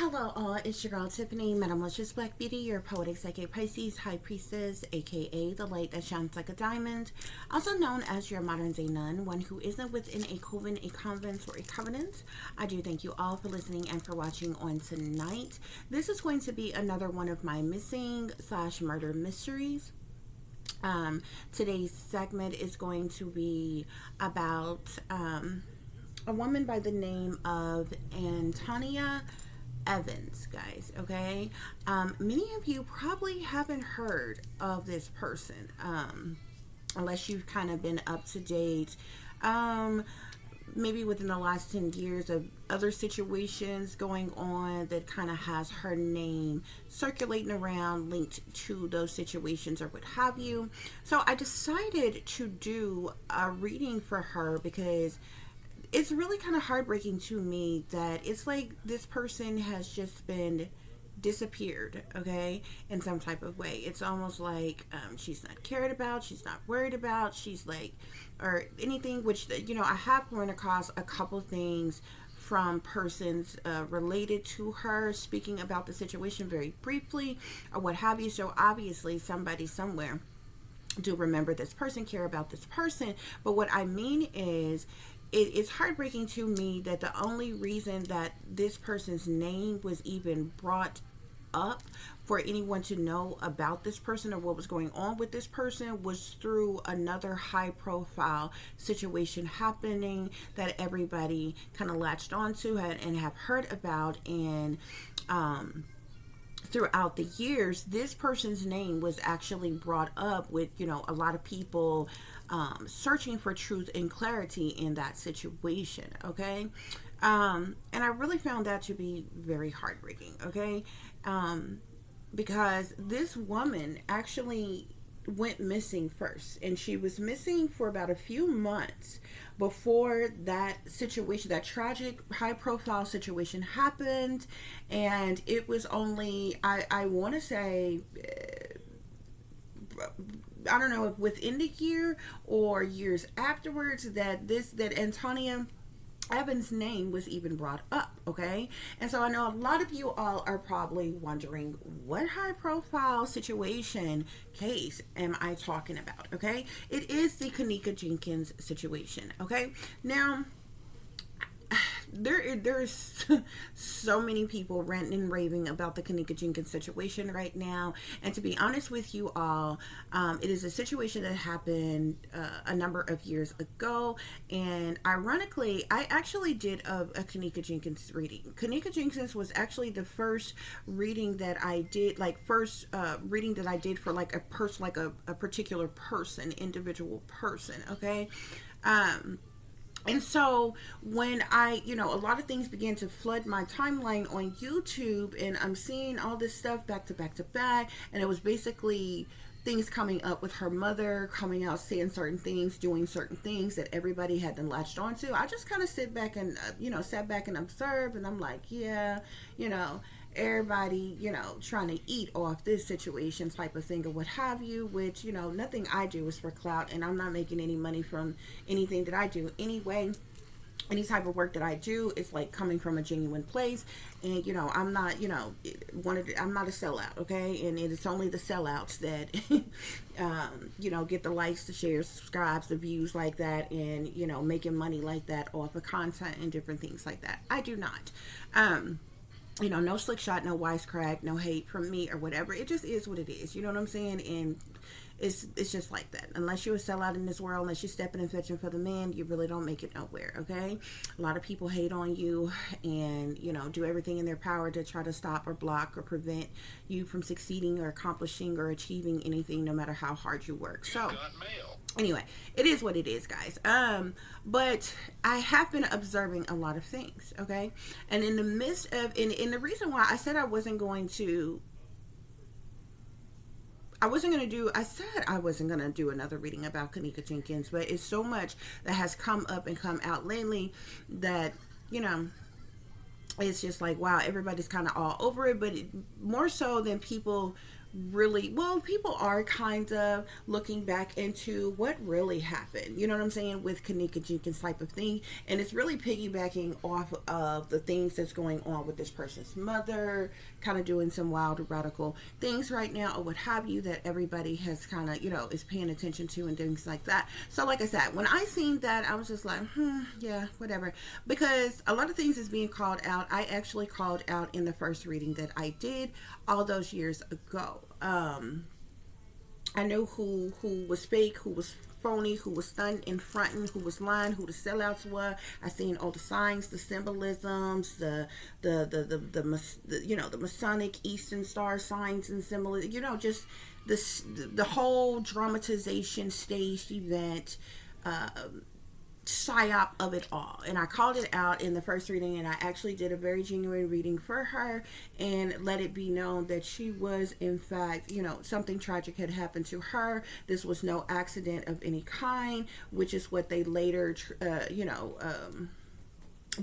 Hello all, it's your girl Tiffany, Metamorphosis Black Beauty, your poetic psychic Pisces, High Priestess, aka the light that shines like a diamond, also known as your modern day nun, one who isn't within a coven, a convent, or a covenant. I do thank you all for listening and for watching on tonight. This is going to be another one of my missing slash murder mysteries. Today's segment is going to be about a woman by the name of Antonia Evans, guys. Okay, many of you probably haven't heard of this person, unless you've kind of been up to date. Maybe within the last 10 years of other situations going on that kind of has her name circulating around linked to those situations or what have you. So I decided to do a reading for her because it's really kind of heartbreaking to me that it's like this person has just been disappeared, okay, in some type of way. It's almost like she's not cared about, she's not worried about, she's like, or anything, which, I have run across a couple things from persons related to her speaking about the situation very briefly or what have you. So obviously somebody somewhere do remember this person, care about this person. But what I mean is, it's heartbreaking to me that the only reason that this person's name was even brought up for anyone to know about this person or what was going on with this person was through another high profile situation happening that everybody kind of latched onto and have heard about. And throughout the years, this person's name was actually brought up with, a lot of people searching for truth and clarity in that situation, okay? And I really found that to be very heartbreaking, okay? Because this woman actually went missing first, and she was missing for about a few months before that situation, that tragic high profile situation happened. And it was only, I want to say, I don't know if within the year or years afterwards that Antonia Evans' name was even brought up, okay? And so I know a lot of you all are probably wondering, what high profile situation case am I talking about, okay? It is the Kenneka Jenkins situation, okay? Now, there's so many people ranting and raving about the Kenneka Jenkins situation right now. And to be honest with you all, it is a situation that happened a number of years ago. And ironically, I actually did a Kenneka Jenkins reading. Kenneka Jenkins was actually the first reading that I did, reading that I did for like a person, like a particular person, individual person, okay? And so when a lot of things began to flood my timeline on YouTube, and I'm seeing all this stuff back to back to back, and it was basically things coming up with her mother, coming out, saying certain things, doing certain things that everybody had been latched onto. I just kind of sat back and observed, and I'm like, yeah, everybody, trying to eat off this situation type of thing or what have you, which, nothing I do is for clout, and I'm not making any money from anything that I do anyway. Any type of work that I do is like coming from a genuine place, and I'm not, I'm not a sellout, okay? And it's only the sellouts that, get the likes, the shares, subscribes, the views like that, and making money like that off of content and different things like that. I do not. No slick shot, no wisecrack, no hate from me or whatever. It just is what it is. You know what I'm saying? And it's just like that. Unless you're a sellout in this world, unless you're stepping and fetching for the man, you really don't make it nowhere, okay? A lot of people hate on you and, do everything in their power to try to stop or block or prevent you from succeeding or accomplishing or achieving anything, no matter how hard you work. So anyway, it is what it is, guys. But I have been observing a lot of things, okay? And in the midst of, and the reason why I said I wasn't going to do another reading about Kenneka Jenkins, but it's so much that has come up and come out lately that, it's just like, wow, everybody's kind of all over it. But more so than people really, well, people are kind of looking back into what really happened, you know what I'm saying, with Kenneka Jenkins type of thing. And it's really piggybacking off of the things that's going on with this person's mother, kind of doing some wild radical things right now or what have you, that everybody has kind of, is paying attention to and things like that. So like I said, when I seen that, I was just like, yeah, whatever, because a lot of things is being called out. I actually called out in the first reading that I did all those years ago. I knew who was fake, who was phony, who was stunting and fronting, who was lying, who the sellouts were. I seen all the signs, the symbolisms, the Masonic Eastern Star signs and symbols. Just the whole dramatization staged event. Psyop of it all, and I called it out in the first reading, and I actually did a very genuine reading for her and let it be known that she was in fact, something tragic had happened to her. This was no accident of any kind, which is what they later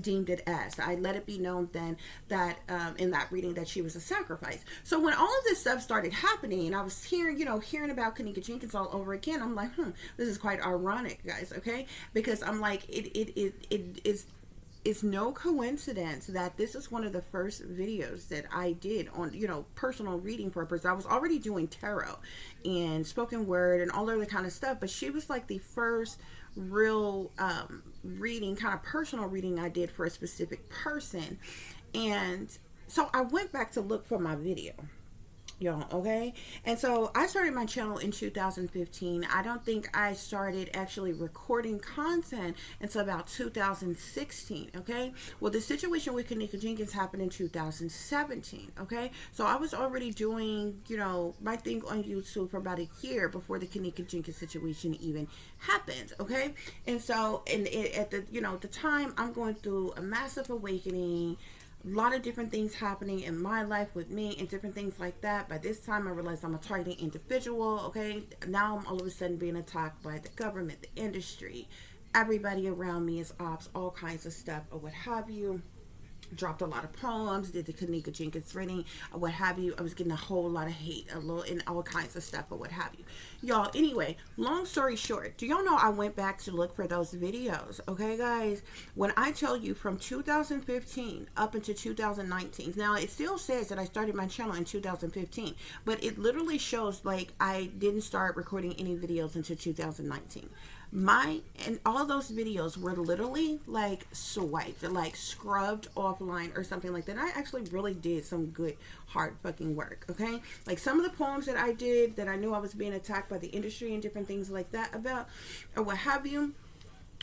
deemed it as. I let it be known then that in that reading that she was a sacrifice. So when all of this stuff started happening and I was hearing about Kenneka Jenkins all over again, I'm like, this is quite ironic, guys, okay? Because I'm like, it's no coincidence that this is one of the first videos that I did on, personal reading purpose. I was already doing tarot and spoken word and all other kind of stuff, but she was like the first real reading, kind of personal reading I did for a specific person. And so I went back to look for my video, y'all, okay? And so I started my channel in 2015. I don't think I started actually recording content until about 2016, okay? Well, the situation with Kenneka Jenkins happened in 2017, okay? So I was already doing, my thing on YouTube for about a year before the Kenneka Jenkins situation even happened, okay? And so at the time, I'm going through a massive awakening, a lot of different things happening in my life with me and different things like that. By this time, I realized I'm a targeted individual, okay? Now I'm all of a sudden being attacked by the government, the industry. Everybody around me is ops, all kinds of stuff, or what have you. Dropped a lot of poems, did the Kenneka Jenkins reading, or what have you. I was getting a whole lot of hate, and all kinds of stuff, or what have you. Y'all, anyway, long story short, do y'all know I went back to look for those videos, okay, guys? When I tell you from 2015 up into 2019, now it still says that I started my channel in 2015, but it literally shows like I didn't start recording any videos until 2019. And all those videos were literally like swiped, like scrubbed offline or something like that. I actually really did some good hard fucking work, okay? Like some of the poems that I did that I knew I was being attacked by the industry and different things like that about, or what have you,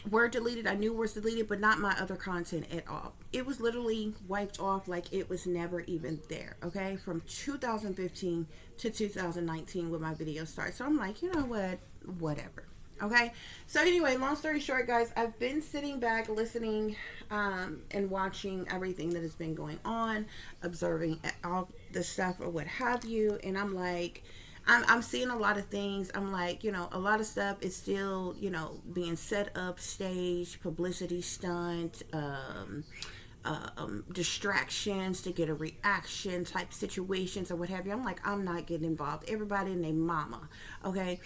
were deleted. I knew was deleted, but not my other content at all. It was literally wiped off like it was never even there, okay? From 2015 to 2019 when my videos started. So I'm like, you know what? Whatever. Okay, so anyway, long story short, guys, I've been sitting back listening and watching everything that has been going on, observing all the stuff or what have you, and I'm like, I'm seeing a lot of things. I'm like, a lot of stuff is still, being set up, staged, publicity stunt, distractions to get a reaction type situations or what have you. I'm like, I'm not getting involved. Everybody and their mama, okay?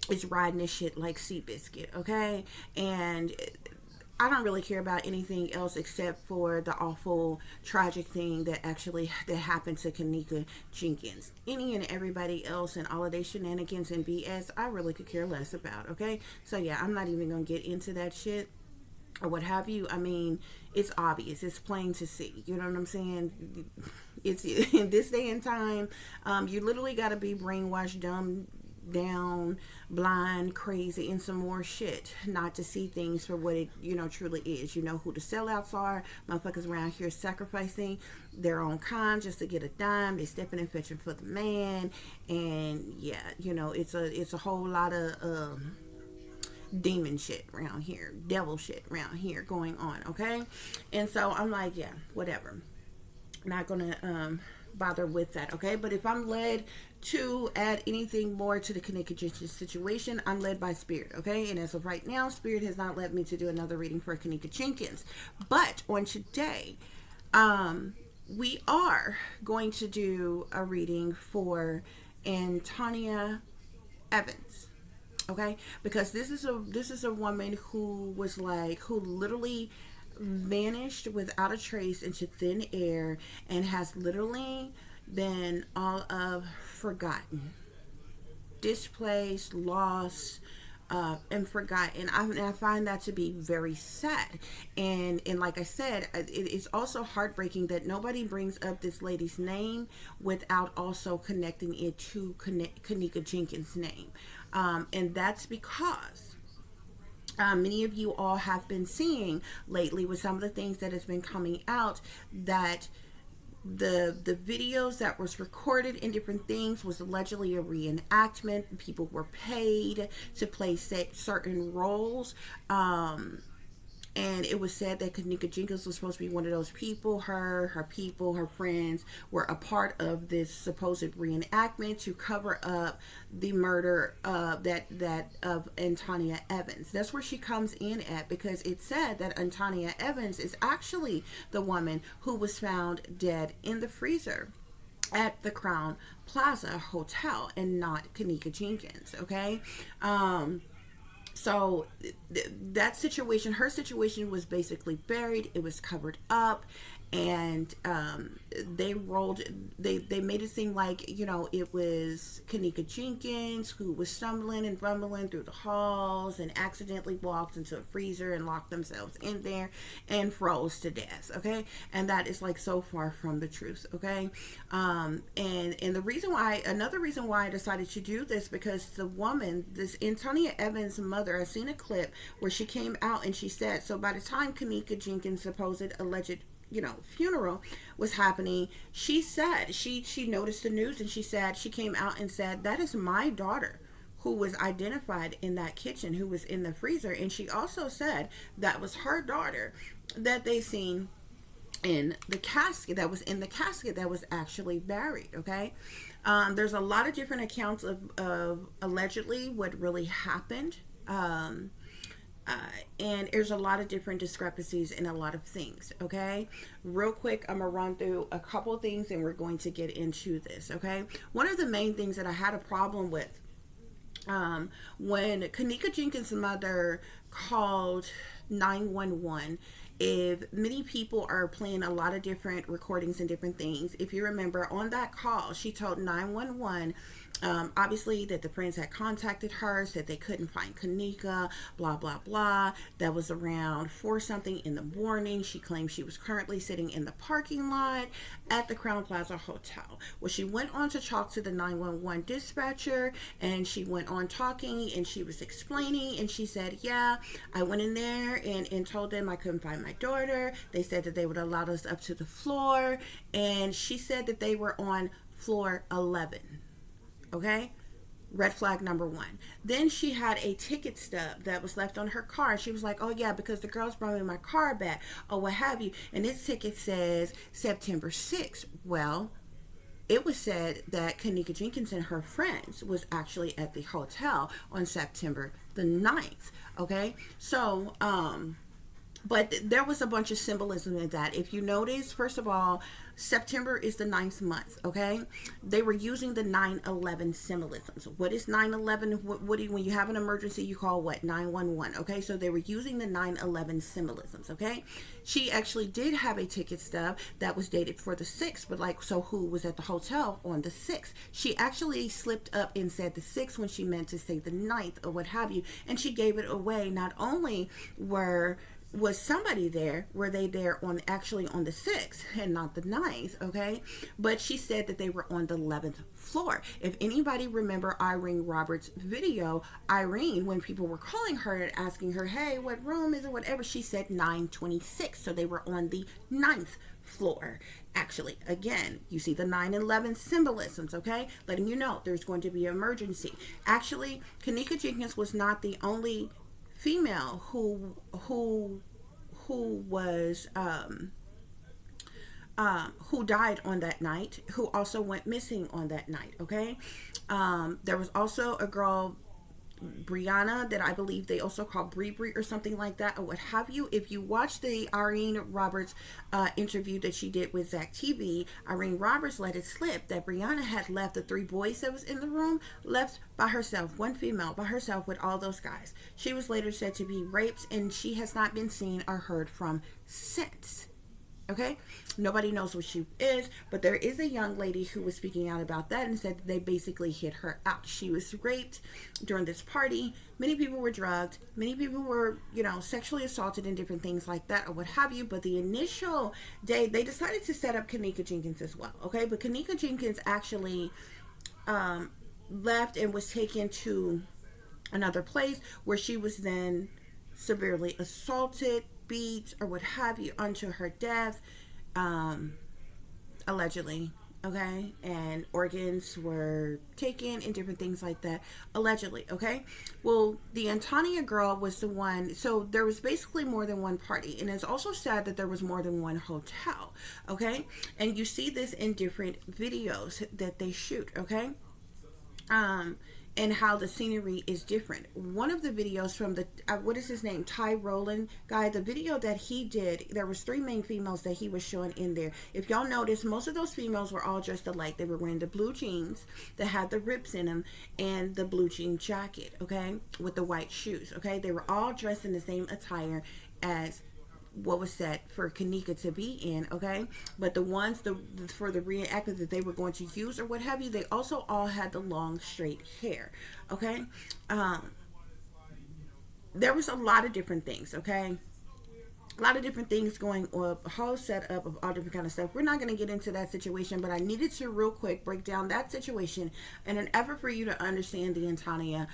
Is riding this shit like Seabiscuit, okay? And I don't really care about anything else except for the awful tragic thing that happened to Kenneka Jenkins. Any and everybody else and all of their shenanigans and BS, I really could care less about, okay? So yeah, I'm not even gonna get into that shit or what have you. I mean, it's obvious, it's plain to see, you know what I'm saying? It's in this day and time, you literally gotta be brainwashed, dumb, down, blind, crazy, and some more shit not to see things for what it truly is. You know who the sellouts are. Motherfuckers around here sacrificing their own kind just to get a dime. They stepping and fetching for the man, and yeah, it's a whole lot of demon shit around here, devil shit around here going on, okay? And so I'm like, yeah, whatever, not gonna bother with that, okay? But if I'm led to add anything more to the Kenneka Jenkins situation, I'm led by Spirit, okay? And as of right now, Spirit has not led me to do another reading for Kenneka Jenkins. But on today, we are going to do a reading for Antonia Evans. Okay, because this is a woman who was like, who literally vanished without a trace into thin air, and has literally been all of forgotten, displaced, lost, and forgotten. I find that to be very sad. And like I said, it's also heartbreaking that nobody brings up this lady's name without also connecting it to Kenneka Jenkins' name. And that's because many of you all have been seeing lately with some of the things that has been coming out, that the videos that was recorded in different things was allegedly a reenactment. People were paid to play certain roles. And it was said that Kenneka Jenkins was supposed to be one of those people. Her people, her friends were a part of this supposed reenactment to cover up the murder that of Antonia Evans. That's where she comes in at, because it said that Antonia Evans is actually the woman who was found dead in the freezer at the Crown Plaza Hotel, and not Kenneka Jenkins. Okay. So that situation, her situation, was basically buried. It was covered up, and they made it seem like, it was Kenneka Jenkins who was stumbling and bumbling through the halls and accidentally walked into a freezer and locked themselves in there and froze to death. Okay, and that is like so far from the truth. Okay, and another reason why I decided to do this, because the woman, this Antonia Evans' mother, I've seen a clip where she came out and she said, so by the time Kenneka Jenkins' supposed alleged funeral was happening, she said she noticed the news, and she said, she came out and said, that is my daughter who was identified in that kitchen, who was in the freezer. And she also said that was her daughter that they seen in the casket, that was in the casket that was actually buried. Okay. There's a lot of different accounts of allegedly what really happened. And there's a lot of different discrepancies in a lot of things. Okay, real quick, I'm gonna run through a couple of things and we're going to get into this. Okay, one of the main things that I had a problem with, when Kenneka Jenkins' mother called 911, if many people are playing a lot of different recordings and different things, if you remember on that call, she told 911, obviously, that the friends had contacted her, said they couldn't find Kenneka, blah, blah, blah. That was around 4 something in the morning. She claimed she was currently sitting in the parking lot at the Crown Plaza Hotel. Well, she went on to talk to the 911 dispatcher, and she went on talking, and she was explaining, and she said, yeah, I went in there and told them I couldn't find my daughter. They said that they would allow us up to the floor, and she said that they were on floor 11. Okay, red flag number 1. Then she had a ticket stub that was left on her car. She was like, oh yeah, because the girls brought me my car back, or what have you, and this ticket says September 6th. Well, it was said that Kenneka Jenkins and her friends was actually at the hotel on September the 9th. Okay, so but there was a bunch of symbolism in that. If you notice, first of all, September is the 9th month, okay? They were using the 9/11 symbolisms. What is 9/11? What do you, when you have an emergency, you call what? 911, okay? So they were using the 9/11 symbolisms, okay? She actually did have a ticket stub that was dated for the 6th, but like, so who was at the hotel on the 6th? She actually slipped up and said the 6th when she meant to say the 9th or what have you, and she gave it away. Not only was somebody there, were they there on actually on the 6th and not the 9th, okay? But she said that they were on the 11th floor. If anybody remember Irene Roberts' video, Irene, when people were calling her and asking her, hey, what room is it, whatever, she said 926. So they were on the 9th floor. Actually, again, you see the 9/11 symbolisms, okay? Letting you know there's going to be an emergency. Actually, Kenneka Jenkins was not the only female who was who died on that night, who also went missing on that night. Okay, there was also a girl Brianna, that I believe they also call Bree Bree or something like that, or what have you. If you watch the Irene Roberts interview that she did with Zach TV, Irene Roberts let it slip that Brianna had left the 3 boys that was in the room, left by herself, one female by herself with all those guys. She was later said to be raped, and she has not been seen or heard from since. Okay, nobody knows what she is, but there is a young lady who was speaking out about that and said that they basically hit her out. She was raped during this party. Many people were drugged. Many people were, sexually assaulted and different things like that or what have you. But the initial day, they decided to set up Kenneka Jenkins as well. Okay, but Kenneka Jenkins actually left and was taken to another place where she was then severely assaulted, beat, or what have you, unto her death, allegedly. Okay, and organs were taken and different things like that, allegedly. Okay, well, the Antonia girl was the one. So there was basically more than one party, and it's also sad that there was more than one hotel. Okay, and you see this in different videos that they shoot. Okay, and how the scenery is different. One of the videos from the what is his name, Ty Rowland guy, the video that he did, there was 3 main females that he was showing in there. If y'all notice, most of those females were all dressed alike. They were wearing the blue jeans that had the rips in them and the blue jean jacket, okay, with the white shoes. Okay, they were all dressed in the same attire as what was set for Kenneka to be in. Okay, but the ones for the reenactment that they were going to use or what have you, they also all had the long straight hair. Okay, there was a lot of different things. Okay, a lot of different things going on, a whole setup of all different kind of stuff. We're not going to get into that situation, but I needed to real quick break down that situation in an effort for you to understand the Antonia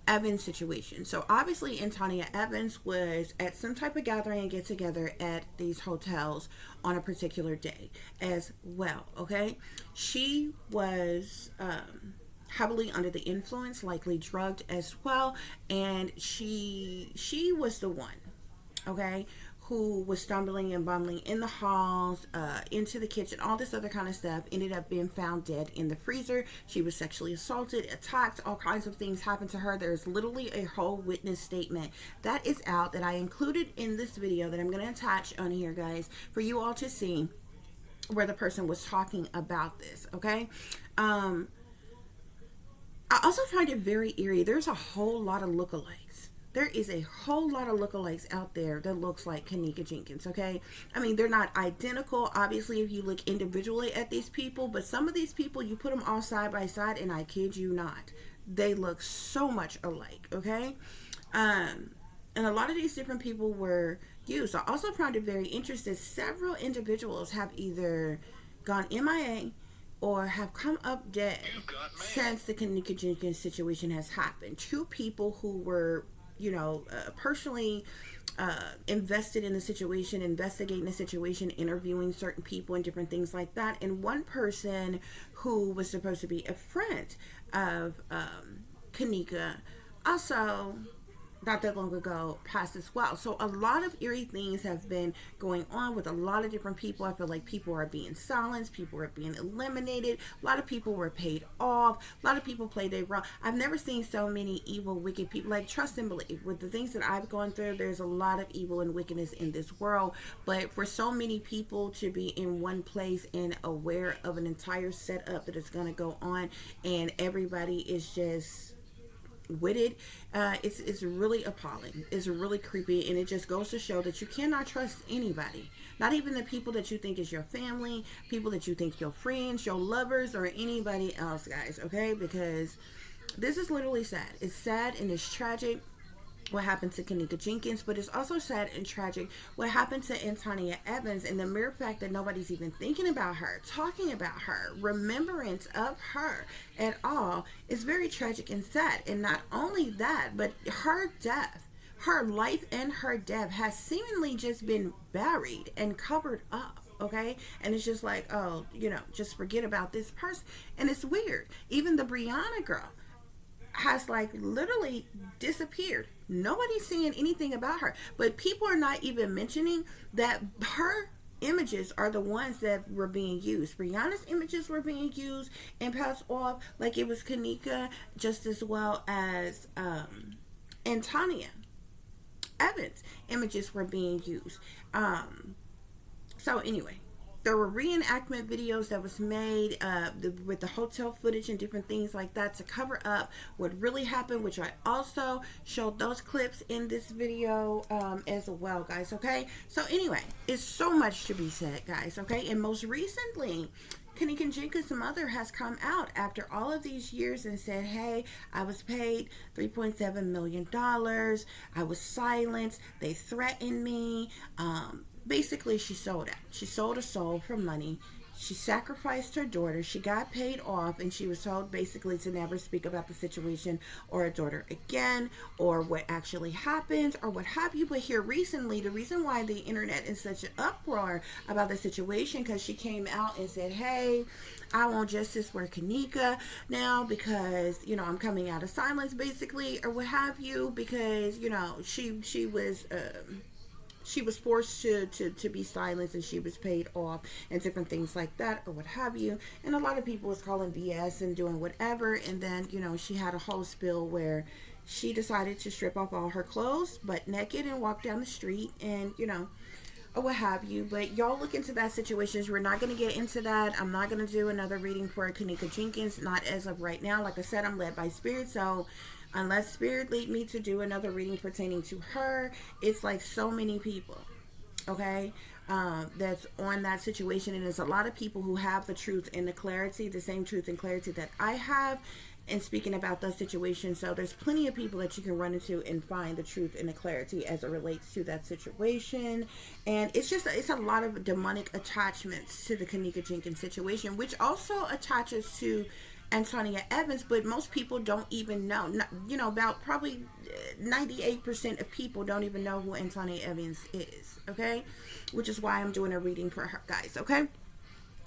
Evans situation. So obviously Antonia Evans was at some type of gathering and get together at these hotels on a particular day as well. Okay, she was heavily under the influence, likely drugged as well, and she was the one, okay, who was stumbling and bumbling in the halls, into the kitchen, all this other kind of stuff, ended up being found dead in the freezer. She was sexually assaulted, attacked, all kinds of things happened to her. There's literally a whole witness statement that is out that I included in this video that I'm going to attach on here, guys, for you all to see where the person was talking about this, okay? I also find it very eerie. There's a whole lot of lookalikes. There is a whole lot of lookalikes out there that looks like Kenneka Jenkins, okay? I mean, they're not identical, obviously, if you look individually at these people, but some of these people, you put them all side by side, and I kid you not, they look so much alike, okay? And a lot of these different people were used. I also found it very interesting. Several individuals have either gone MIA or have come up dead since the Kenneka Jenkins situation has happened. 2 people who were personally invested in the situation, investigating the situation, interviewing certain people and different things like that. And one person who was supposed to be a friend of Kenneka also not that long ago passed as well. So a lot of eerie things have been going on with a lot of different people. I feel like people are being silenced, people are being eliminated, a lot of people were paid off, a lot of people played their role. I've never seen so many evil, wicked people. Like, trust and believe, with the things that I've gone through, there's a lot of evil and wickedness in this world, but for so many people to be in one place and aware of an entire setup that is going to go on and everybody is just with it, it's really appalling. It's really creepy, and it just goes to show that you cannot trust anybody, not even the people that you think is your family, people that you think your friends, your lovers, or anybody else, guys, okay? Because this is literally sad. It's sad and it's tragic what happened to Kenneka Jenkins, but it's also sad and tragic what happened to Antonia Evans, and the mere fact that nobody's even thinking about her, talking about her, remembrance of her at all is very tragic and sad. And not only that, but her death, her life and her death has seemingly just been buried and covered up, okay? And it's just like, oh, just forget about this person. And it's weird. Even the Brianna girl has like literally disappeared. Nobody's saying anything about her, but people are not even mentioning that her images are the ones that were being used. Brianna's images were being used and passed off like it was Kenneka, just as well as Antonia Evans images were being used. So anyway, there were reenactment videos that was made with the hotel footage and different things like that to cover up what really happened, which I also showed those clips in this video as well, guys. Okay, so anyway, it's so much to be said, guys. Okay, and most recently, Kenneka Jenkins' mother has come out after all of these years and said, hey, I was paid $3.7 million. I was silenced. They threatened me. Basically, she sold out. She sold a soul for money. She sacrificed her daughter. She got paid off, and she was told basically to never speak about the situation or her daughter again, or what actually happened, or what have you. But here recently, the reason why the internet is such an uproar about the situation, because she came out and said, hey, I want justice for Kenneka now, because, you know, I'm coming out of silence, basically, or what have you, because, you know, she was forced to be silenced, and she was paid off and different things like that, or what have you. And a lot of people was calling BS and doing whatever. And then, you know, she had a whole spill where she decided to strip off all her clothes, butt naked, and walk down the street, and, you know, or what have you. But y'all look into that situation. We're not going to get into that. I'm not going to do another reading for Kenneka Jenkins, not as of right now. Like I said, I'm led by spirit, so unless spirit lead me to do another reading pertaining to her, it's like so many people, okay, that's on that situation. And there's a lot of people who have the truth and the clarity, the same truth and clarity that I have, and speaking about that situation. So there's plenty of people that you can run into and find the truth and the clarity as it relates to that situation. And it's a lot of demonic attachments to the Kenneka Jenkins situation, which also attaches to Antonia Evans, but most people don't even know. You know, about probably 98% of people don't even know who Antonia Evans is, okay? Which is why I'm doing a reading for her, guys, okay?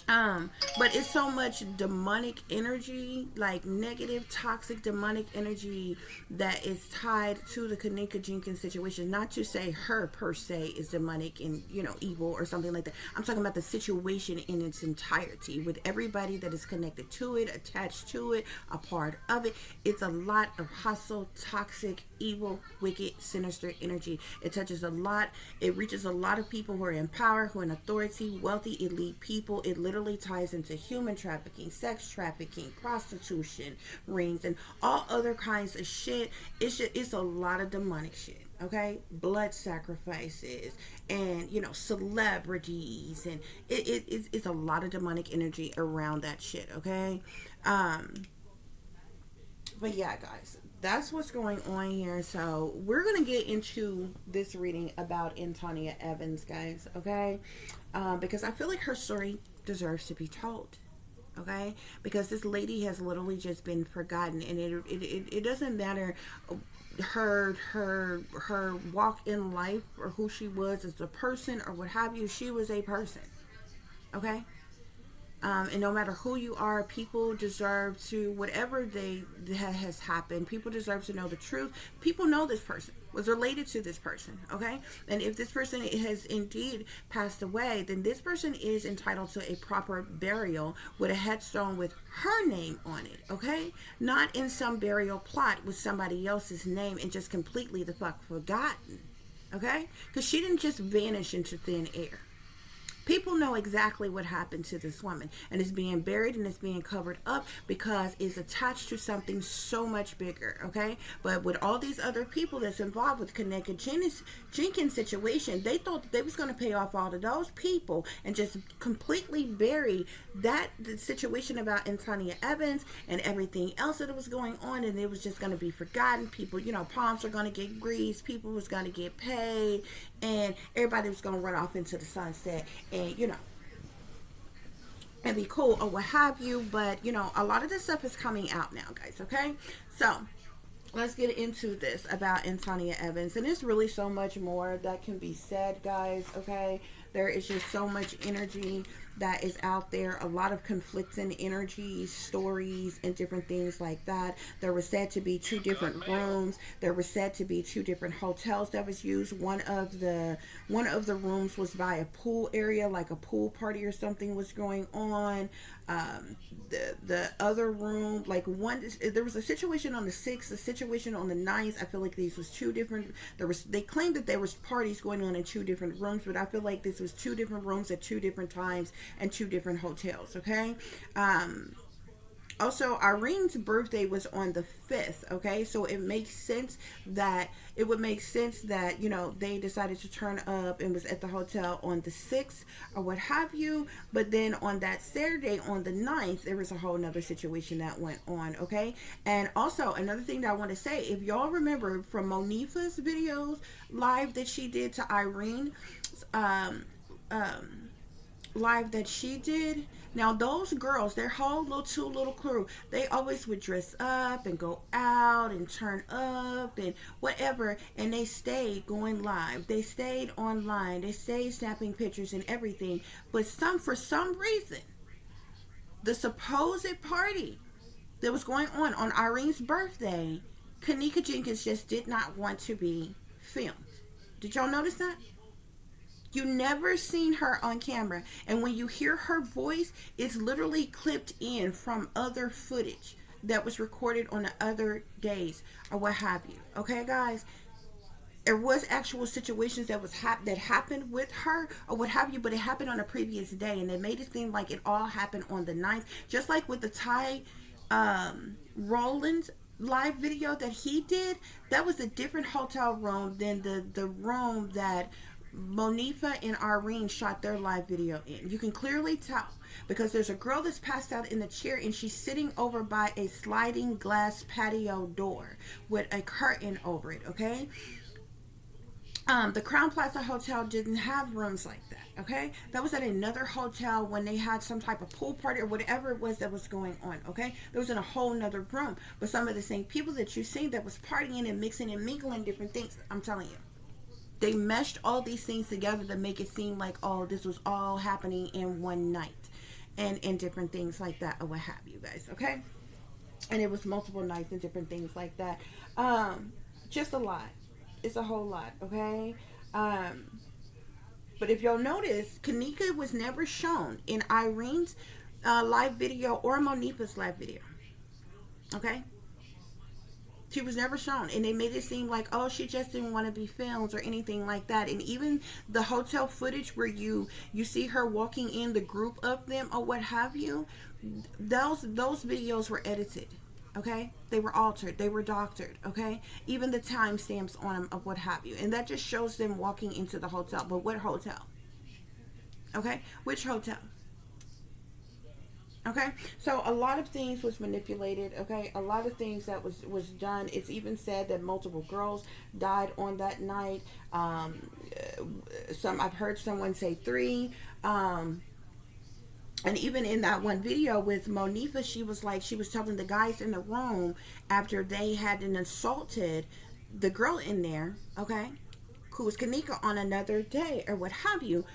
But it's so much demonic energy, like negative, toxic, demonic energy that is tied to the Kenneka Jenkins situation. Not to say her per se is demonic and, you know, evil or something like that. I'm talking about the situation in its entirety, with everybody that is connected to it, attached to it, a part of it. It's a lot of hustle, toxic, evil, wicked, sinister energy. It touches a lot. It reaches a lot of people who are in power, who are in authority, wealthy, elite people. It literally ties into human trafficking, sex trafficking, prostitution, rings, and all other kinds of shit. It's a lot of demonic shit, okay? Blood sacrifices, and, you know, celebrities, and it's a lot of demonic energy around that shit, okay? But yeah, guys, that's what's going on here. So we're gonna get into this reading about Antonia Evans, guys, okay? Because I feel like her story deserves to be told, okay? Because this lady has literally just been forgotten, and it doesn't matter her walk in life or who she was as a person or what have you. She was a person, okay? And no matter who you are, people deserve to, whatever has happened, people deserve to know the truth. People know this person was related to this person, okay? And if this person has indeed passed away, then this person is entitled to a proper burial with a headstone with her name on it, okay? Not in some burial plot with somebody else's name and just completely the fuck forgotten, okay? Because she didn't just vanish into thin air. People know exactly what happened to this woman, and it's being buried and it's being covered up because it's attached to something so much bigger, okay? But with all these other people that's involved with Kenneka Jenkins situation, they thought that they was going to pay off all of those people and just completely bury the situation about Antonia Evans and everything else that was going on, and it was just going to be forgotten. People, you know, palms are going to get greased, people was going to get paid, and everybody was going to run off into the sunset and, you know, and be cool or what have you. But, you know, a lot of this stuff is coming out now, guys, okay? So let's get into this about Antonia Evans. And there's really so much more that can be said, guys, okay? There is just so much energy that is out there, a lot of conflicting energies, stories, and different things like that. There were said to be two different rooms. There were said to be two different hotels that was used. One of the rooms was by a pool area, like a pool party or something was going on. The other room, like one, there was a situation on the 6th, a situation on the 9th. I feel like these was two different. They claimed that there was parties going on in two different rooms, but I feel like this was two different rooms at two different times and two different hotels. Okay. Also, Irene's birthday was on the 5th. Okay, so it would make sense that they decided to turn up and was at the hotel on the 6th or what have you. But then on that Saturday on the 9th, there was a whole nother situation that went on. Okay, and also another thing that I want to say, if y'all remember from Monifa's videos live that she did to Irene, live that she did. Now those girls, their whole little crew, they always would dress up and go out and turn up and whatever, and they stayed going live. They stayed online. They stayed snapping pictures and everything. But for some reason, the supposed party that was going on Irene's birthday, Kenneka Jenkins just did not want to be filmed. Did y'all notice that? You never seen her on camera, and when you hear her voice, it's literally clipped in from other footage that was recorded on the other days or what have you. Okay, guys, there was actual situations that happened with her or what have you, but it happened on a previous day, and they made it seem like it all happened on the 9th, just like with the Ty Rollins live video that he did. That was a different hotel room than the room that Monifa and Irene shot their live video in. You can clearly tell because there's a girl that's passed out in the chair and she's sitting over by a sliding glass patio door with a curtain over it. Okay, the Crown Plaza Hotel didn't have rooms like that. Okay, that was at another hotel when they had some type of pool party or whatever it was that was going on. Okay, that was in a whole nother room, but some of the same people that you seen that was partying and mixing and mingling different things. I'm telling you, they meshed all these things together to make it seem like, oh, this was all happening in one night and different things like that or what have you guys. Okay, and it was multiple nights and different things like that. Just a lot. It's a whole lot. Okay. But if y'all notice, Kenneka was never shown in Irene's live video or Monifa's live video. Okay, she was never shown, and they made it seem like, oh, she just didn't want to be filmed or anything like that. And even the hotel footage where you see her walking in the group of them or what have you, those videos were edited. Okay, they were altered, they were doctored. Okay, even the timestamps on them of what have you, and that just shows them walking into the hotel. But what hotel? Okay, which hotel? Okay, so a lot of things was manipulated. Okay, a lot of things that was done. It's even said that multiple girls died on that night. I've heard someone say 3. And even in that one video with Monifa, she was telling the guys in the room after they had assaulted the girl in there, okay, who was Kenneka on another day or what have you.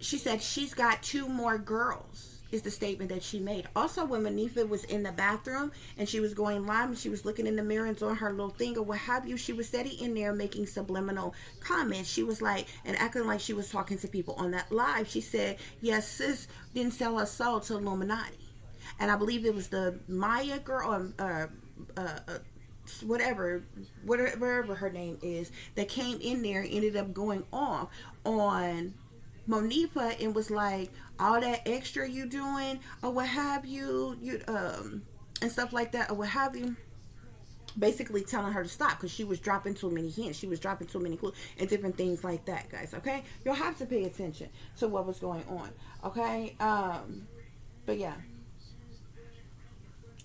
She said she's got 2 more girls. Is the statement that she made. Also, when Monifa was in the bathroom and she was going live and she was looking in the mirror and doing her little thing or what have you, she was steady in there making subliminal comments. She was like, and acting like she was talking to people on that live. She said, yes, sis didn't sell her soul to Illuminati. And I believe it was the Maya girl, whatever her name is, that came in there and ended up going off on Monifa and was like, all that extra you doing or what have you, and stuff like that or what have you, basically telling her to stop because she was dropping too many hints, she was dropping too many clues and different things like that, guys. Okay, you'll have to pay attention to what was going on. Okay, but yeah,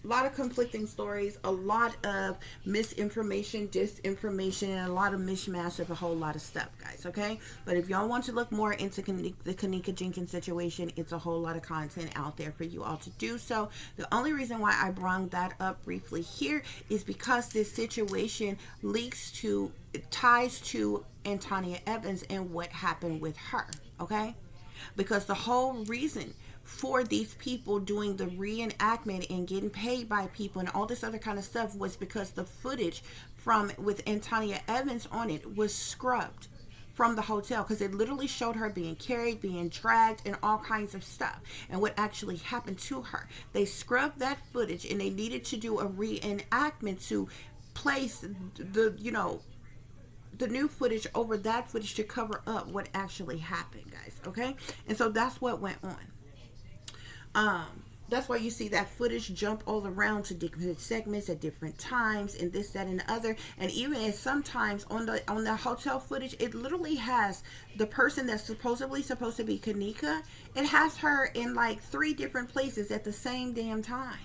a lot of conflicting stories, a lot of misinformation, disinformation, and a lot of mishmash of a whole lot of stuff, guys. Okay, but if y'all want to look more into the Kenneka Jenkins situation, it's a whole lot of content out there for you all to do so. The only reason why I brought that up briefly here is because this situation ties to Antonia Evans and what happened with her. Okay, because the whole reason for these people doing the reenactment and getting paid by people and all this other kind of stuff was because the footage from with Antonia Evans on it was scrubbed from the hotel, because it literally showed her being carried, being dragged, and all kinds of stuff, and what actually happened to her. They scrubbed that footage, and they needed to do a reenactment to place the new footage over that footage to cover up what actually happened, guys. Okay, and so that's what went on. That's why you see that footage jump all around to different segments at different times, and this, that, and the other. And even as sometimes on the hotel footage, it literally has the person that's supposedly supposed to be Kenneka. It has her in like 3 different places at the same damn time,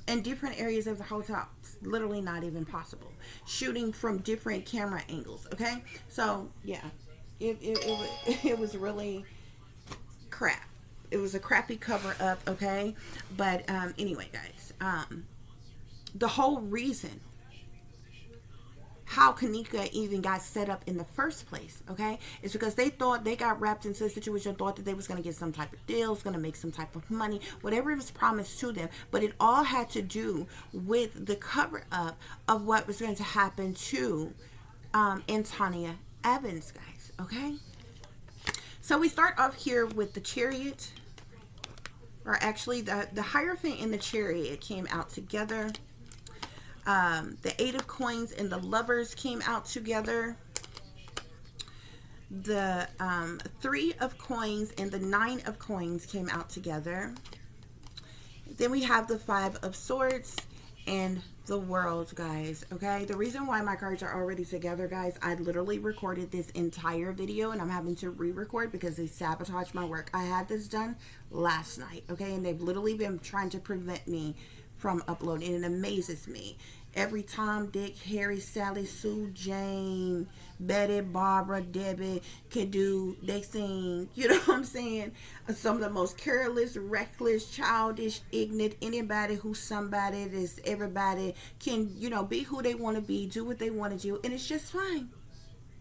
in different areas of the hotel. It's literally not even possible. Shooting from different camera angles. Okay, so yeah, it was really crap. It was a crappy cover up, okay? But anyway, guys, the whole reason how Kenneka even got set up in the first place, okay, is because they thought they got wrapped into a situation, thought that they was going to get some type of deals, going to make some type of money, whatever was promised to them. But it all had to do with the cover up of what was going to happen to Antonia Evans, guys, okay? So we start off here with the Chariot, or actually the Hierophant and the Chariot came out together. The 8 of Coins and the Lovers came out together. The 3 of Coins and the 9 of Coins came out together. Then we have the 5 of Swords and the World, guys. Okay, the reason why my cards are already together, guys, I literally recorded this entire video and I'm having to re-record because they sabotaged my work. I had this done last night, okay, and they've literally been trying to prevent me from uploading. And it amazes me every time Dick, Harry, Sally, Sue, Jane, Betty, Barbara, Debbie can do their thing. You know what I'm saying? Some of the most careless, reckless, childish, ignorant, anybody who's somebody, this everybody can, you know, be who they want to be, do what they want to do, and it's just fine.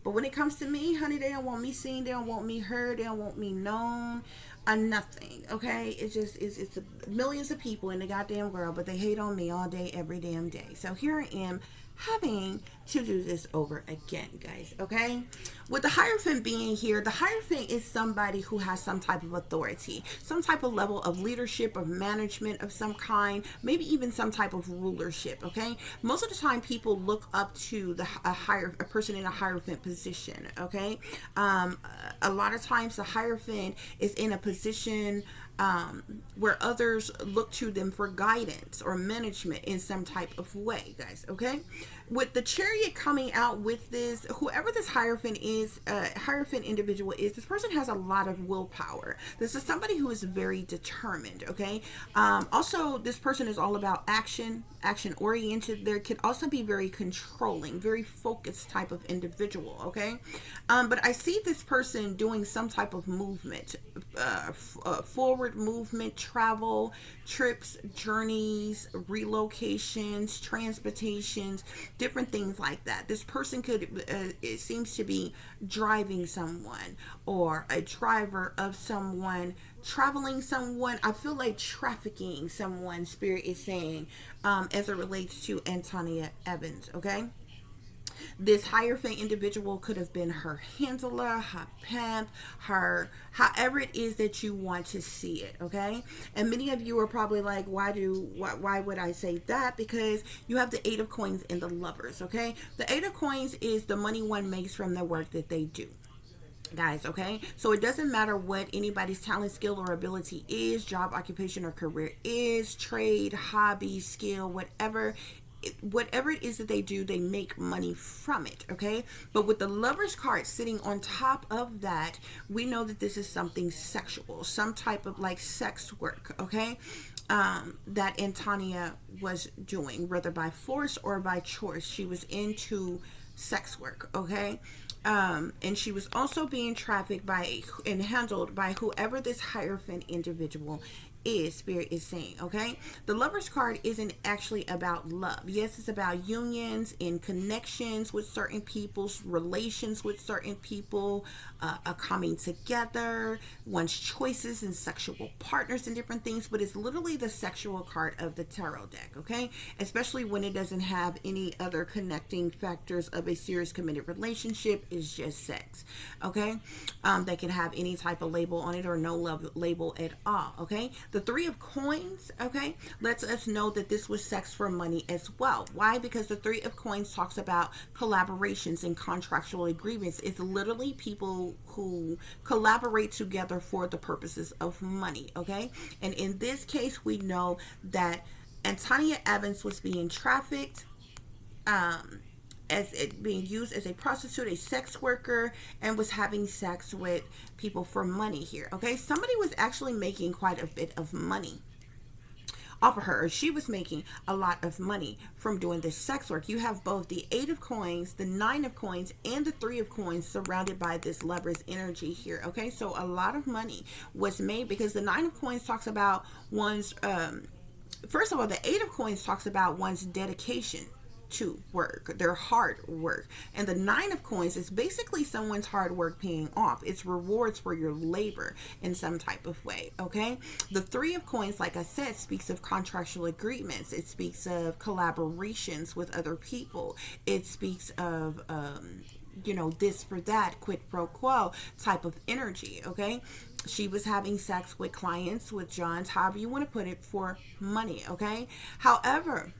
But when it comes to me, honey, they don't want me seen, they don't want me heard, they don't want me known, nothing, okay? It's just, it's millions of people in the goddamn world, but they hate on me all day, every damn day. So here I am having to do this over again, guys, okay? With the Hierophant being here, the Hierophant is somebody who has some type of authority, some type of level of leadership, of management of some kind, maybe even some type of rulership, okay? Most of the time people look up to a person in a Hierophant position, okay? A lot of times the Hierophant is in a position where others look to them for guidance or management in some type of way, guys, okay? With the Chariot coming out with this, whoever this Hierophant is, Hierophant individual is, this person has a lot of willpower. This is somebody who is very determined, okay? Also, this person is all about action oriented. There can also be very controlling, very focused type of individual, okay? But I see this person doing some type of movement, forward movement, travel, trips, journeys, relocations, transportations, different things like that. This person could, it seems to be driving someone, or a driver of someone, traveling someone. I feel like trafficking someone, Spirit is saying, as it relates to Antonia Evans, okay? This Hierophant individual could have been her handler, her pimp, her, however it is that you want to see it, okay? And many of you are probably like, why would I say that? Because you have the 8 of Coins and the Lovers, okay? The 8 of Coins is the money one makes from the work that they do, guys, okay? So it doesn't matter what anybody's talent, skill, or ability is, job, occupation, or career is, trade, hobby, skill, whatever it is that they do, they make money from it, okay? But with the Lovers card sitting on top of that, we know that this is something sexual, some type of like sex work, okay? That Antonia was doing, whether by force or by choice. She was into sex work, okay? And she was also being trafficked by and handled by whoever this Hierophant individual is, Spirit is saying, okay? The Lover's card isn't actually about love. Yes, it's about unions and connections with certain people, relations with certain people, a coming together, one's choices and sexual partners and different things, but it's literally the sexual card of the tarot deck, okay? Especially when it doesn't have any other connecting factors of a serious committed relationship. It's just sex, okay? That can have any type of label on it or no label at all, okay? The Three of Coins, okay, lets us know that this was sex for money as well. Why? Because the Three of Coins talks about collaborations and contractual agreements. It's literally people who collaborate together for the purposes of money, okay? And in this case, we know that Antonia Evans was being trafficked, as it being used as a prostitute, a sex worker, and was having sex with people for money here, okay? Somebody was actually making quite a bit of money off of her. She was making a lot of money from doing this sex work. You have both the Eight of Coins, the Nine of Coins, and the Three of Coins surrounded by this Lover's energy here, okay? So a lot of money was made because the Nine of Coins talks about one's, first of all, the Eight of Coins talks about one's dedication to work, their hard work. And the Nine of Coins is basically someone's hard work paying off. It's rewards for your labor in some type of way, okay? The Three of Coins, like I said, speaks of contractual agreements. It speaks of collaborations with other people. It speaks of this for that, quid pro quo type of energy, okay? She was having sex with clients, with Johns, however you want to put it, for money, okay? However,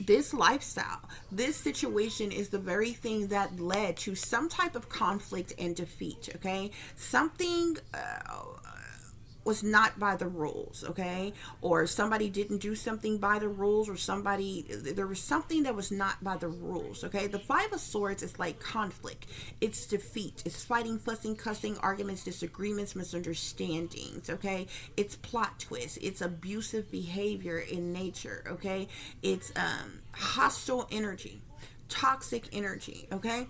this lifestyle, this situation is the very thing that led to some type of conflict and defeat, okay? Something was not by the rules, okay? Or somebody didn't do something by the rules, or there was something that was not by the rules, okay? The Five of Swords is like conflict. It's defeat. It's fighting, fussing, cussing, arguments, disagreements, misunderstandings, okay? It's plot twists. It's abusive behavior in nature, okay? It's hostile energy, toxic energy, okay?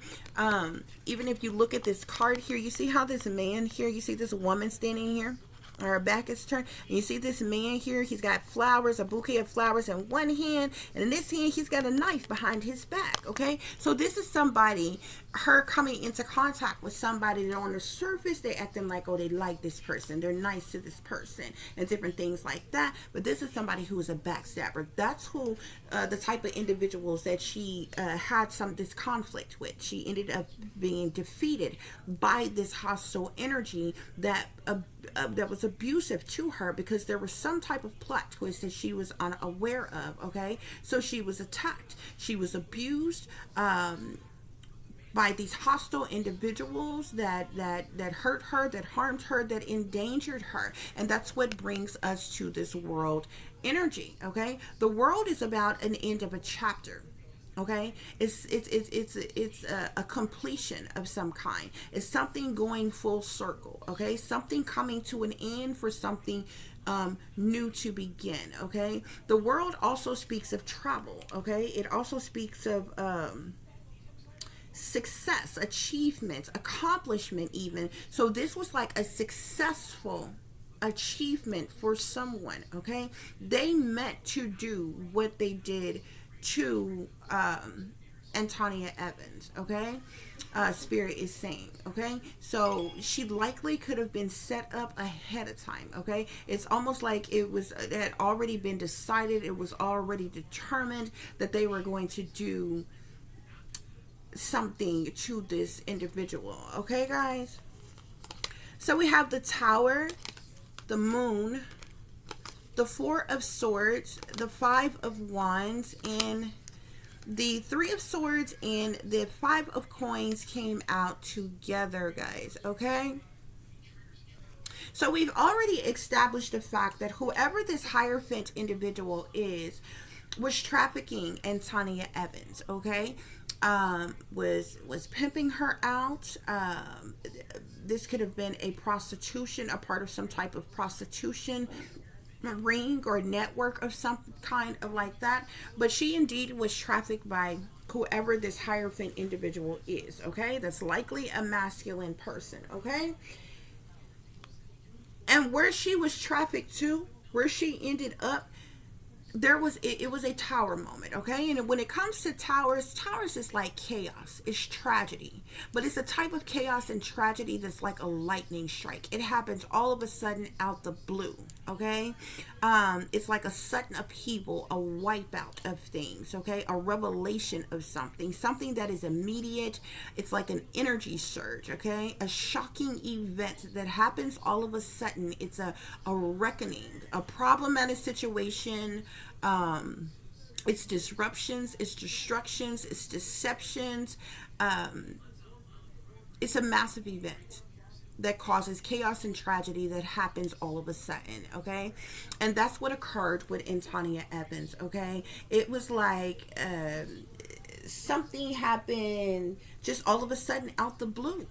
Even if you look at this card here, you see how this man here, you see this woman standing here, her back is turned, and you see this man here, he's got flowers, a bouquet of flowers in one hand, and in this hand he's got a knife behind his back, okay? So this is somebody, her coming into contact with somebody that on the surface they acting like, oh, they like this person, they're nice to this person, and different things like that, but this is somebody who is a backstabber. That's who the type of individuals that she had this conflict with. She ended up being defeated by this hostile energy that was abusive to her, because there was some type of plot twist that she was unaware of, okay? So she was attacked, she was abused by these hostile individuals that hurt her, that harmed her, that endangered her. And that's what brings us to this world energy, okay? The world is about an end of a chapter, okay? It's a completion of some kind. It's something going full circle, okay? Something coming to an end for something new to begin, okay? The world also speaks of travel, okay? It also speaks of success, achievement, accomplishment even. So this was like a successful achievement for someone, okay? They meant to do what they did to Antonia Evans, okay? Spirit is saying, okay? So she likely could have been set up ahead of time, okay? It's almost like it had already been decided, it was already determined that they were going to do something to this individual, okay, guys? So we have the Tower, the Moon, the Four of Swords, the Five of Wands, and the Three of Swords and the Five of Coins came out together, guys, okay? So we've already established the fact that whoever this Hierophant individual is was trafficking Antonia Evans, okay? Was pimping her out. This could have been a prostitution, a part of some type of prostitution ring or network of some kind of like that. But she indeed was trafficked by whoever this Hierophant individual is, okay? That's likely a masculine person, okay? And where she was trafficked to where she ended up, there was it was a tower moment, okay? And when it comes to towers is like chaos, it's tragedy, but it's a type of chaos and tragedy that's like a lightning strike. It happens all of a sudden out the blue, okay? It's like a sudden upheaval, a wipeout of things, okay? A revelation of something that is immediate. It's like an energy surge, okay? A shocking event that happens all of a sudden. It's a reckoning, a problematic situation. It's disruptions, it's destructions, it's deceptions. It's a massive event that causes chaos and tragedy that happens all of a sudden, okay? And that's what occurred with Antonia Evans, okay? It was like something happened just all of a sudden out the blue.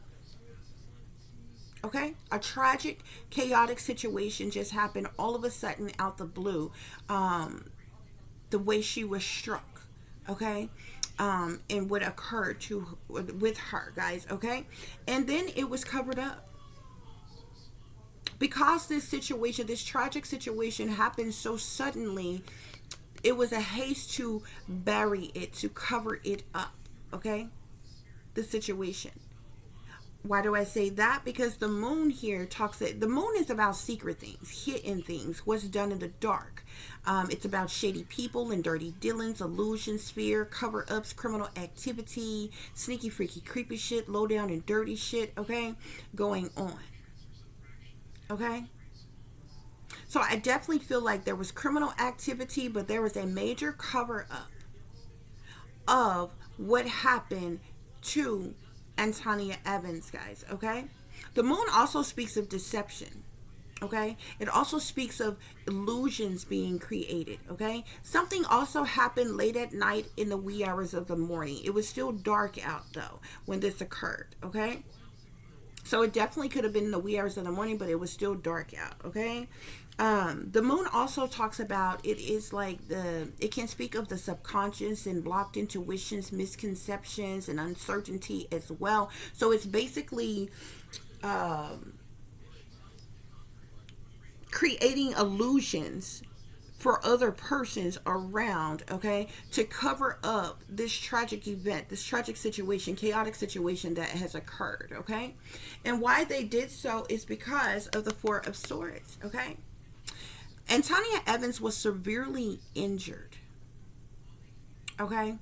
Okay, a tragic, chaotic situation just happened all of a sudden out the blue. The way she was struck, okay, and what occurred to with her, guys, okay, and then it was covered up because this situation, this tragic situation, happened so suddenly. It was a haste to bury it, to cover it up, okay, the situation. Why do I say that? Because the moon here talks that the moon is about secret things, hidden things, what's done in the dark. It's about shady people and dirty dealings, illusions, fear, cover-ups, criminal activity, sneaky, freaky, creepy shit, low down and dirty shit, okay, going on. Okay? So I definitely feel like there was criminal activity, but there was a major cover-up of what happened to Antonia Evans, guys, okay? The moon also speaks of deception, okay? It also speaks of illusions being created, okay? Something also happened late at night in the wee hours of the morning. It was still dark out, though, when this occurred, okay? So it definitely could have been in the wee hours of the morning, but it was still dark out, okay? The moon also talks about, it is like it can speak of the subconscious and blocked intuitions, misconceptions, and uncertainty as well. So it's basically creating illusions for other persons around, okay, to cover up this tragic event, this tragic situation, chaotic situation that has occurred, okay? And why they did so is because of the Four of Swords, okay? Antonia Evans was severely injured, okay?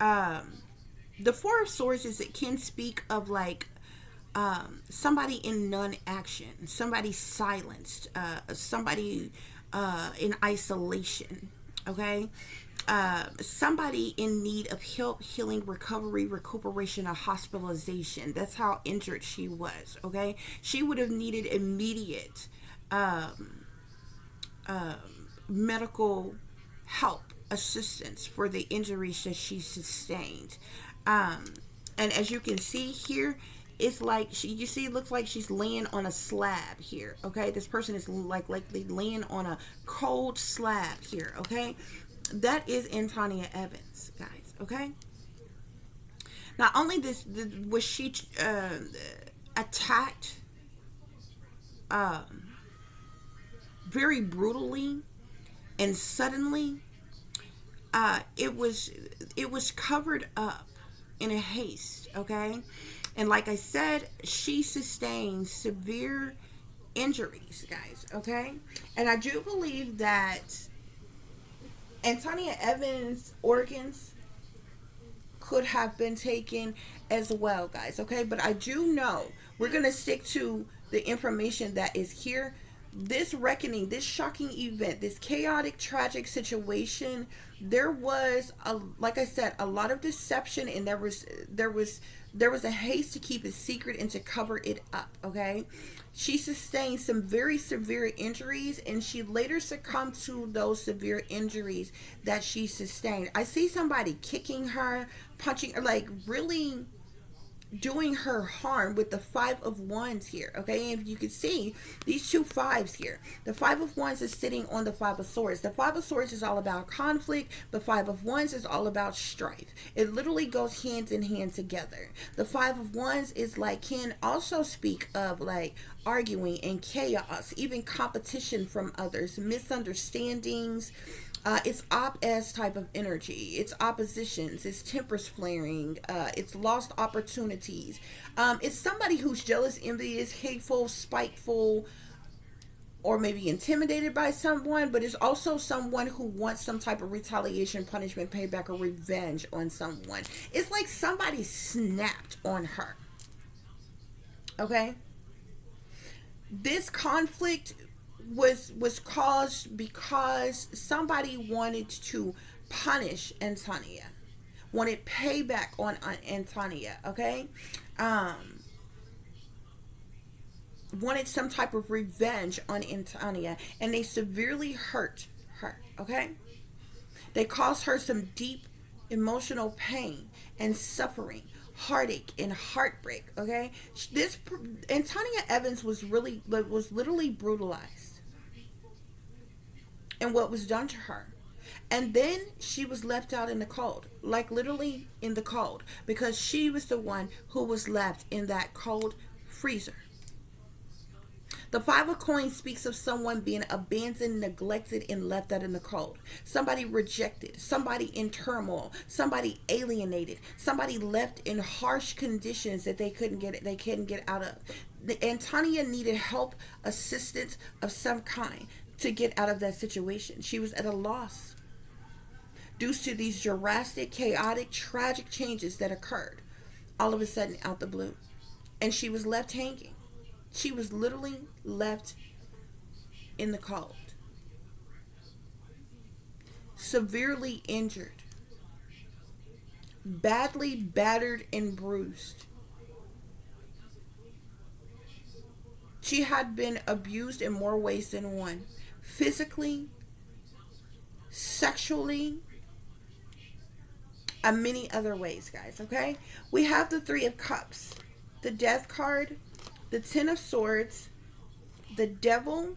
The Four of Swords is, it can speak of like somebody in non-action, somebody silenced, somebody in isolation, okay? Somebody in need of help, healing, recovery, recuperation, or hospitalization. That's how injured she was, okay? She would have needed immediate medical help, assistance for the injuries that she sustained. And as you can see here, it's like you see, it looks like she's laying on a slab here, okay? This person is like likely laying on a cold slab here, okay? That is Antonia Evans, guys, okay? Not only was she attacked very brutally and suddenly, it was covered up in a haste, okay? And like I said, she sustained severe injuries, guys, okay? And I do believe that Antonia Evans' organs could have been taken as well, guys, okay? But I do know we're going to stick to the information that is here. This reckoning, this shocking event, this chaotic, tragic situation, there was, like I said, a lot of deception, and there was a haste to keep it secret and to cover it up, okay? She sustained some very severe injuries, and she later succumbed to those severe injuries that she sustained. I see somebody kicking her, punching her, like really doing her harm with the five of wands here. Okay, and if you can see these two fives here, the five of wands is sitting on the five of swords. The five of swords is all about conflict. The five of wands is all about strife. It literally goes hand in hand together. The five of wands is like, can also speak of like arguing and chaos, even competition from others, misunderstandings. It's op-ed type of energy. It's oppositions. It's tempers flaring. It's lost opportunities. It's somebody who's jealous, envious, hateful, spiteful, or maybe intimidated by someone, but it's also someone who wants some type of retaliation, punishment, payback, or revenge on someone. It's like somebody snapped on her. Okay? This conflict was caused because somebody wanted to punish Antonia, wanted payback on Antonia. Okay, wanted some type of revenge on Antonia, and they severely hurt her. Okay, they caused her some deep emotional pain and suffering, heartache and heartbreak. Okay, this Antonia Evans was literally brutalized and what was done to her. And then she was left out in the cold, like literally in the cold, because she was the one who was left in that cold freezer. The five of coins speaks of someone being abandoned, neglected, and left out in the cold. Somebody rejected, somebody in turmoil, somebody alienated, somebody left in harsh conditions that they couldn't get out of. Antonia needed help, assistance of some kind to get out of that situation. She was at a loss due to these drastic, chaotic, tragic changes that occurred all of a sudden out the blue. And she was left hanging. She was literally left in the cold, severely injured, badly battered and bruised. She had been abused in more ways than one: physically, sexually, and many other ways, guys. Okay, we have the Three of Cups, the Death card, the Ten of Swords, the Devil,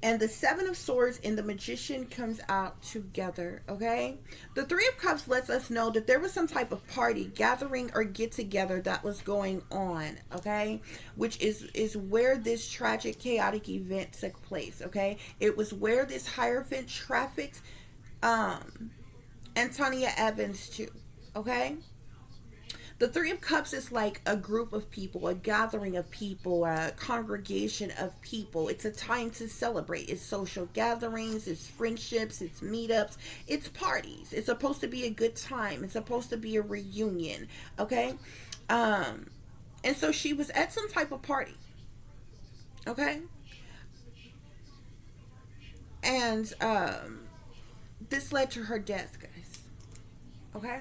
and the Seven of Swords and the Magician comes out together. Okay, the Three of Cups lets us know that there was some type of party, gathering, or get together that was going on. Okay, which is where this tragic, chaotic event took place. Okay, it was where this Hierophant trafficked Antonia Evans to. Okay, the Three of Cups is like a group of people, a gathering of people, a congregation of people. It's a time to celebrate. It's social gatherings, it's friendships, it's meetups, it's parties. It's supposed to be a good time. It's supposed to be a reunion. Okay? And so she was at some type of party. Okay? And this led to her death, guys. Okay?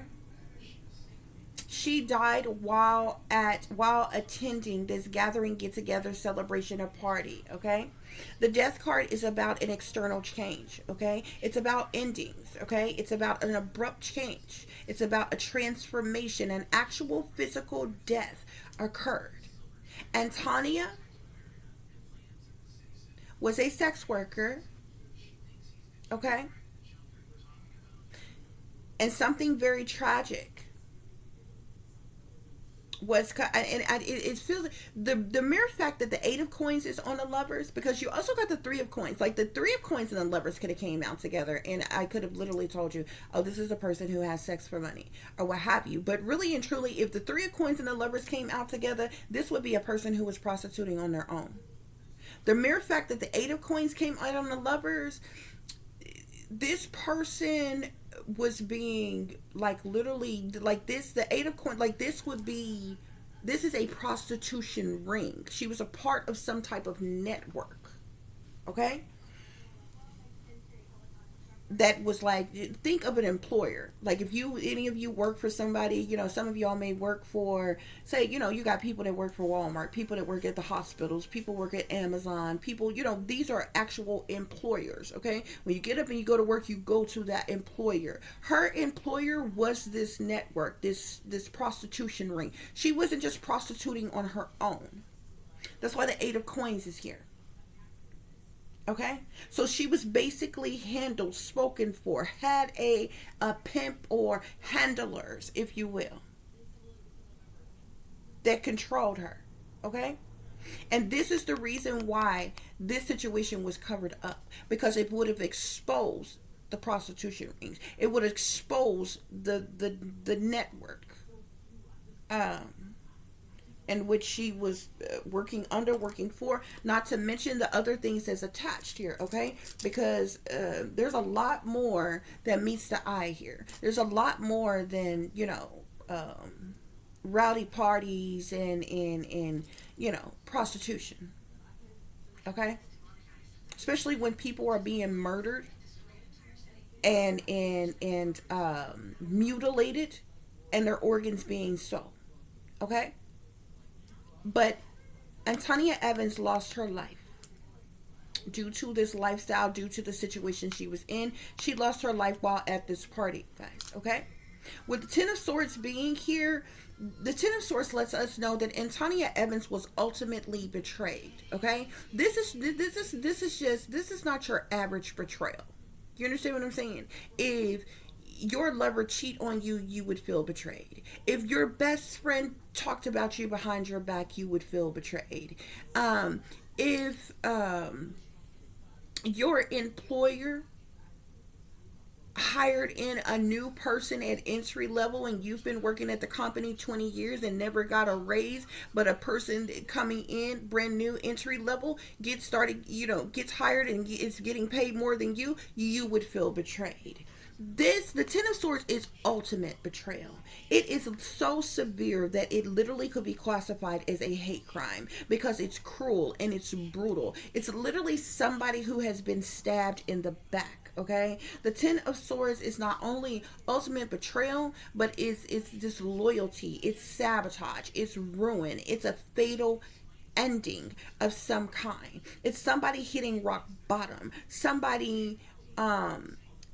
She died while attending this gathering, get together, celebration, or party. Okay, the Death card is about an external change. Okay, it's about endings. Okay, it's about an abrupt change. It's about a transformation. An actual physical death occurred. Antonia was a sex worker. Okay, and something very tragic was, and it feels the mere fact that the Eight of Coins is on the Lovers, because you also got the Three of Coins. Like the Three of Coins and the Lovers could have came out together, and I could have literally told you, oh, this is a person who has sex for money or what have you. But really and truly, if the Three of Coins and the Lovers came out together, this would be a person who was prostituting on their own. The mere fact that the Eight of Coins came out on the Lovers, this person was being like literally like this. The Eight of Coins, like this is a prostitution ring. She was a part of some type of network. Okay, that was like, think of an employer. Like if you, any of you work for somebody, some of y'all may work for, say, you got people that work for Walmart, people that work at the hospitals, people work at Amazon, people, these are actual employers. Okay, when you get up and you go to work, you go to that employer. Her employer was this network, this prostitution ring. She wasn't just prostituting on her own. That's why the Eight of Coins is here. Okay, so she was basically handled, spoken for, had a pimp or handlers, if you will, that controlled her. Okay, and this is the reason why this situation was covered up, because it would have exposed the prostitution rings. It would expose the network. Um, in which she was working under, working for, not to mention the other things that's attached here, okay? Because there's a lot more that meets the eye here. There's a lot more than, rowdy parties and prostitution, okay? Especially when people are being murdered and mutilated and their organs being sold, okay? But Antonia Evans lost her life due to this lifestyle, due to the situation she was in. She lost her life while at this party, guys. Okay? With the Ten of Swords being here, the Ten of Swords lets us know that Antonia Evans was ultimately betrayed. Okay? This is not your average betrayal. You understand what I'm saying? If your lover cheat on you, you would feel betrayed. If your best friend talked about you behind your back, you would feel betrayed. If your employer hired in a new person at entry level and you've been working at the company 20 years and never got a raise, but a person coming in brand new entry level gets started, gets hired and is getting paid more than you would feel betrayed. The Ten of Swords is ultimate betrayal. It is so severe that it literally could be classified as a hate crime because it's cruel and it's brutal. It's literally somebody who has been stabbed in the back. Okay, the Ten of Swords is not only ultimate betrayal, but it's disloyalty, it's sabotage, it's ruin, it's a fatal ending of some kind. It's somebody hitting rock bottom, somebody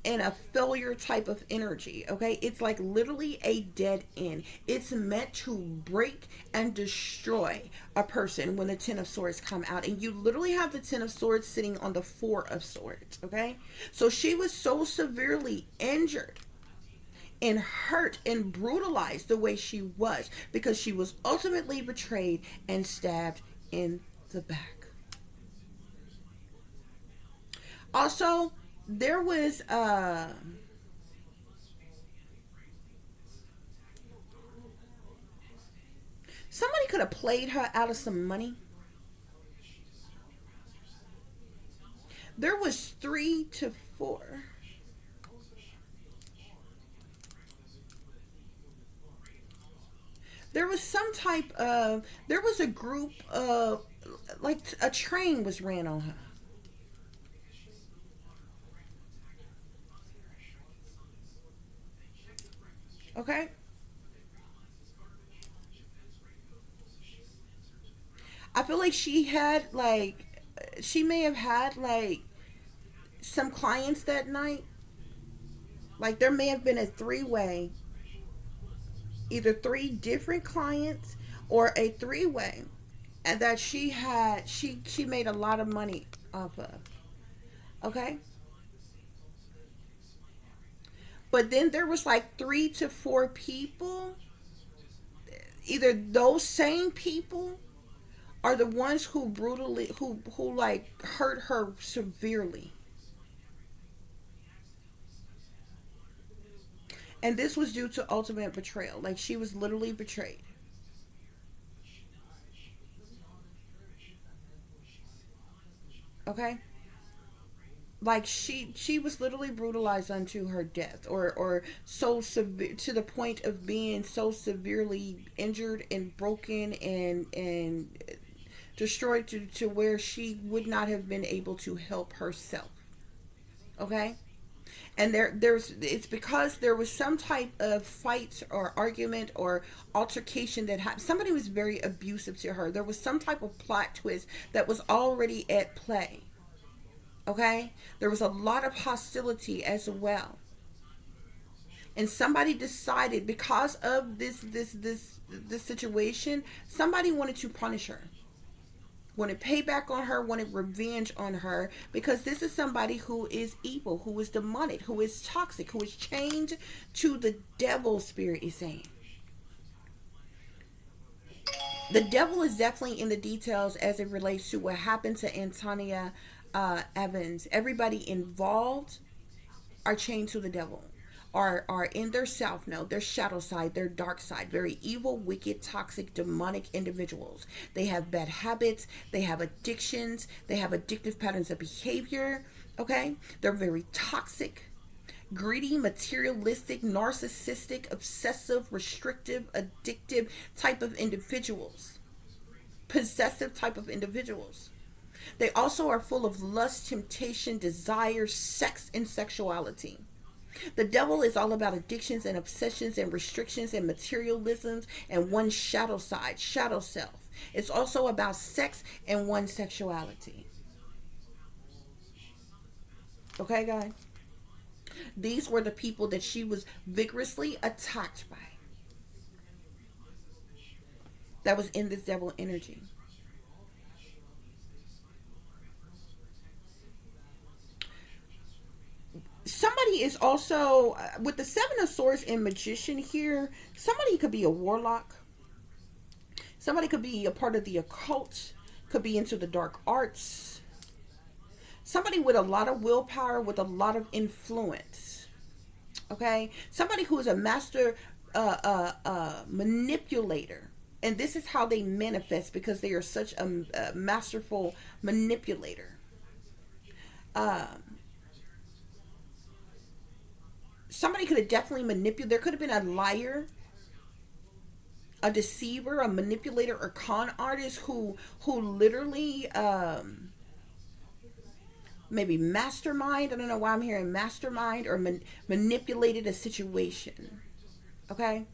in a failure type of energy. Okay, it's like literally a dead end. It's meant to break and destroy a person when the Ten of Swords come out, and you literally have the Ten of Swords sitting on the Four of Swords. Okay, so she was so severely injured and hurt and brutalized the way she was because she was ultimately betrayed and stabbed in the back. Also, there was somebody could have played her out of some money. There was 3 to 4. There was some type of, there was a group of, like a train was ran on her. Okay, I feel like she may have had like some clients that night. Like there may have been a three-way, either three different clients or a three-way, and that she made a lot of money off of. Okay, but then there was like 3 to 4 people. Either those same people are the ones who brutally who like hurt her severely, and this was due to ultimate betrayal. Like she was literally betrayed. Okay, like she was literally brutalized unto her death, or so severe to the point of being so severely injured and broken and destroyed to where she would not have been able to help herself. Okay, And there's it's because there was some type of fight or argument or altercation that happened. Somebody was very abusive to her. There was some type of plot twist that was already at play. Okay, there was a lot of hostility as well, and somebody decided because of this situation, somebody wanted to punish her, wanted payback on her, wanted revenge on her, because this is somebody who is evil, who is demonic, who is toxic, who is chained to the devil, spirit is saying. The devil is definitely in the details as it relates to what happened to Antonia Evans. Everybody involved are chained to the devil, are in their self no, their shadow side, their dark side, very evil, wicked, toxic, demonic individuals. They have bad habits, they have addictions, they have addictive patterns of behavior. Okay, they're very toxic, greedy, materialistic, narcissistic, obsessive, restrictive, addictive type of individuals, possessive type of individuals. They also are full of lust, temptation, desire, sex, and sexuality. The devil is all about addictions and obsessions and restrictions and materialisms and one's shadow side, shadow self. It's also about sex and one's sexuality. Okay, guys? These were the people that she was vigorously attacked by, that was in this devil energy. Somebody is also with the seven of swords and magician here. Somebody could be a warlock, somebody could be a part of the occult, could be into the dark arts, somebody with a lot of willpower, with a lot of influence. Okay, somebody who is a master manipulator, and this is how they manifest because they are such a masterful manipulator. um Somebody could have definitely manipulated. There could have been a liar, a deceiver, a manipulator, or con artist who literally maybe mastermind. I don't know why I'm hearing mastermind or manipulated a situation. Okay.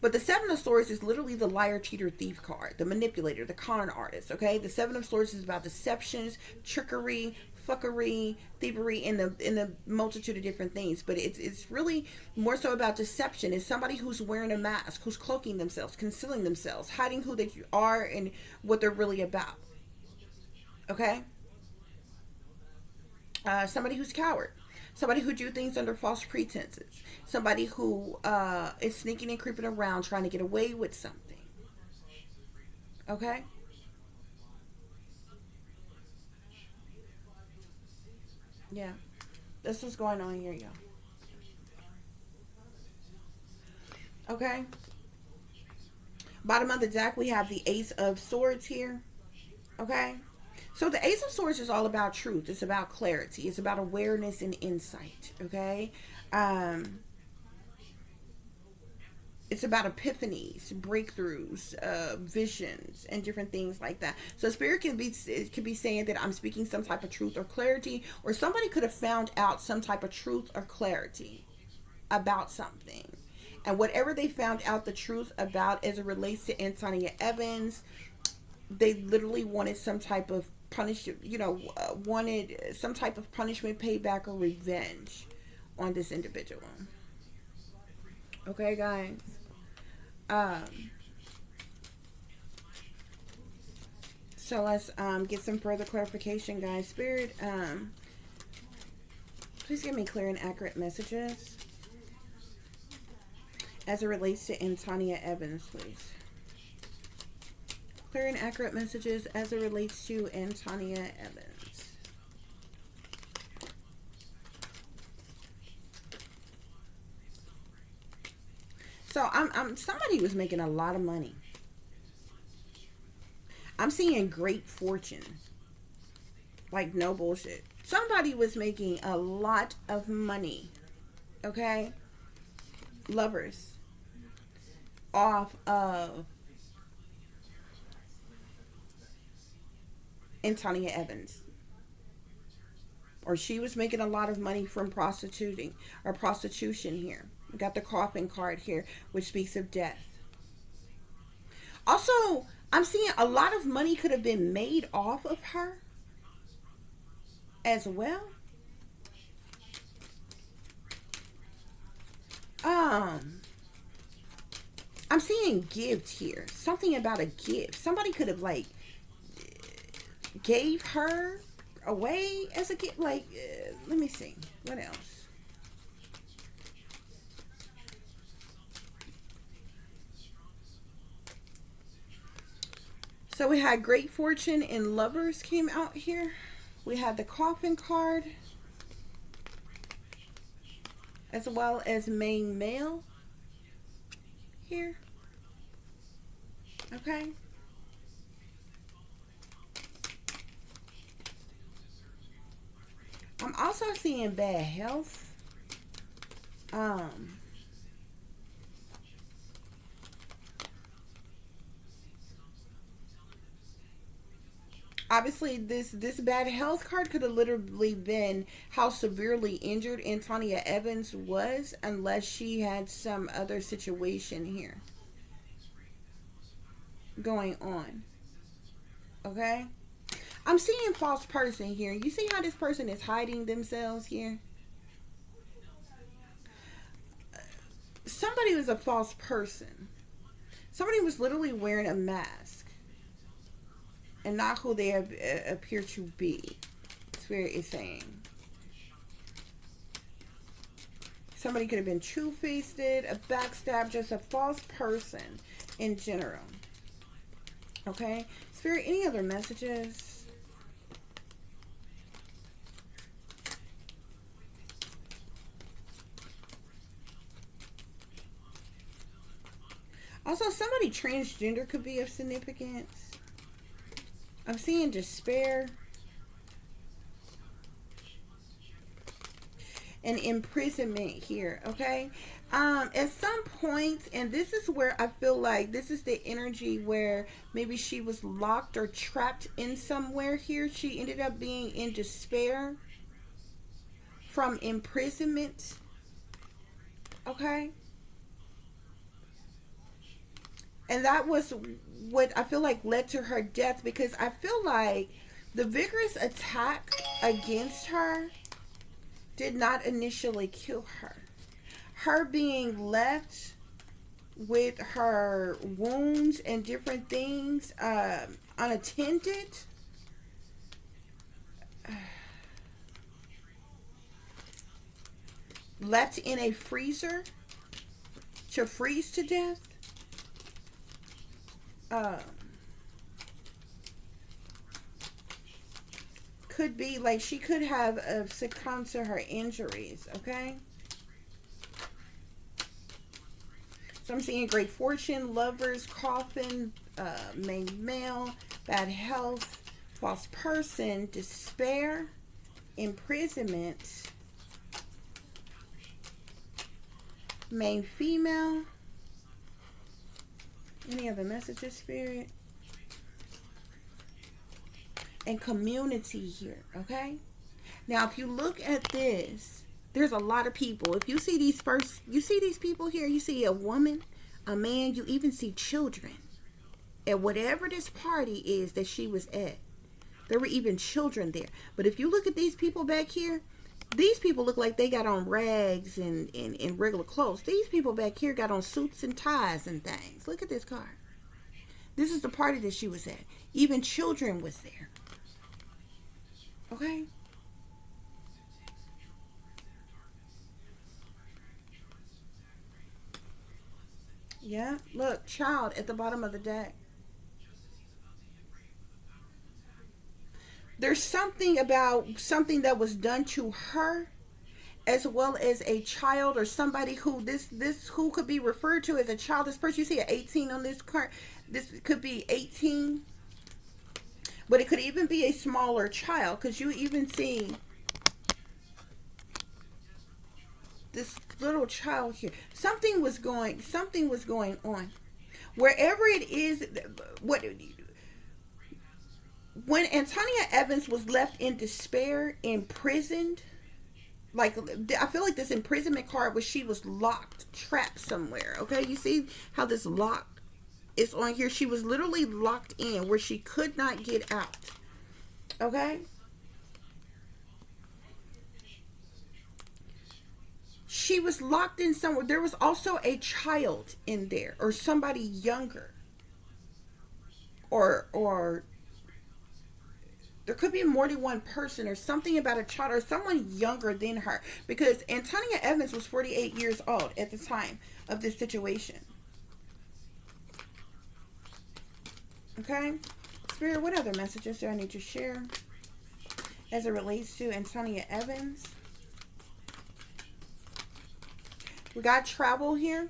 But the Seven of Swords is literally the liar, cheater, thief card, the manipulator, the con artist. Okay, the Seven of Swords is about deceptions, trickery, fuckery, thievery, in the multitude of different things. But it's really more so about deception. It's somebody who's wearing a mask, who's cloaking themselves, concealing themselves, hiding who they are and what they're really about. Okay, somebody who's coward, somebody who do things under false pretenses, somebody who is sneaking and creeping around trying to get away with something. Okay, yeah, that's what's going on here, y'all. Okay, bottom of the deck we have the Ace of Swords here. Okay, so the Ace of Swords is all about truth. It's about clarity. It's about awareness and insight. Okay, um, it's about epiphanies, breakthroughs, visions, and different things like that. So spirit can be, it could be saying that I'm speaking some type of truth or clarity, or somebody could have found out some type of truth or clarity about something. And whatever they found out the truth about as it relates to Antonia Evans, they literally wanted some type of punish, wanted some type of punishment, payback, or revenge on this individual. Okay, guys. Um, so let's get some further clarification, guys. Spirit, please give me clear and accurate messages as it relates to Antonia Evans, please. Clear and accurate messages as it relates to Antonia Evans. So I'm somebody was making a lot of money. I'm seeing great fortune. Like no bullshit. Somebody was making a lot of money. Okay? Lovers. Off of Antonia Evans. or she was making a lot of money from prostituting or prostitution here. We got the coffin card here, which speaks of death. Also, I'm seeing a lot of money could have been made off of her as well. Um, I'm seeing gift here. Something about a gift. Somebody could have like gave her away as a gift. Like, let me see. What else? So we had great fortune and lovers came out here. We had the coffin card, as well as main male here. Okay. I'm also seeing bad health. Um, Obviously this bad health card could have literally been how severely injured Antonia Evans was, unless she had some other situation here going on. Okay. I'm seeing false person here. You see how this person is hiding themselves here? Somebody was a false person. Somebody was literally wearing a mask and not who they appear to be. Spirit is saying. Somebody could have been two-faced, a backstab, just a false person in general. Okay? Spirit, any other messages? Also, somebody transgender could be of significance. I'm seeing despair and imprisonment here, okay? At some point, and this is where I feel like this is the energy where maybe she was locked or trapped in somewhere here. She ended up being in despair from imprisonment, okay? And that was what I feel like led to her death, because I feel like the vigorous attack against her did not initially kill her. Her being left with her wounds and different things unattended left in a freezer to freeze to death. Could be like she could have succumbed to her injuries, okay? So I'm seeing great fortune, lovers, coffin, main male, bad health, false person, despair, imprisonment, main female. Any other messages, Spirit? And community here, okay? Now, if you look at this, there's a lot of people. If you see you see these people here, you see a woman, a man, you even see children. At whatever this party is that she was at, there were even children there. But if you look at these people back here, these people look like they got on rags and regular clothes. These people back here got on suits and ties and things. Look at this card. This is the party that she was at. Even children was there. Okay? Yeah, look, child at the bottom of the deck. There's something about something that was done to her, as well as a child or somebody who this who could be referred to as a child. This person, you see an 18 on this card. This could be 18, but it could even be a smaller child, because you even see this little child here. Something was going on. Wherever it is, When Antonia Evans was left in despair, imprisoned, like I feel like this imprisonment card was she was locked, trapped somewhere. Okay, you see how this locked is on here? She was literally locked in where she could not get out. Okay, she was locked in somewhere. There was also a child in there, or somebody younger, or there could be more than one person, or something about a child or someone younger than her, because Antonia Evans was 48 years old at the time of this situation. Okay, Spirit, what other messages do I need to share as it relates to Antonia Evans? We got travel here,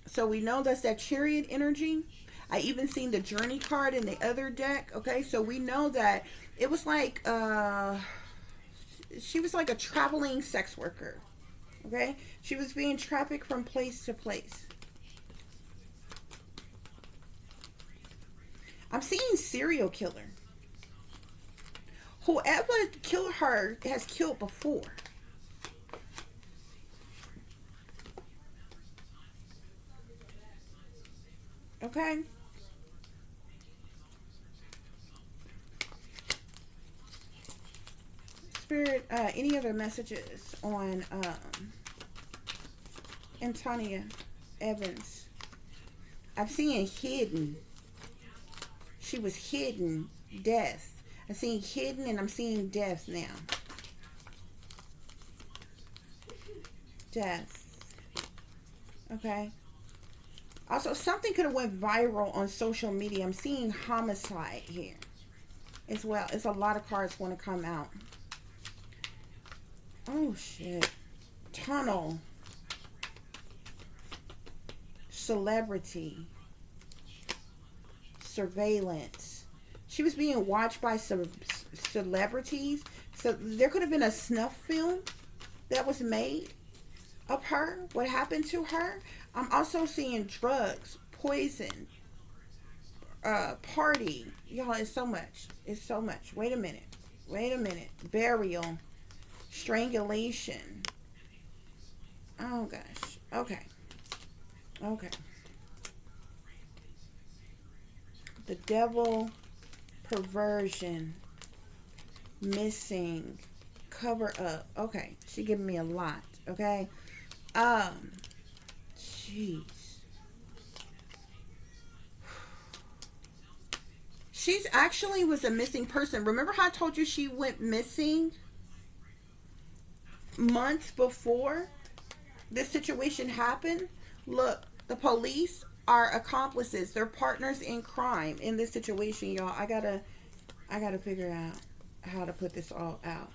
so we know that's that chariot energy. I even seen the journey card in the other deck. Okay, so we know that it was like she was like a traveling sex worker. Okay, she was being trafficked from place to place. I'm seeing serial killer. Whoever killed her has killed before. Okay. Spirit, any other messages on Antonia Evans? I'm seeing hidden. She was hidden death. I'm seeing hidden and I'm seeing death now. Death. Okay. Also, something could have went viral on social media. I'm seeing homicide here as well. It's a lot of cards want to come out. Oh, shit. Tunnel. Celebrity. Surveillance. She was being watched by some celebrities. So there could have been a snuff film that was made of her. What happened to her? I'm also seeing drugs, poison, party. Y'all, it's so much. It's so much. Wait a minute. Wait a minute. Burial. Strangulation. Oh, gosh. Okay. Okay. The devil, perversion, missing, cover up. Okay, she giving me a lot. Okay, jeez. She's actually was a missing person. Remember how I told you she went missing months before this situation happened? Look, the police are accomplices. They're partners in crime in this situation, y'all. I gotta figure out how to put this all out.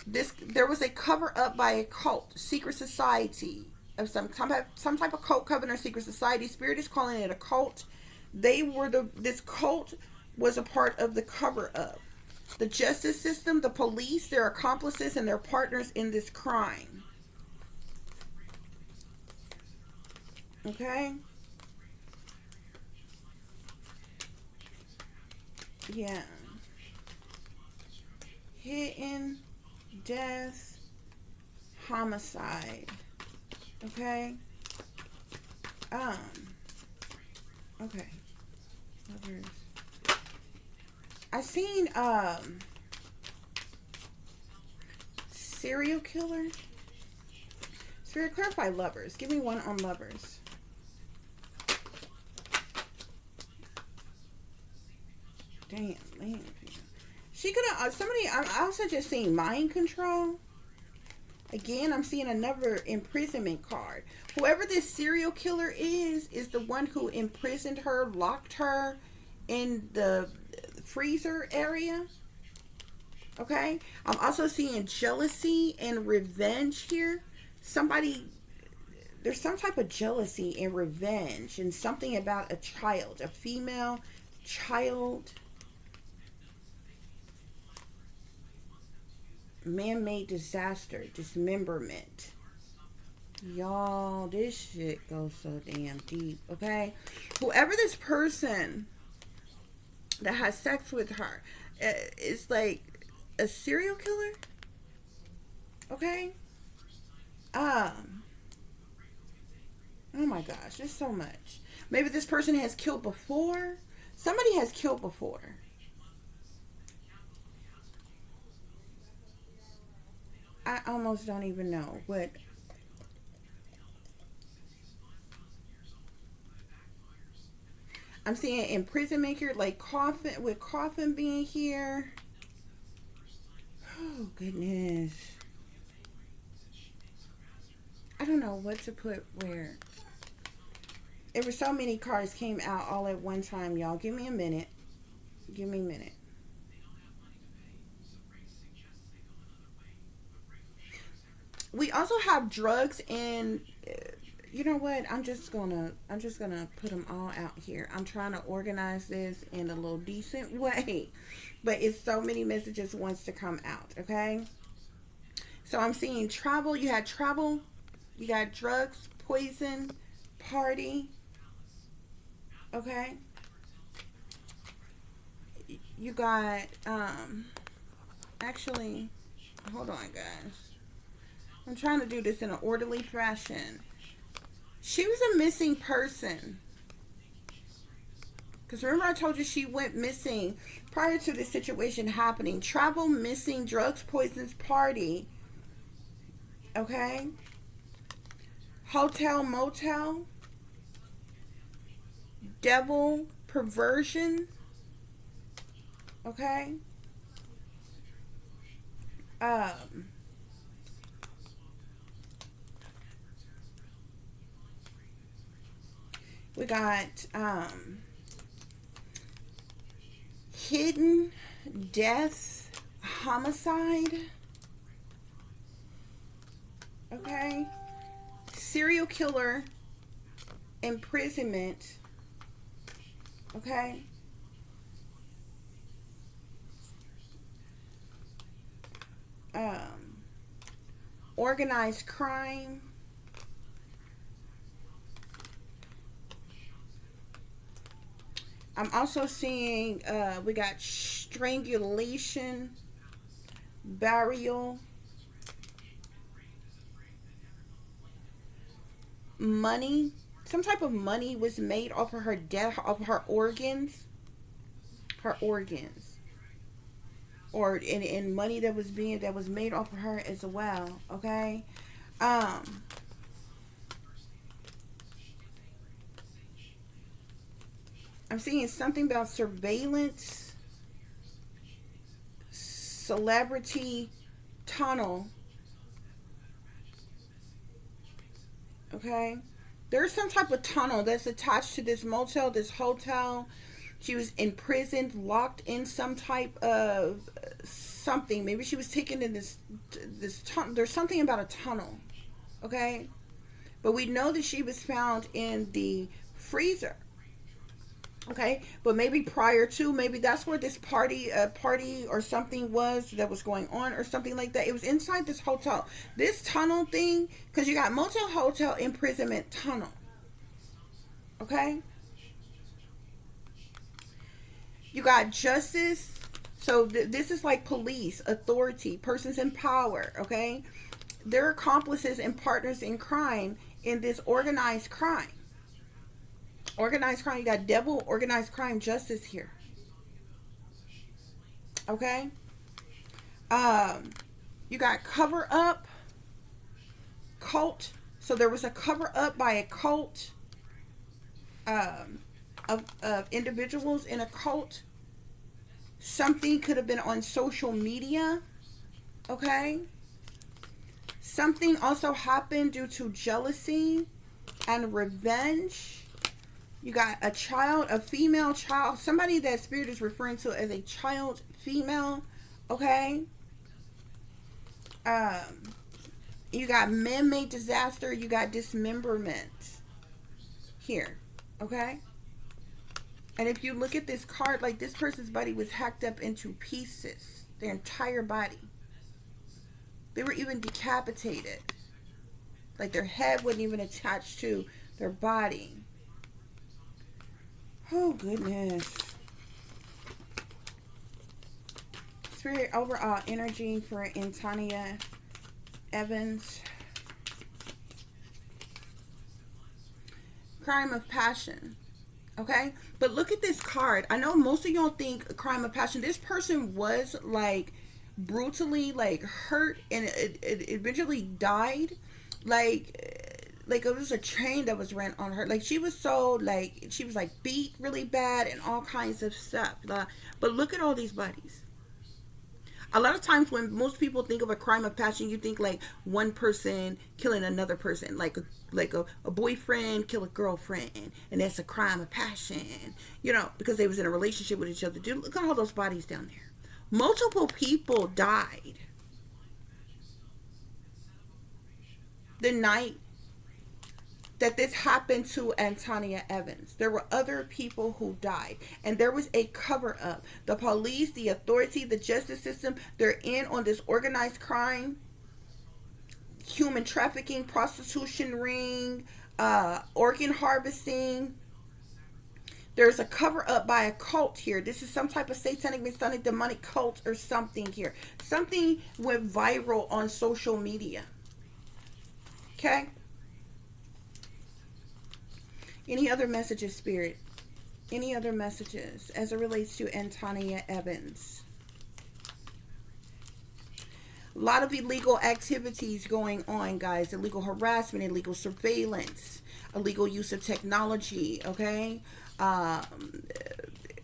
There was a cover up by a cult, secret society of some type of cult, covenant, or secret society. Spirit is calling it a cult. This cult was a part of the cover up. The justice system, the police, they're accomplices and they're partners in this crime. Okay? Yeah. Hidden, death, homicide. Okay? Okay. Lovers. I seen, serial killer. Spirit, clarify lovers. Give me one on lovers. Damn, man. She could have, somebody, I'm also just seeing mind control. Again, I'm seeing another imprisonment card. Whoever this serial killer is the one who imprisoned her, locked her in the freezer area. Okay? I'm also seeing jealousy and revenge here. There's some type of jealousy and revenge and something about a child, a female child. Man-made disaster, dismemberment. Y'all, this shit goes so damn deep, okay? Whoever this person that has sex with her. It's like a serial killer. Okay. Um. Oh my gosh, there's so much. Maybe this person has killed before. Somebody has killed before. I almost don't even know what. I'm seeing imprisonment here, like coffin, with coffin being here. Oh goodness. I don't know what to put where. There were so many cards came out all at one time, y'all. Give me a minute. Give me a minute. We also have drugs and you know what? I'm just gonna put them all out here. I'm trying to organize this in a little decent way, but it's so many messages wants to come out. Okay, so I'm seeing travel. You had travel. You got drugs, poison, party. Okay, you got actually, hold on, guys. I'm trying to do this in an orderly fashion. She was a missing person. Because remember, I told you she went missing prior to this situation happening. Travel, missing, drugs, poisons, party. Okay? Hotel, motel. Devil, perversion. Okay? Um, we got hidden deaths, homicide. Okay? Serial killer, imprisonment. Okay? Um, organized crime. I'm also seeing we got strangulation, burial, money. Some type of money was made off of her death, off of her organs. Her organs. Or in money that was made off of her as well. Okay? Um I'm seeing something about surveillance, celebrity tunnel. Okay? There's some type of tunnel that's attached to this motel, this hotel. She was imprisoned, locked in some type of something. Maybe she was taken in this tunnel. There's something about a tunnel. Okay? But we know that she was found in the freezer. Okay, but maybe prior to, maybe that's where this party or something was that was going on or something like that. It was inside this hotel, this tunnel thing, because you got motel, hotel, imprisonment, tunnel. Okay, you got justice. So this is like police, authority, persons in power. Okay, they're accomplices and partners in crime in this organized crime. Organized crime. You got devil, organized crime, justice here. Okay. Um, you got cover up, cult. So there was a cover up by a cult um, of individuals in a cult. Something could have been on social media. Okay. Something also happened due to jealousy and revenge. You got a child, a female child, somebody that spirit is referring to as a child, female. Okay. Um, you got man-made disaster. You got dismemberment here. Okay. And if you look at this card, like this person's body was hacked up into pieces, their entire body. They were even decapitated. Like their head wasn't even attached to their body. Oh, goodness. Spirit, overall energy for Antonia Evans. Crime of passion. Okay, but look at this card. I know most of y'all think a crime of passion. This person was like brutally like hurt and it eventually died. Like it was a train that was ran on her. Like she was so like she was like beat really bad and all kinds of stuff. But look at all these bodies. A lot of times when most people think of a crime of passion, you think like one person killing another person, like a boyfriend kill a girlfriend, and that's a crime of passion, because they was in a relationship with each other. Dude, look at all those bodies down there. Multiple people died the night that this happened to Antonia Evans. There were other people who died, and there was a cover up. The police, the authority, the justice system, they're in on this organized crime, human trafficking, prostitution ring, organ harvesting. There's a cover up by a cult here. This is some type of satanic, Masonic, demonic cult or something here. Something went viral on social media. Okay? Any other messages, Spirit? Any other messages as it relates to Antonia Evans? A lot of illegal activities going on, guys. Illegal harassment, illegal surveillance, illegal use of technology, okay?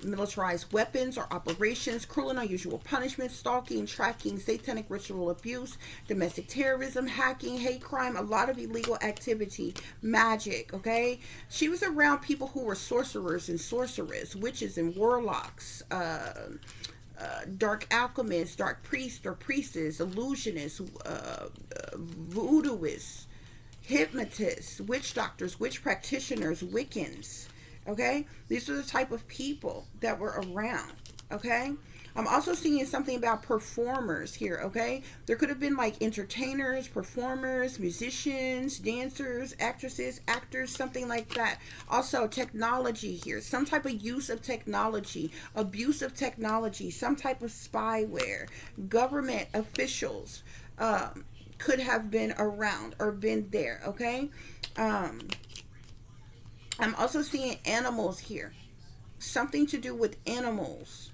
Militarized weapons or operations, cruel and unusual punishment, stalking, tracking, satanic ritual abuse, domestic terrorism, hacking, hate crime, a lot of illegal activity, magic, okay? She was around people who were sorcerers and sorceress, witches and warlocks, dark alchemists, dark priests or priestess, illusionists, voodooists, hypnotists, witch doctors, witch practitioners, Wiccans. Okay, these are the type of people that were around. Okay, I'm also seeing something about performers here. Okay, there could have been like entertainers, performers, musicians, dancers, actresses, actors, something like that. Also technology here, some type of use of technology, abuse of technology, some type of spyware. Government officials could have been around or been there. Okay. I'm also seeing animals here. Something to do with animals.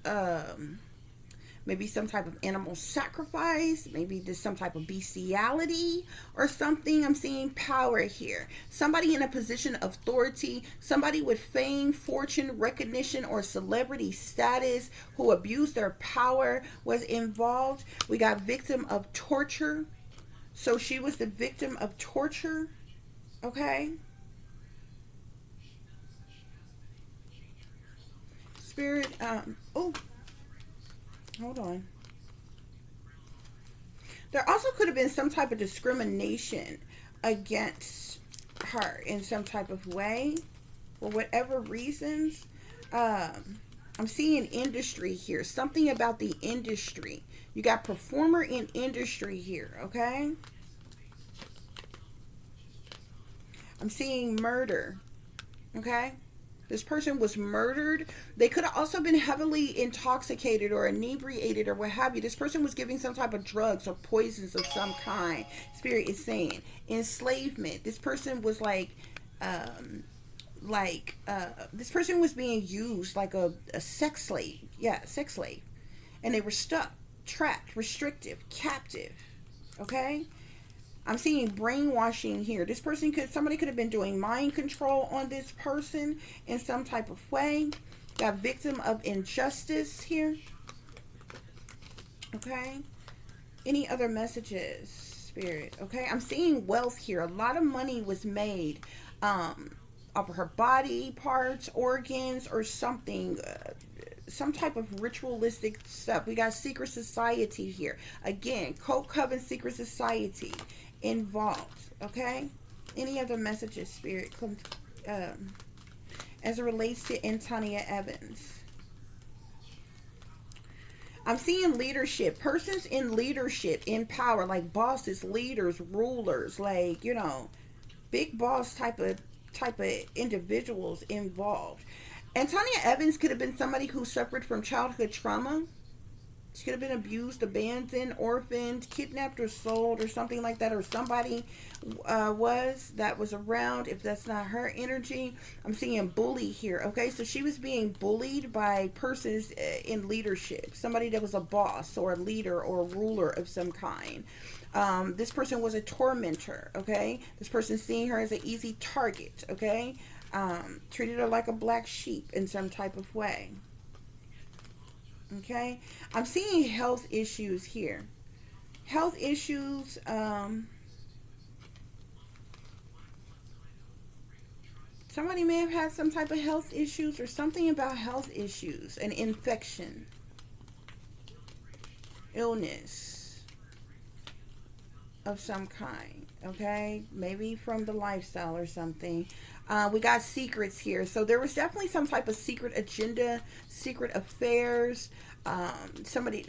Maybe some type of animal sacrifice. Maybe there's some type of bestiality or something. I'm seeing power here. Somebody in a position of authority. Somebody with fame, fortune, recognition, or celebrity status who abused their power was involved. We got victim of torture. So she was the victim of torture. Okay. Spirit, oh, hold on. There also could have been some type of discrimination against her in some type of way, for whatever reasons. I'm seeing industry here, something about the industry. You got performer in industry here, okay? I'm seeing murder, okay? This person was murdered. They could have also been heavily intoxicated or inebriated or what have you. This person was giving some type of drugs or poisons of some kind. Spirit is saying enslavement. This person was this person was being used like a sex slave. Yeah, sex slave. And they were stuck, trapped, restrictive, captive. Okay? I'm seeing brainwashing here. This person somebody could have been doing mind control on this person in some type of way. Got victim of injustice here. Okay. Any other messages, Spirit? Okay. I'm seeing wealth here. A lot of money was made off of her body parts, organs, or something. Some type of ritualistic stuff. We got secret society here. Again, cult coven secret society involved. Okay. Any other messages, Spirit, as it relates to Antonia Evans? I'm seeing leadership, persons in leadership, in power, like bosses, leaders, rulers, like, big boss type of individuals involved. Antonia Evans could have been somebody who suffered from childhood trauma. She could have been abused, abandoned, orphaned, kidnapped, or sold, or something like that. Or somebody that was around. If that's not her energy, I'm seeing bully here. Okay, so she was being bullied by persons in leadership. Somebody that was a boss or a leader or a ruler of some kind. This person was a tormentor. Okay, this person seeing her as an easy target. Okay, treated her like a black sheep in some type of way. Okay, I'm seeing health issues here. Health issues. Somebody may have had some type of health issues or something about health issues, an infection, illness of some kind. Okay, maybe from the lifestyle or something. We got secrets here, so there was definitely some type of secret agenda, secret affairs. Somebody,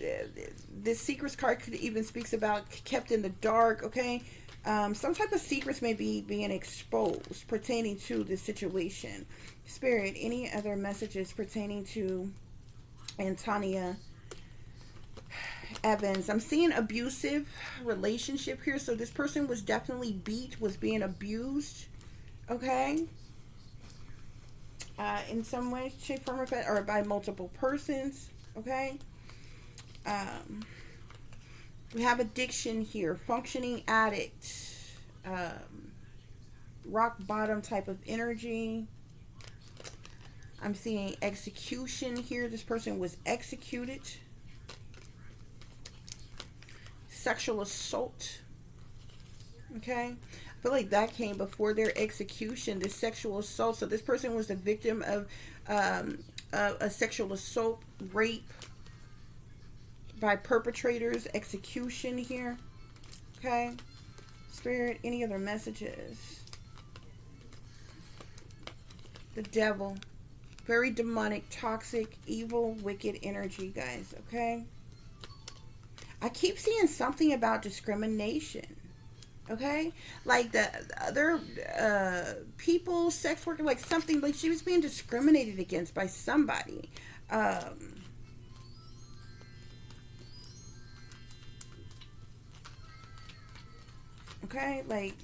this secrets card could even speaks about kept in the dark. Okay, some type of secrets may be being exposed pertaining to the situation. Spirit, any other messages pertaining to Antonia Evans? I'm seeing abusive relationship here, so this person was definitely beat, was being abused. Okay, in some way, shape, form, or by multiple persons. Okay, we have addiction here, functioning addict, rock bottom type of energy. I'm seeing execution here. This person was executed. Sexual assault. Okay, I feel like that came before their execution, this sexual assault. So this person was the victim of a sexual assault, rape by perpetrators, execution here. Okay, Spirit, any other messages? The devil, very demonic, toxic, evil, wicked energy, guys. Okay, I keep seeing something about discrimination. Okay, like the other people, sex worker, like something, like she was being discriminated against by somebody. Okay, like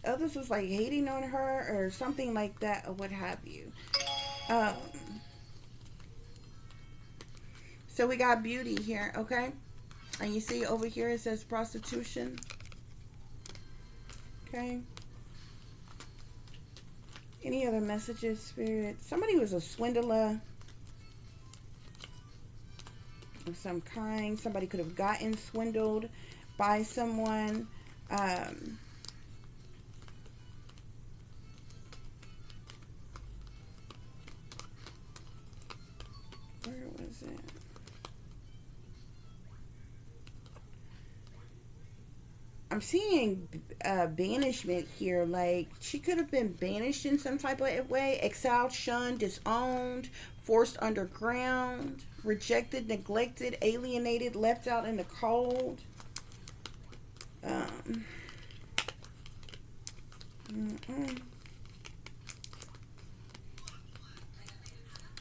others was like hating on her or something like that, or what have you. um so we got beauty here. Okay, and you see over here it says prostitution. Okay. Any other messages, Spirit? Somebody was a swindler of some kind. Somebody could have gotten swindled by someone. Where was it? I'm seeing banishment here. Like she could have been banished in some type of way, exiled, shunned, disowned, forced underground, rejected, neglected, alienated, left out in the cold.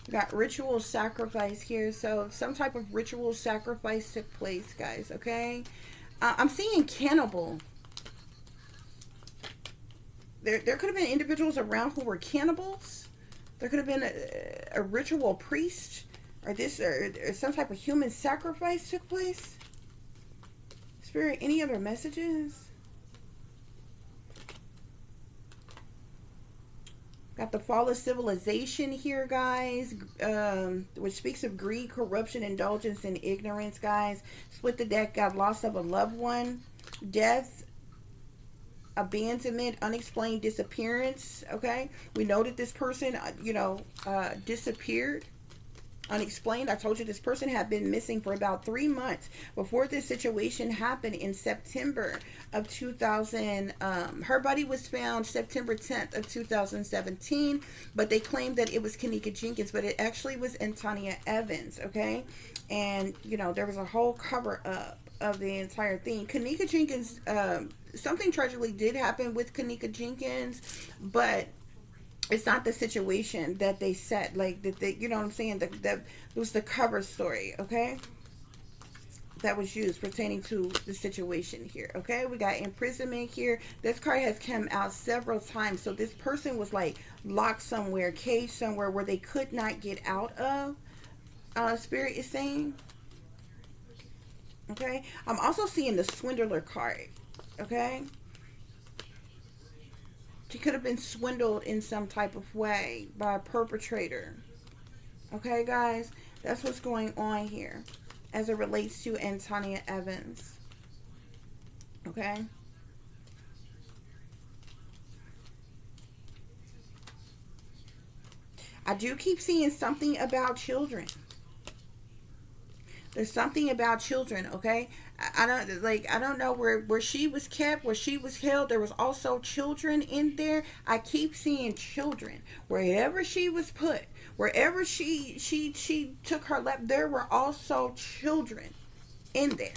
We got ritual sacrifice here. So some type of ritual sacrifice took place, guys. Okay. I'm seeing cannibal. There could have been individuals around who were cannibals. There could have been a ritual priest, or some type of human sacrifice took place. Spirit, any other messages? Got the fall of civilization here, guys, which speaks of greed, corruption, indulgence, and ignorance, guys. Split the deck, got loss of a loved one, death, abandonment, unexplained disappearance. Okay, we know that this person, disappeared. Unexplained. I told you this person had been missing for about 3 months before this situation happened in September of 2000. Her body was found September 10th of 2017, but they claimed that it was Kenneka Jenkins, but it actually was Antonia Evans. Okay, and there was a whole cover up of the entire thing. Kenneka Jenkins, something tragically did happen with Kenneka Jenkins, but it's not the situation that they set, like that they, you know what I'm saying, that it was the cover story. Okay, that was used pertaining to the situation here. Okay, we got imprisonment here. This card has come out several times. So this person was like locked somewhere, caged somewhere where they could not get out of. Spirit is saying. Okay, I'm also seeing the swindler card. Okay, she could have been swindled in some type of way by a perpetrator. Okay, guys, that's what's going on here as it relates to Antonia Evans. Okay. I do keep seeing something about children. There's something about children, okay? I don't know where she was kept, where she was held. There was also children in there. I keep seeing children. Wherever she was put, wherever she took her lap, there were also children in there.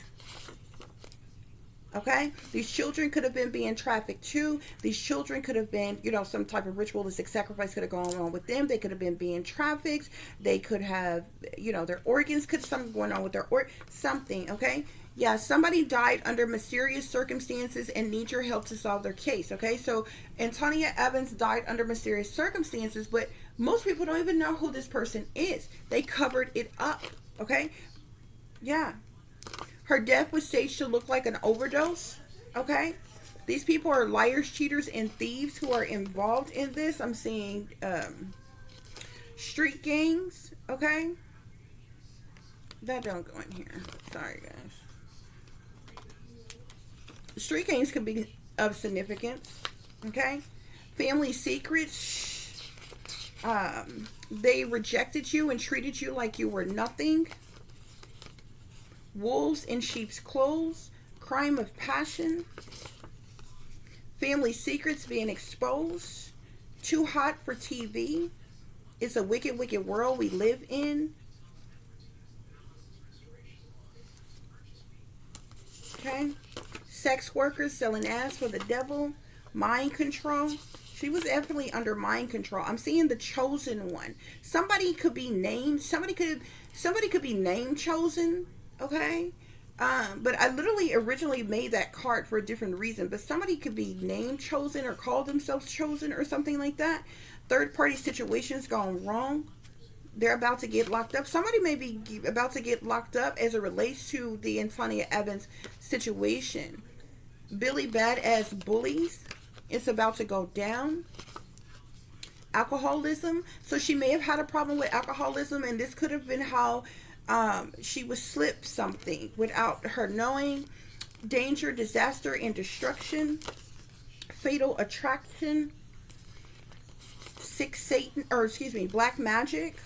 Okay, these children could have been being trafficked too. These children could have been, some type of ritualistic sacrifice could have gone on with them. They could have been being trafficked. They could have, their organs could something going on with their something. Okay, yeah, somebody died under mysterious circumstances and need your help to solve their case. Okay, so Antonia Evans died under mysterious circumstances, but most people don't even know who this person is. They covered it up. Okay, yeah. Her death was staged to look like an overdose. Okay. These people are liars, cheaters, and thieves who are involved in this. I'm seeing street gangs. Okay. That don't go in here. Sorry, guys. Street gangs could be of significance. Okay. Family secrets. They rejected you and treated you like you were nothing. Wolves in sheep's clothes, crime of passion, family secrets being exposed, too hot for TV, it's a wicked, wicked world we live in. Okay, sex workers selling ass for the devil, mind control. She was definitely under mind control. I'm seeing the chosen one. Somebody could be named. Somebody could be name chosen. Okay, but I literally originally made that card for a different reason, but somebody could be name chosen or call themselves chosen or something like that. Third party situations gone wrong. They're about to get locked up. Somebody may be about to get locked up as it relates to the Antonia Evans situation. Billy Badass bullies. It's about to go down. Alcoholism. So she may have had a problem with alcoholism, and this could have been how she was slipped something without her knowing. Danger, disaster, and destruction. Fatal attraction. Black magic.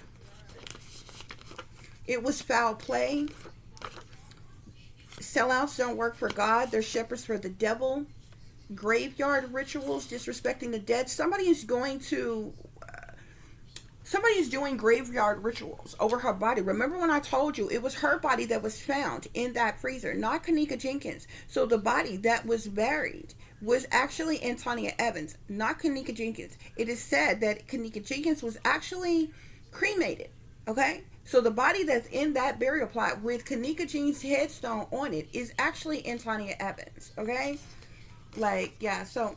It was foul play. Sellouts don't work for God. They're shepherds for the devil. Graveyard rituals, disrespecting the dead. Somebody is doing graveyard rituals over her body. Remember when I told you it was her body that was found in that freezer, not Kenneka Jenkins. So the body that was buried was actually Antonia Evans, not Kenneka Jenkins. It is said that Kenneka Jenkins was actually cremated. Okay? So the body that's in that burial plot with Kenneka Jenkins' headstone on it is actually Antonia Evans. Okay? So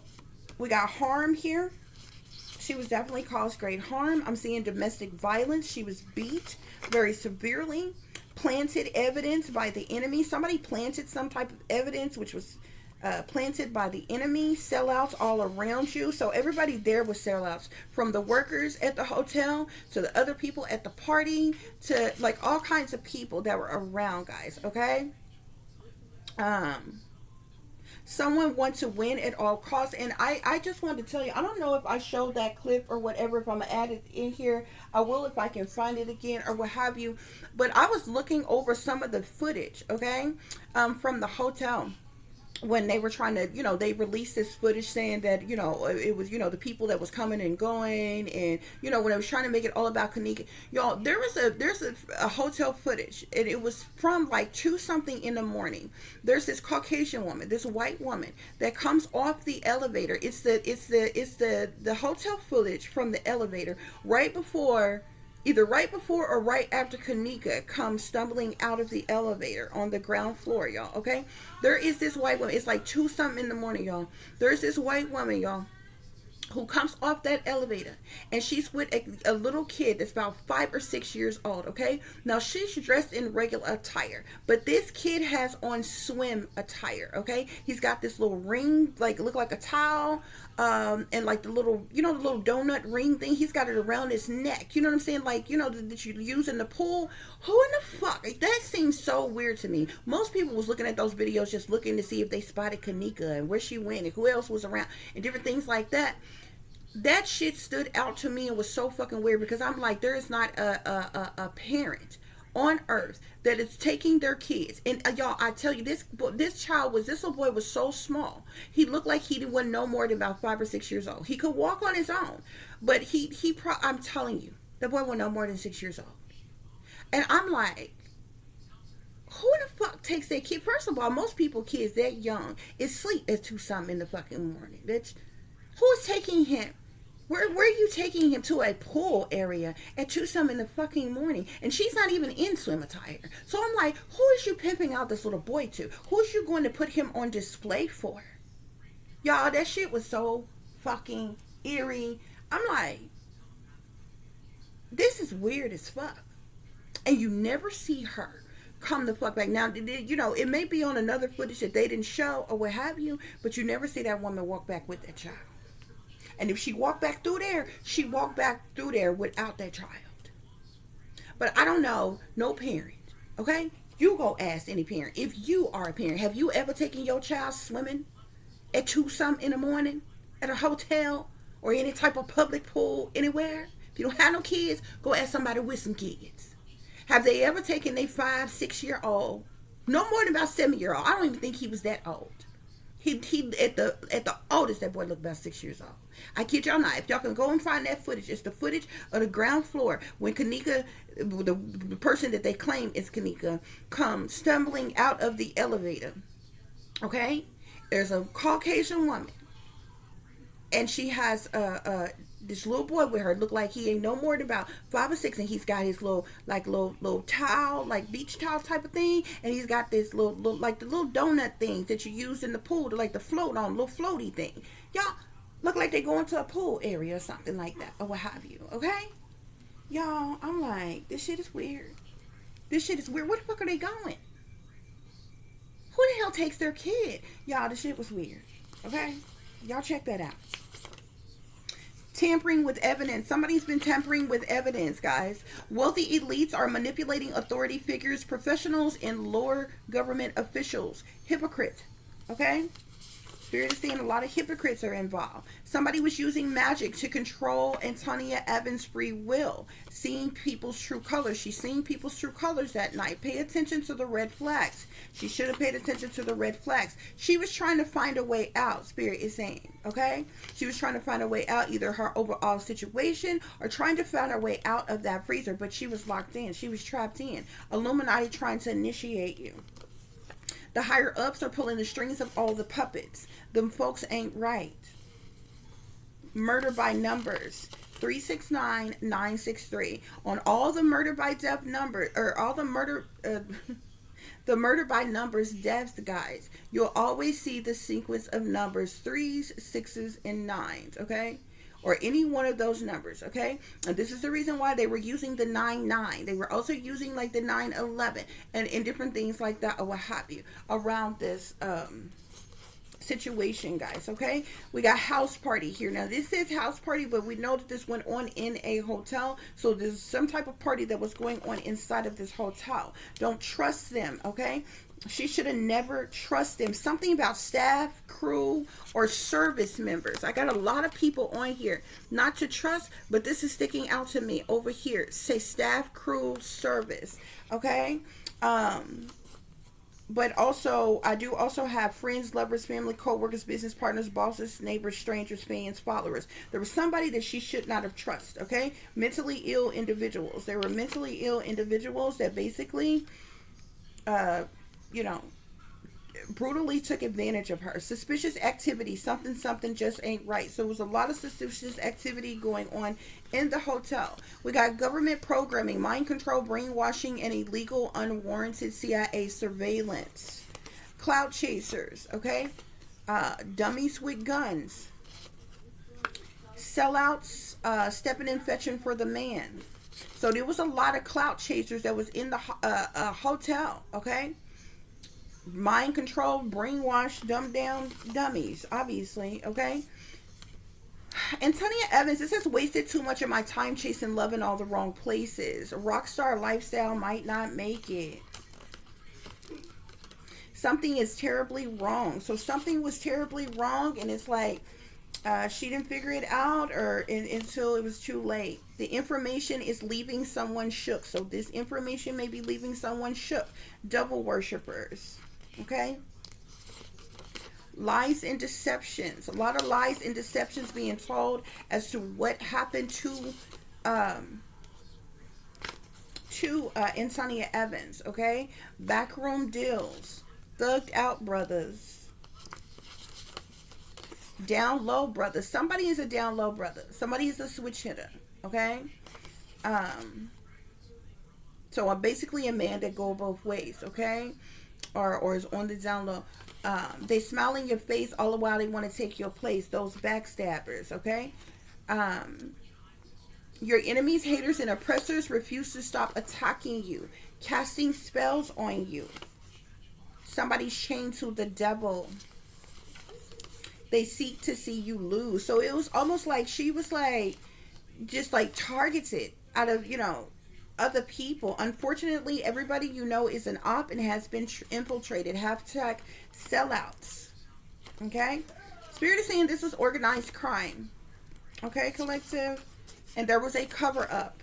we got harm here. She was definitely caused great harm. I'm seeing domestic violence. She was beat very severely. Planted evidence by the enemy. Somebody planted some type of evidence which was planted by the enemy. Sellouts all around you. So everybody there was sellouts. From the workers at the hotel to the other people at the party to like all kinds of people that were around, guys. Okay? Someone wants to win at all costs. And I just wanted to tell you, I don't know if I showed that clip or whatever. If I'm going to add it in here, I will if I can find it again or what have you. But I was looking over some of the footage, okay, from the hotel. When they were trying to, they released this footage saying that, it was, the people that was coming and going. And, when I was trying to make it all about Kenneka, there's a hotel footage. And it was from like 2 something in the morning. There's this Caucasian woman, this white woman that comes off the elevator. It's the hotel footage from the elevator right before Either right before or right after Kenneka comes stumbling out of the elevator on the ground floor, y'all. Okay, there is this white woman. It's like 2 something in the morning, y'all. There's this white woman, y'all, who comes off that elevator, and she's with a little kid that's about 5 or 6 years old. Okay, now she's dressed in regular attire, but this kid has on swim attire. Okay, he's got this little ring, like look like a towel, and like the little, the little donut ring thing, he's got it around his neck, you know what I'm saying, like, that you use in the pool. Who in the fuck, that seems so weird to me. Most people was looking at those videos just looking to see if they spotted Kenneka and where she went and who else was around and different things like that. That shit stood out to me and was so fucking weird, because I'm like, there is not a parent on earth that is taking their kids. And y'all, I tell you, this little boy was so small. He looked like he wasn't no more than about 5 or 6 years old. He could walk on his own, but I'm telling you, the boy was no more than 6 years old. And I'm like, who the fuck takes their kid? First of all, most people kids that young is sleep at 2 something in the fucking morning. That's who's taking him. Where are you taking him to a pool area at 2 something in the fucking morning? And she's not even in swim attire. So I'm like, who is you pimping out this little boy to? Who's you going to put him on display for? Y'all, that shit was so fucking eerie. I'm like, this is weird as fuck. And you never see her come the fuck back. Now, it may be on another footage that they didn't show or what have you, but you never see that woman walk back with that child. And if she walked back through there, she walked back through there without that child. But I don't know, no parent, okay? You go ask any parent. If you are a parent, have you ever taken your child swimming at 2 something in the morning at a hotel or any type of public pool anywhere? If you don't have no kids, go ask somebody with some kids. Have they ever taken a 5, 6 year old, no more than about 7 year old? I don't even think he was that old. He at the oldest, that boy looked about 6 years old. I kid y'all not. If y'all can go and find that footage, it's the footage of the ground floor when Kenneka, the person that they claim is Kenneka, comes stumbling out of the elevator. Okay, there's a Caucasian woman, and she has this little boy with her. Look like he ain't no more than about 5 or 6, and he's got his little towel, like beach towel type of thing, and he's got this little like the little donut things that you use in the pool to like the float on, little floaty thing. Y'all look like they going to a pool area or something like that, or what have you. Okay, y'all, I'm like, this shit is weird. This shit is weird. Where the fuck are they going? Who the hell takes their kid? Y'all, this shit was weird. Okay, y'all check that out. Tampering with evidence. Somebody's been tampering with evidence, guys. Wealthy elites are manipulating authority figures, professionals, and lower government officials. Hypocrite. Okay? Spirit is saying a lot of hypocrites are involved. Somebody was using magic to control Antonia Evans' free will. Seeing people's true colors. She's seeing people's true colors that night. Pay attention to the red flags. She should have paid attention to the red flags. She was trying to find a way out, Spirit is saying. Okay? She was trying to find a way out, either her overall situation or trying to find her way out of that freezer. But she was locked in. She was trapped in. Illuminati trying to initiate you. The higher ups are pulling the strings of all the puppets. Them folks ain't right. Murder by numbers. 369963. On all the murder by death numbers, or all the murder, the murder by numbers deaths, guys, you'll always see the sequence of numbers 3s, 6s, and 9s, okay? Or any one of those numbers, okay? And this is the reason why they were using the 99. They were also using like the 911 and different things like that, or what have you, around this situation, guys, okay? We got house party here. Now, this is house party, but we know that this went on in a hotel. So there's some type of party that was going on inside of this hotel. Don't trust them, okay? She should have never trusted them. Something about staff, crew, or service members. I got a lot of people on here not to trust, but this is sticking out to me over here. Say staff, crew, service. Okay? But also, I do also have friends, lovers, family, co-workers, business partners, bosses, neighbors, strangers, fans, followers. There was somebody that she should not have trusted, okay? Mentally ill individuals. There were mentally ill individuals that basically, brutally took advantage of her. Suspicious activity, something, something just ain't right. So it was a lot of suspicious activity going on in the hotel. We got government programming, mind control, brainwashing, and illegal, unwarranted CIA surveillance. Cloud chasers, okay? Dummies with guns. Sellouts, stepping and fetching for the man. So there was a lot of clout chasers that was in the hotel, okay? Mind control, brainwash, dumbed down dummies, obviously, okay? Antonia Evans, this has wasted too much of my time chasing love in all the wrong places. A rock star lifestyle might not make it. Something is terribly wrong. So something was terribly wrong, and it's like she didn't figure it out until it was too late. The information is leaving someone shook. So this information may be leaving someone shook. Devil worshippers. Okay? Lies and deceptions. A lot of lies and deceptions being told as to what happened to Antonia Evans. Okay? Backroom deals. Thugged out brothers. Down low brother. Somebody is a down low brother. Somebody is a switch hitter. Okay? So I'm basically a man that go both ways. Okay? Or is on the down low. They smile in your face all the while they want to take your place. Those backstabbers. Okay? Your enemies, haters, and oppressors refuse to stop attacking you. Casting spells on you. Somebody's chained to the devil. They seek to see you lose. So it was almost like she was like, just like targeted out of, other people. Unfortunately, everybody is an op and has been infiltrated. Hashtag sellouts. Okay? Spirit is saying this is organized crime. Okay, collective? And there was a cover-up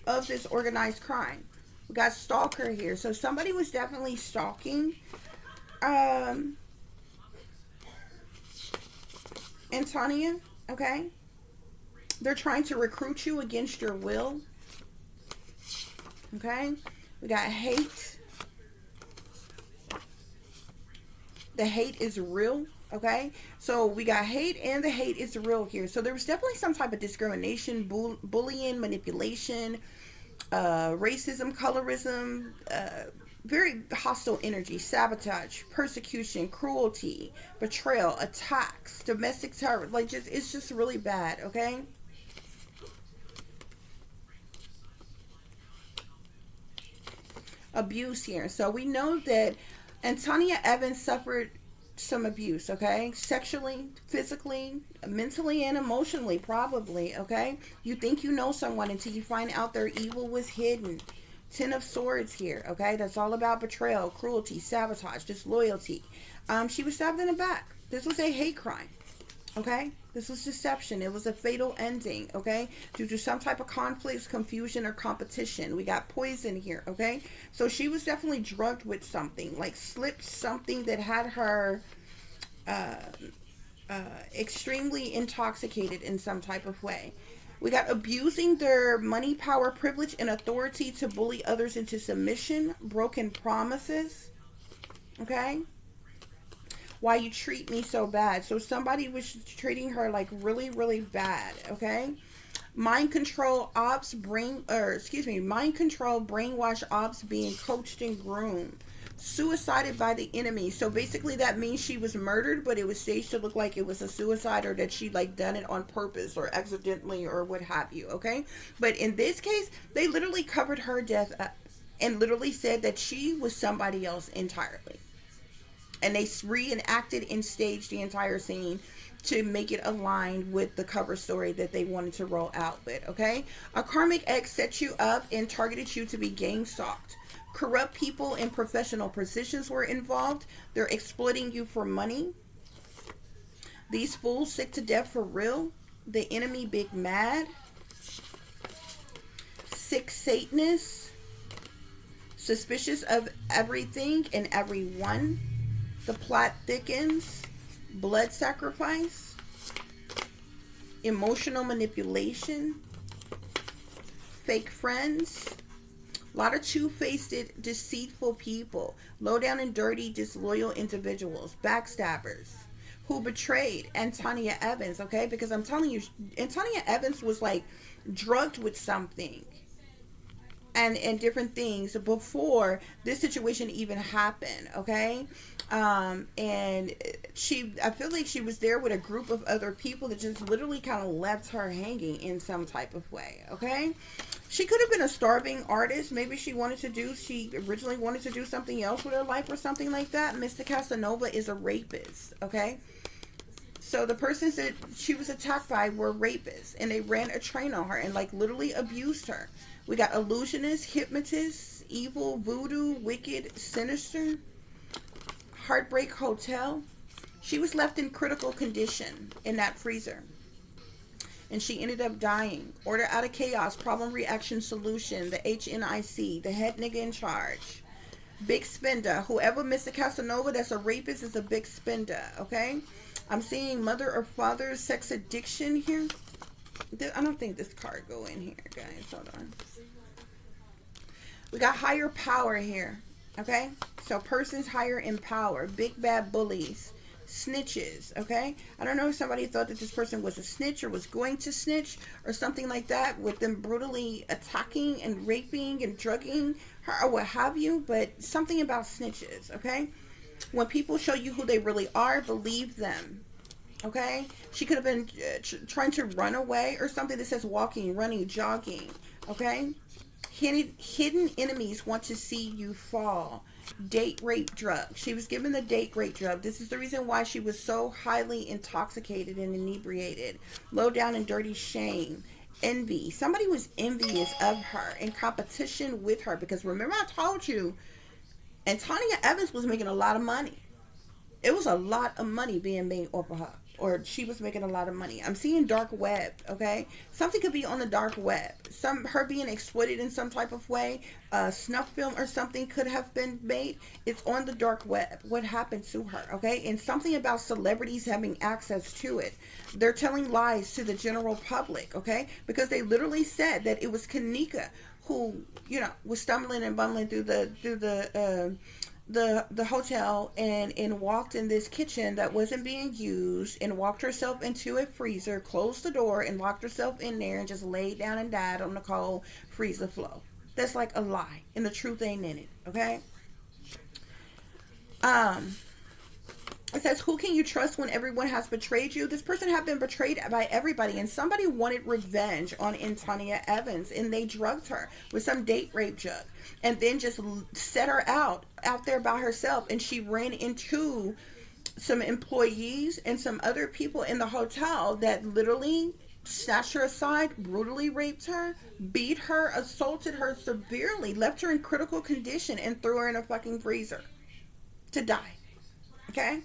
of this organized crime. We got stalker here. So somebody was definitely stalking Antonia, okay? They're trying to recruit you against your will. Okay? We got hate. The hate is real, okay? So we got hate, and the hate is real here. So there was definitely some type of discrimination, bullying, manipulation, racism, colorism, very hostile energy, sabotage, persecution, cruelty, betrayal, attacks, domestic terror. Like, it's just really bad, okay? Abuse here. So we know that Antonia Evans suffered some abuse, okay? Sexually, physically, mentally, and emotionally, probably, okay? You think you know someone until you find out their evil was hidden. Ten of Swords here, okay? That's all about betrayal, cruelty, sabotage, disloyalty. She was stabbed in the back. This was a hate crime, okay? This was deception. It was a fatal ending, okay? Due to some type of conflicts, confusion, or competition. We got poison here, okay? So she was definitely drugged with something, like slipped something that had her extremely intoxicated in some type of way. We got abusing their money, power, privilege, and authority to bully others into submission, broken promises, okay? Why you treat me so bad. So somebody was treating her like really, really bad, okay? Mind control, mind control, brainwash ops being coached and groomed. Suicided by the enemy. So basically that means she was murdered, but it was staged to look like it was a suicide, or that she like done it on purpose or accidentally or what have you, okay? But in this case, they literally covered her death up and literally said that she was somebody else entirely. And they reenacted and staged the entire scene to make it aligned with the cover story that they wanted to roll out with, okay? A karmic ex set you up and targeted you to be gang stalked. Corrupt people in professional positions were involved. They're exploiting you for money. These fools sick to death for real. The enemy big mad. Sick Satanists. Suspicious of everything and everyone. The plot thickens. Blood sacrifice. Emotional manipulation. Fake friends. A lot of two-faced, deceitful people, low down and dirty, disloyal individuals, backstabbers who betrayed Antonia Evans, okay? Because I'm telling you, Antonia Evans was like drugged with something and different things before this situation even happened, okay? And I feel like she was there with a group of other people that just literally kind of left her hanging in some type of way, okay? She could have been a starving artist. Maybe she originally wanted to do something else with her life or something like that. Mr. Casanova is a rapist, okay? So the persons that she was attacked by were rapists, and they ran a train on her and like literally abused her. We got illusionists, hypnotists, evil, voodoo, wicked, sinister, heartbreak hotel. She was left in critical condition in that freezer, and she ended up dying. Order out of chaos, problem reaction solution, the HNIC, the head nigga in charge. Big spender. Whoever Mr. Casanova that's a rapist is a big spender, okay? I'm seeing mother or father sex addiction here. I don't think this card go in here, guys. Hold on. We got higher power here, okay? So persons higher in power. Big bad bullies. Snitches, okay? I don't know if somebody thought that this person was a snitch or was going to snitch or something like that, with them brutally attacking and raping and drugging her or what have you, but something about snitches, okay? When people show you who they really are, believe them, okay? She could have been trying to run away or something that says walking, running, jogging, okay? Hidden enemies want to see you fall. Date rape drug. She was given the date rape drug. This is the reason why she was so highly intoxicated and inebriated. Low down and dirty shame. Envy. Somebody was envious of her, in competition with her, because remember I told you Antonia Evans was making a lot of money. It was a lot of money being made off of her, or she was making a lot of money. I'm seeing dark web, okay? Something could be on the dark web. Her being exploited in some type of way, snuff film or something could have been made. It's on the dark web. What happened to her, okay? And something about celebrities having access to it. They're telling lies to the general public, okay? Because they literally said that it was Kenneka who, was stumbling and bumbling through the hotel and walked in this kitchen that wasn't being used, and walked herself into a freezer, closed the door and locked herself in there, and just laid down and died on the cold freezer floor. That's like a lie, and the truth ain't in it, okay? It says, who can you trust when everyone has betrayed you? This person had been betrayed by everybody, and somebody wanted revenge on Antonia Evans, and they drugged her with some date rape drug, and then just set her out there by herself, and she ran into some employees and some other people in the hotel that literally snatched her aside, brutally raped her, beat her, assaulted her severely, left her in critical condition, and threw her in a fucking freezer to die. Okay?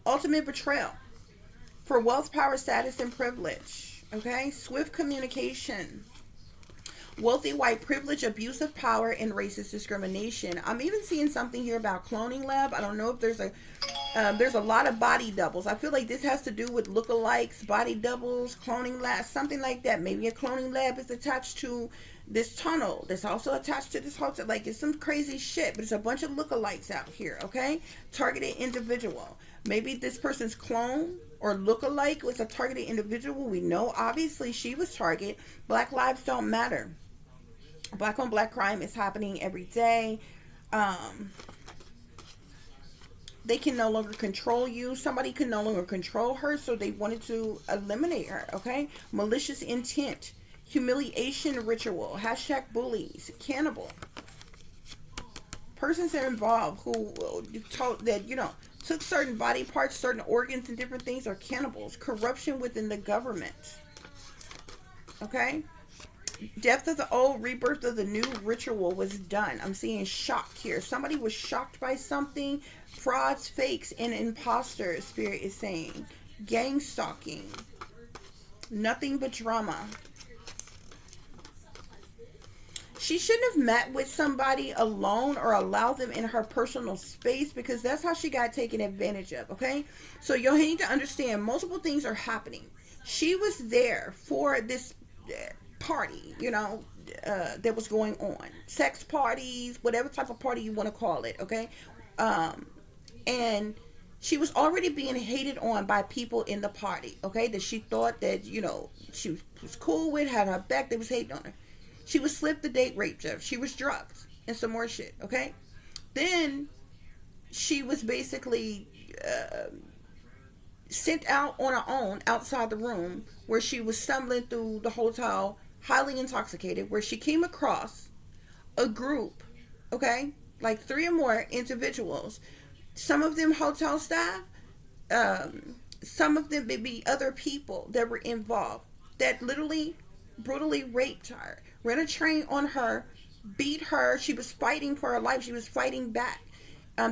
Ultimate betrayal for wealth, power, status, and privilege. Okay? Swift communication. Wealthy white privilege, abuse of power, and racist discrimination. I'm even seeing something here about cloning lab. I don't know if there's a lot of body doubles. I feel like this has to do with lookalikes, body doubles, cloning lab, something like that. Maybe a cloning lab is attached to this tunnel that's also attached to this hotel. Like, it's some crazy shit, but it's a bunch of lookalikes out here, okay? Targeted individual. Maybe this person's clone or lookalike was a targeted individual. We know, obviously, she was targeted. Black lives don't matter. Black on black crime is happening every day. They can no longer control you. Somebody can no longer control her, so they wanted to eliminate her, okay? Malicious intent. Humiliation ritual. Hashtag bullies. Cannibal. Persons that are involved who told that, took certain body parts, certain organs, and different things are cannibals. Corruption within the government. Okay? Death of the old, rebirth of the new ritual was done. I'm seeing shock here. Somebody was shocked by something. Frauds, fakes, and imposters, Spirit is saying. Gang stalking. Nothing but drama. She shouldn't have met with somebody alone or allowed them in her personal space, because that's how she got taken advantage of, okay? So you'll need to understand multiple things are happening. She was there for this party, that was going on, sex parties, whatever type of party you want to call it, okay? Um, and she was already being hated on by people in the party, okay? That she thought that, she was cool with, had her back, they was hating on her. She was slipped the date rape job. She was drugged and some more shit, okay? Then she was basically sent out on her own outside the room where she was stumbling through the hotel, highly intoxicated, where she came across a group, okay? Like three or more individuals, some of them hotel staff, some of them maybe other people that were involved that literally brutally raped her, ran a train on her, beat her. She was fighting for her life. She was fighting back.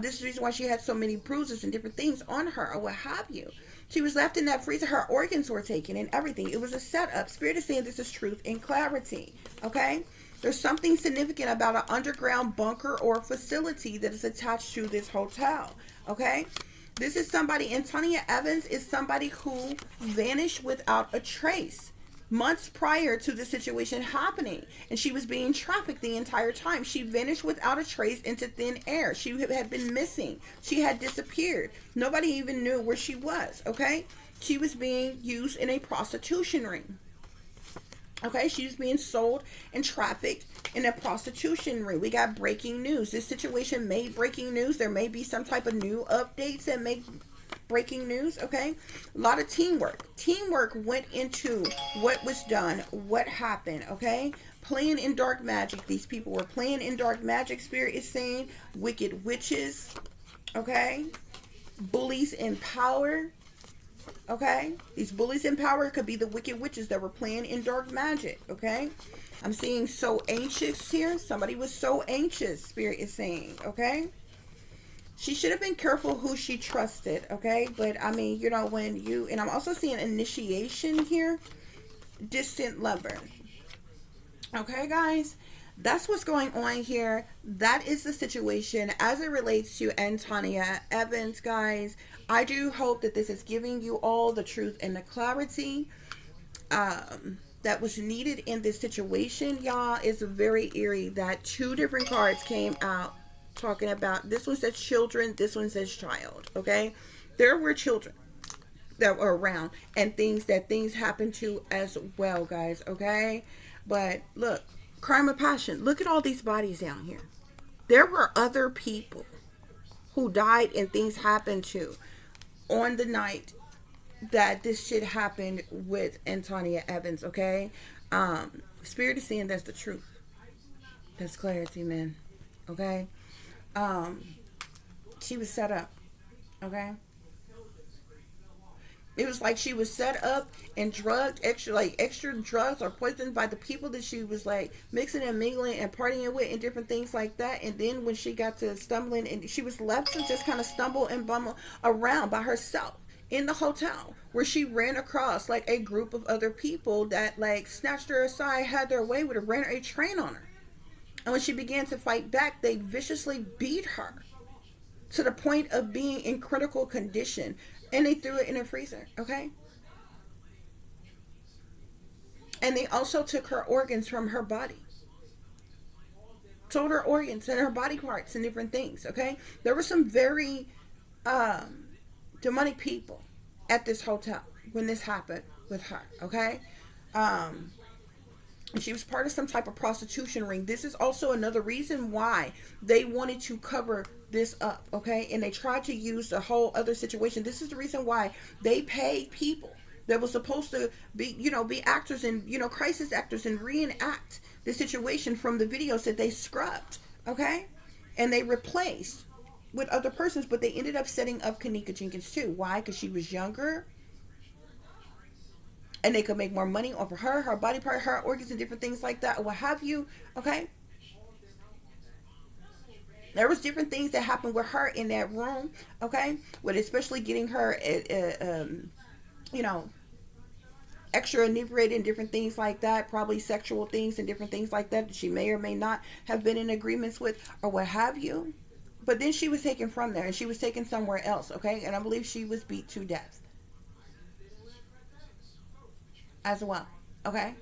This is the reason why she had so many bruises and different things on her or what have you. She was left in that freezer. Her organs were taken and everything. It was a setup. Spirit is saying this is truth and clarity. Okay? There's something significant about an underground bunker or facility that is attached to this hotel. Okay? This is somebody, Antonia Evans is somebody who vanished without a trace months prior to the situation happening, and she was being trafficked the entire time. She vanished without a trace into thin air. She had been missing. She had disappeared. Nobody even knew where she was. Okay, she was being used in a prostitution ring. Okay, she was being sold and trafficked in a prostitution ring. We got breaking news. This situation made breaking news. There may be some type of new updates that make breaking news. Okay, a lot of teamwork went into what was done, what happened. Okay, playing in dark magic. These people were playing in dark magic. Spirit is saying wicked witches. Okay, bullies in power. Okay, these bullies in power could be the wicked witches that were playing in dark magic. Okay, I'm seeing so anxious here. Somebody was so anxious, Spirit is saying. Okay, she should have been careful who she trusted. Okay, but I mean, when you, and I'm also seeing initiation here, distant lovers. Okay, guys, that's what's going on here. That is the situation as it relates to Antonia Evans, guys. I do hope that this is giving you all the truth and the clarity that was needed in this situation, y'all. It's very eerie that two different cards came out talking about, this one says children, this one says child. Okay, there were children that were around and things happened to as well, guys. Okay, but look, crime of passion. Look at all these bodies down here. There were other people who died and things happened to on the night that this shit happened with Antonia Evans. Okay, Spirit is saying that's the truth. That's clarity, man. Okay, she was set up. Okay, it was like she was set up and drugged, extra drugs or poisoned by the people that she was like mixing and mingling and partying with and different things like that. And then when she got to stumbling, and she was left to just kind of stumble and bumble around by herself in the hotel, where she ran across like a group of other people that like snatched her aside, had their way with her, ran a train on her. And when she began to fight back, they viciously beat her to the point of being in critical condition. And they threw it in a freezer, okay? And they also took her organs from her body. Sold her organs and her body parts and different things, okay? There were some very demonic people at this hotel when this happened with her, okay? And she was part of some type of prostitution ring. This is also another reason why they wanted to cover this up, okay? And they tried to use the whole other situation. This is the reason why they paid people that was supposed to be, be actors and, crisis actors and reenact the situation from the videos that they scrubbed, okay? And they replaced with other persons, but they ended up setting up Kenneka Jenkins too. Why? Because she was younger, and they could make more money off of her body part, her organs, and different things like that, or what have you, okay? There was different things that happened with her in that room, okay? With especially getting her, extra inebriated and different things like that, probably sexual things and different things like that she may or may not have been in agreements with, or what have you. But then she was taken from there, and she was taken somewhere else, okay? And I believe she was beat to death as well, okay?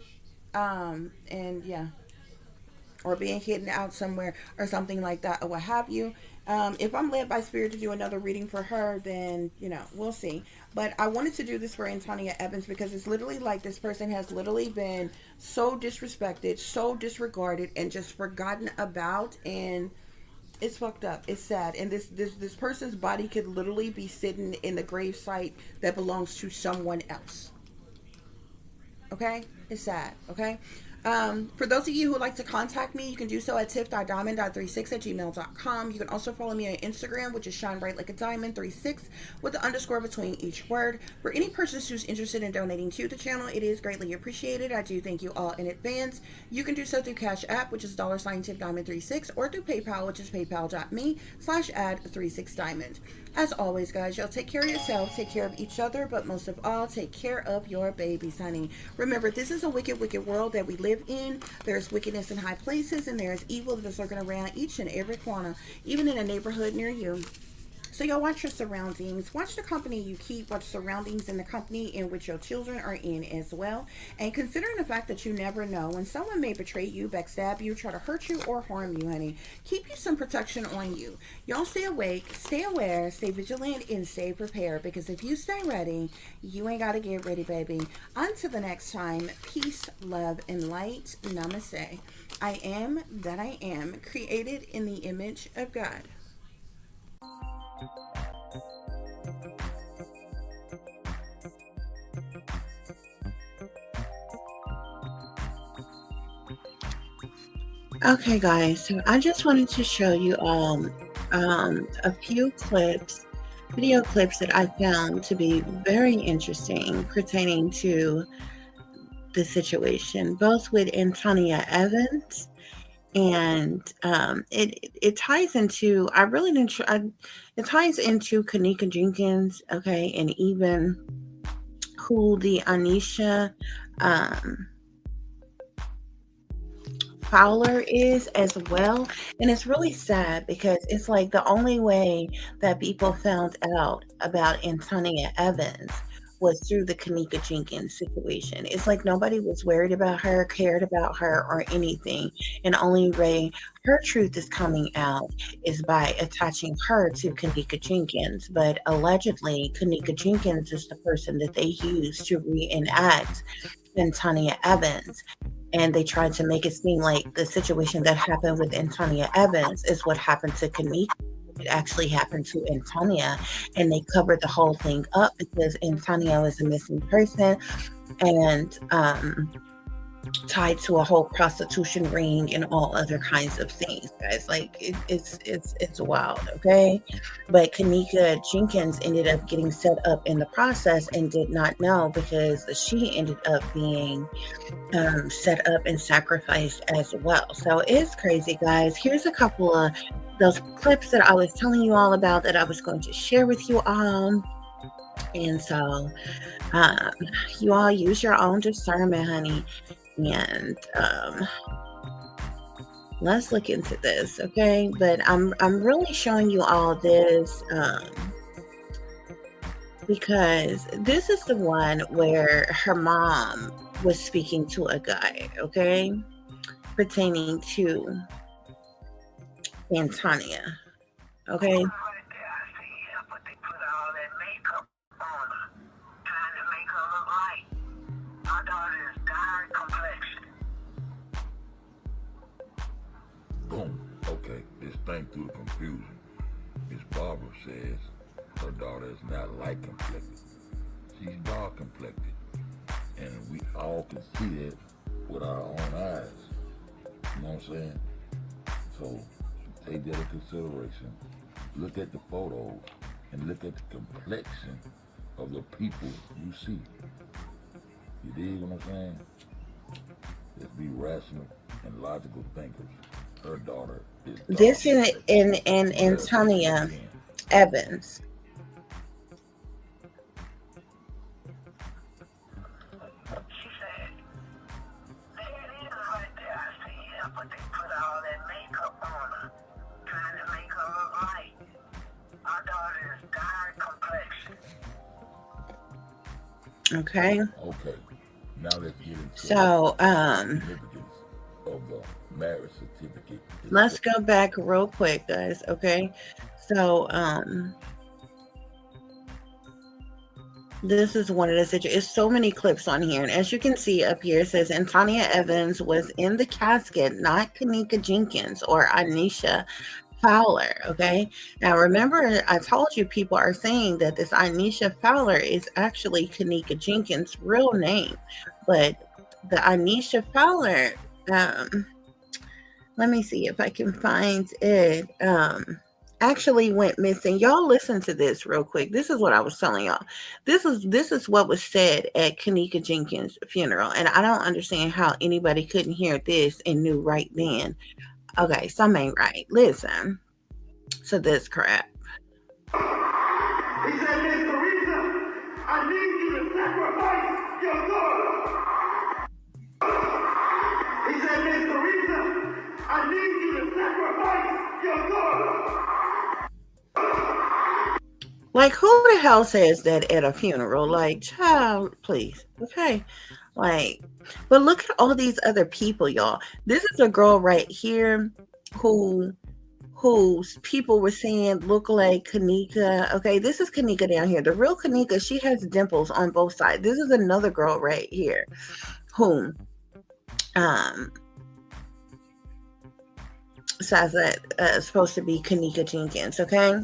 And yeah, or being hidden out somewhere or something like that or what have you. If I'm led by spirit to do another reading for her, then we'll see. But I wanted to do this for Antonia Evans because it's literally like this person has literally been so disrespected, so disregarded, and just forgotten about, and it's fucked up. It's sad, and this person's body could literally be sitting in the grave site that belongs to someone else. Okay, it's sad. Okay. For those of you who would like to contact me, you can do so at tiff.diamond.36@gmail.com. You can also follow me on Instagram, which is shine bright like a diamond 36 with the underscore between each word. For any person who's interested in donating to the channel, it is greatly appreciated. I do thank you all in advance. You can do so through Cash App, which is $sign tiff diamond 36, or through PayPal, which is paypal.me/add36diamond. As always, guys, y'all take care of yourselves, take care of each other, but most of all, take care of your babies, honey. Remember, this is a wicked, wicked world that we live in. There's wickedness in high places, and there is evil that is lurking around each and every corner, even in a neighborhood near you. So y'all watch your surroundings. Watch the company you keep. Watch surroundings in the company in which your children are in as well. And considering the fact that you never know when someone may betray you, backstab you, try to hurt you, or harm you, honey, keep you some protection on you. Y'all stay awake, stay aware, stay vigilant, and stay prepared. Because if you stay ready, you ain't got to get ready, baby. Until the next time, peace, love, and light. Namaste. I am that I am, created in the image of God. Okay, guys, so I just wanted to show you all a few clips, video clips that I found to be very interesting pertaining to the situation, both with Antonia Evans and it ties into I really didn't it ties into Kenneka Jenkins, okay, and even who the Anisha um, Fowler is as well. And it's really sad because it's like the only way that people found out about Antonia Evans was through the Kenneka Jenkins situation. It's like nobody was worried about her, cared about her, or anything. And only way her truth is coming out is by attaching her to Kenneka Jenkins. But allegedly, Kenneka Jenkins is the person that they use to reenact Antonia Evans. And they tried to make it seem like the situation that happened with Antonia Evans is what happened to Kenneka. It actually happened to Antonia, and they covered the whole thing up because Antonia was a missing person, and tied to a whole prostitution ring and all other kinds of things, guys. Like it's wild, okay? But Kenneka Jenkins ended up getting set up in the process and did not know because she ended up being set up and sacrificed as well. So it's crazy, guys. Here's a couple of those clips that I was telling you all about that I was going to share with you all. And so um, you all use your own discernment, honey. And let's look into this, okay? But I'm really showing you all this because this is the one where her mom was speaking to a guy, okay, pertaining to Antonia, okay. Boom. Okay, this thing through confusion. Miss Barbara says her daughter is not light complected. She's dark complected. And we all can see that with our own eyes. You know what I'm saying? So take that into consideration. Look at the photos and look at the complexion of the people you see. You dig what I'm saying? Let's be rational and logical thinkers. Her daughter is This in Antonia Evans. She said, there it is right there. I see it, but they put all that makeup on her, trying to make her look light. Our daughter is dark complexion. Okay. Okay. Now let's get into So the significance of the marriage certificate is Let's go back real quick, guys. Okay. So, this is one of the situations. It's so many clips on here. And as you can see up here, it says Antonia Evans was in the casket, not Kenneka Jenkins or Anisha Fowler. Okay. Now, remember, I told you people are saying that this Anisha Fowler is actually Kenneka Jenkins' real name. But the Anisha Fowler, let me see if I can find it. Actually went missing. Y'all listen to this real quick. This is what I was telling y'all. This is what was said at Kenneka Jenkins' funeral, and I don't understand how anybody couldn't hear this and knew right then. Okay, some ain't right. Listen to this crap. He said, Miss Teresa, I need you to sacrifice your daughter. He said, Miss Teresa, I need you to sacrifice your daughter. Like, who the hell says that at a funeral? Like, child, please. Okay. Like, but look at all these other people, y'all. This is a girl right here whose people were saying look like Kenneka. Okay, this is Kenneka down here. The real Kenneka, she has dimples on both sides. This is another girl right here whom says that it's supposed to be Kenneka Jenkins. Okay.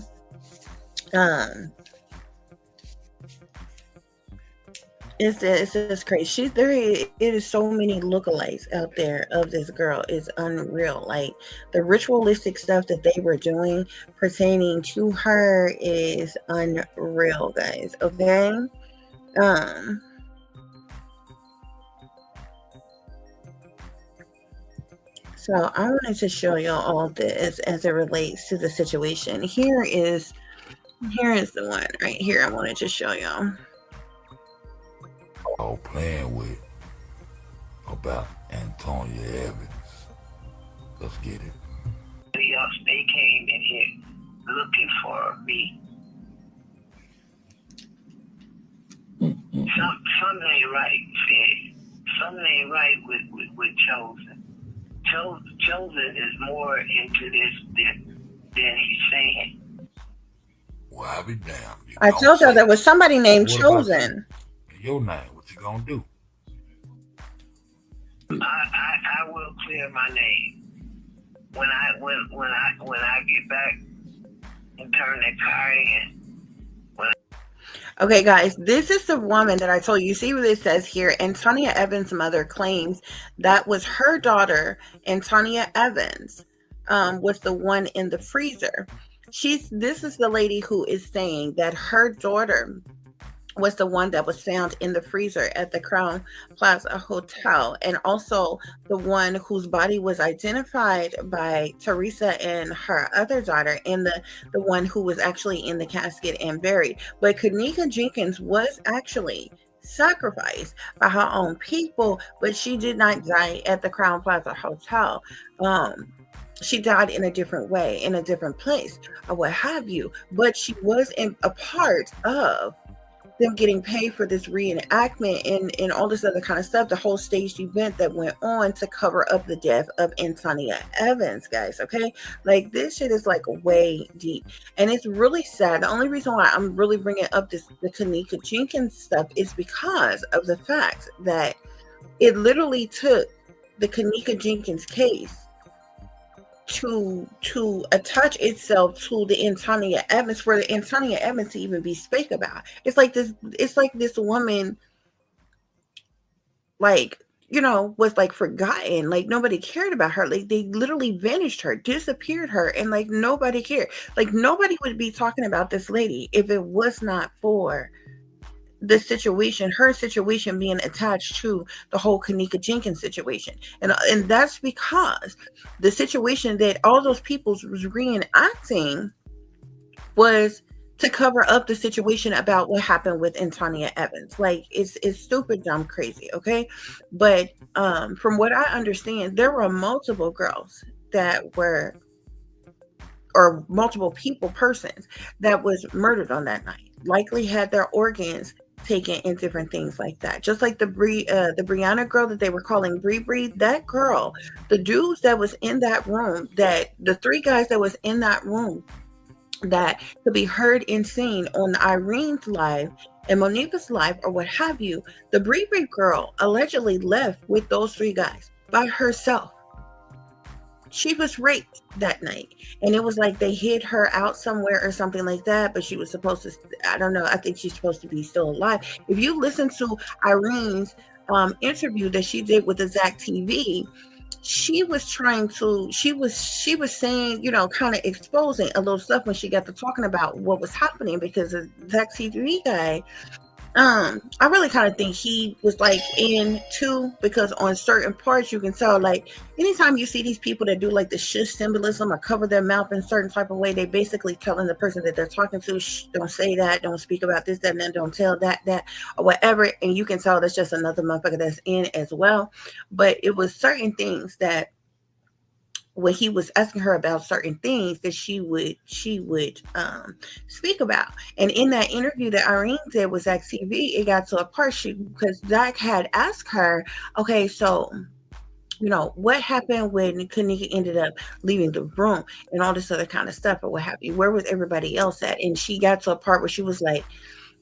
It's just crazy. It is so many lookalikes out there of this girl. It's unreal. Like the ritualistic stuff that they were doing pertaining to her is unreal, guys. Okay. So I wanted to show y'all all this as it relates to the situation. Here is the one right here I wanted to show y'all. all playing with about Antonia Evans. Let's get it. They came in here looking for me. Something ain't right, Fed. Something ain't right with Chosen. Chosen is more into this than he's saying. Well, I'll be damned. I told y'all there was somebody named Chosen. Your name, what you gonna do? I will clear my name when I get back and turn that car in. Okay, guys, this is the woman that I told you. You see what it says here? Antonia Evans' mother claims that was her daughter, Antonia Evans, was the one in the freezer. This is the lady who is saying that her daughter was the one that was found in the freezer at the Crown Plaza Hotel, and also the one whose body was identified by Teresa and her other daughter, and the one who was actually in the casket and buried. But Kenneka Jenkins was actually sacrificed by her own people, but she did not die at the Crown Plaza Hotel. She died in a different way, in a different place, or what have you. But she was a part of them getting paid for this reenactment and all this other kind of stuff, the whole staged event that went on to cover up the death of Antonia Evans, guys. Okay, like this shit is like way deep, and it's really sad. The only reason why I'm really bringing up the Kenneka Jenkins stuff is because of the fact that it literally took the Kenneka Jenkins case to attach itself to the Antonia Evans, for the Antonia Evans to even be spoke about. It's like this woman, like, was like forgotten. Like nobody cared about her. Like they literally vanished her, disappeared her, and like nobody cared. Like nobody would be talking about this lady if it was not for the situation, her situation being attached to the whole Kenneka Jenkins situation. And that's because the situation that all those people was reenacting was to cover up the situation about what happened with Antonia Evans. Like it's stupid, dumb, crazy. Okay. But from what I understand, there were multiple girls that were, or multiple persons that was murdered on that night, likely had their organs taken and different things like that. Just like the Brianna girl that they were calling Bree, that girl, the dudes that was in that room, that the three guys that was in that room that could be heard and seen on Irene's live and Monica's live or what have you, the Bree girl allegedly left with those three guys by herself. She was raped that night, and it was like they hid her out somewhere or something like that, but she was supposed to, I don't know, I think she's supposed to be still alive. If you listen to Irene's interview that she did with the Zach TV, she was saying, you know, kind of exposing a little stuff when she got to talking about what was happening, because the Zach TV guy, I really kind of think he was like in too, because on certain parts you can tell, like anytime you see these people that do like the shush symbolism or cover their mouth in a certain type of way, they basically telling the person that they're talking to, shh, don't say that, don't speak about this, that, and then don't tell that, or whatever. And you can tell that's just another motherfucker that's in as well. But it was certain things that when he was asking her about certain things that she would speak about. And in that interview that Irene did with Zach TV, it got to a part because Zach had asked her, okay, so you know, what happened when Kenneka ended up leaving the room and all this other kind of stuff or what have you? Where was everybody else at? And she got to a part where she was like,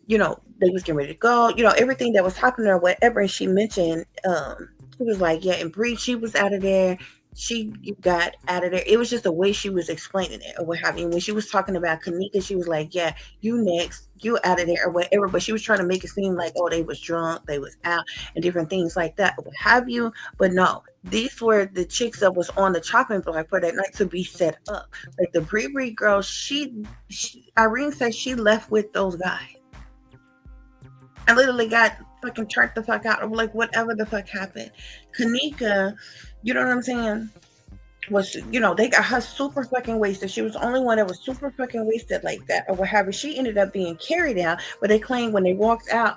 you know, they was getting ready to go, you know, everything that was happening or whatever. And she mentioned, she was like, yeah, and Bree, she was out of there. She got out of there. It was just the way she was explaining it or what have you. When she was talking about Kenneka, she was like, yeah, you next, you out of there or whatever. But she was trying to make it seem like, oh, they was drunk, they was out and different things like that or what have you. But no, these were the chicks that was on the chopping block for that night to be set up. Like the Bree girl, Irene said she left with those guys. I literally got fucking turned the fuck out of like whatever the fuck happened. Kenneka, you know what I'm saying, was, you know, they got her super fucking wasted. She was the only one that was super fucking wasted like that or whatever. She ended up being carried out, but they claim when they walked out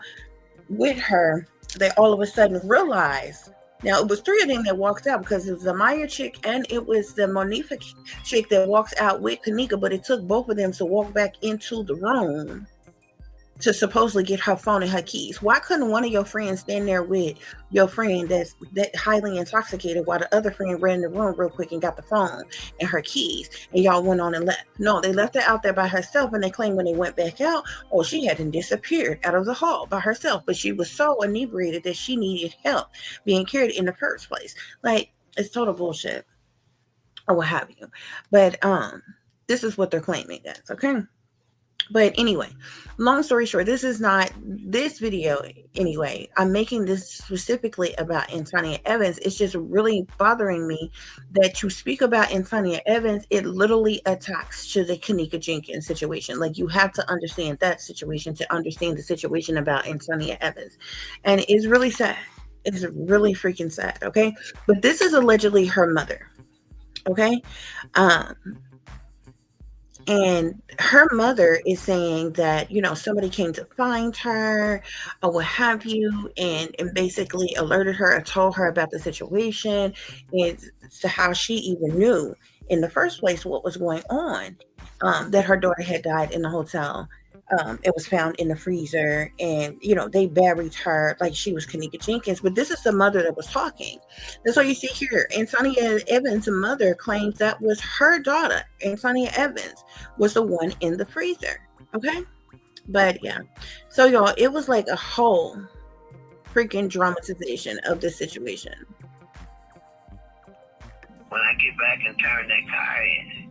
with her, they all of a sudden realized. Now it was three of them that walked out, because it was the Maya chick and it was the Monica chick that walks out with Kenneka, but it took both of them to walk back into the room to supposedly get her phone and her keys. Why couldn't one of your friends stand there with your friend that's that highly intoxicated while the other friend ran in the room real quick and got the phone and her keys and y'all went on and left? No, they left her out there by herself, and they claim when they went back out, oh, she hadn't disappeared out of the hall by herself, but she was so inebriated that she needed help being carried in the first place. Like, it's total bullshit or what have you. But this is what they're claiming, guys, okay? But anyway, long story short, this is not this video anyway. I'm making this specifically about Antonia Evans. It's just really bothering me that you speak about Antonia Evans, it literally attacks to the Kenneka Jenkins situation. Like, you have to understand that situation to understand the situation about Antonia Evans. And it's really sad. It's really freaking sad, okay? But this is allegedly her mother, okay? And her mother is saying that, you know, somebody came to find her or what have you, and basically alerted her or told her about the situation, and to how she even knew in the first place what was going on, that her daughter had died in the hotel. It was found in the freezer, and, you know, they buried her like she was Kenneka Jenkins. But this is the mother that was talking. That's all you see here. Antonia Evans' mother claims that was her daughter. Antonia Evans was the one in the freezer. Okay? But yeah. So, y'all, it was like a whole freaking dramatization of the situation. When I get back and turn that car in,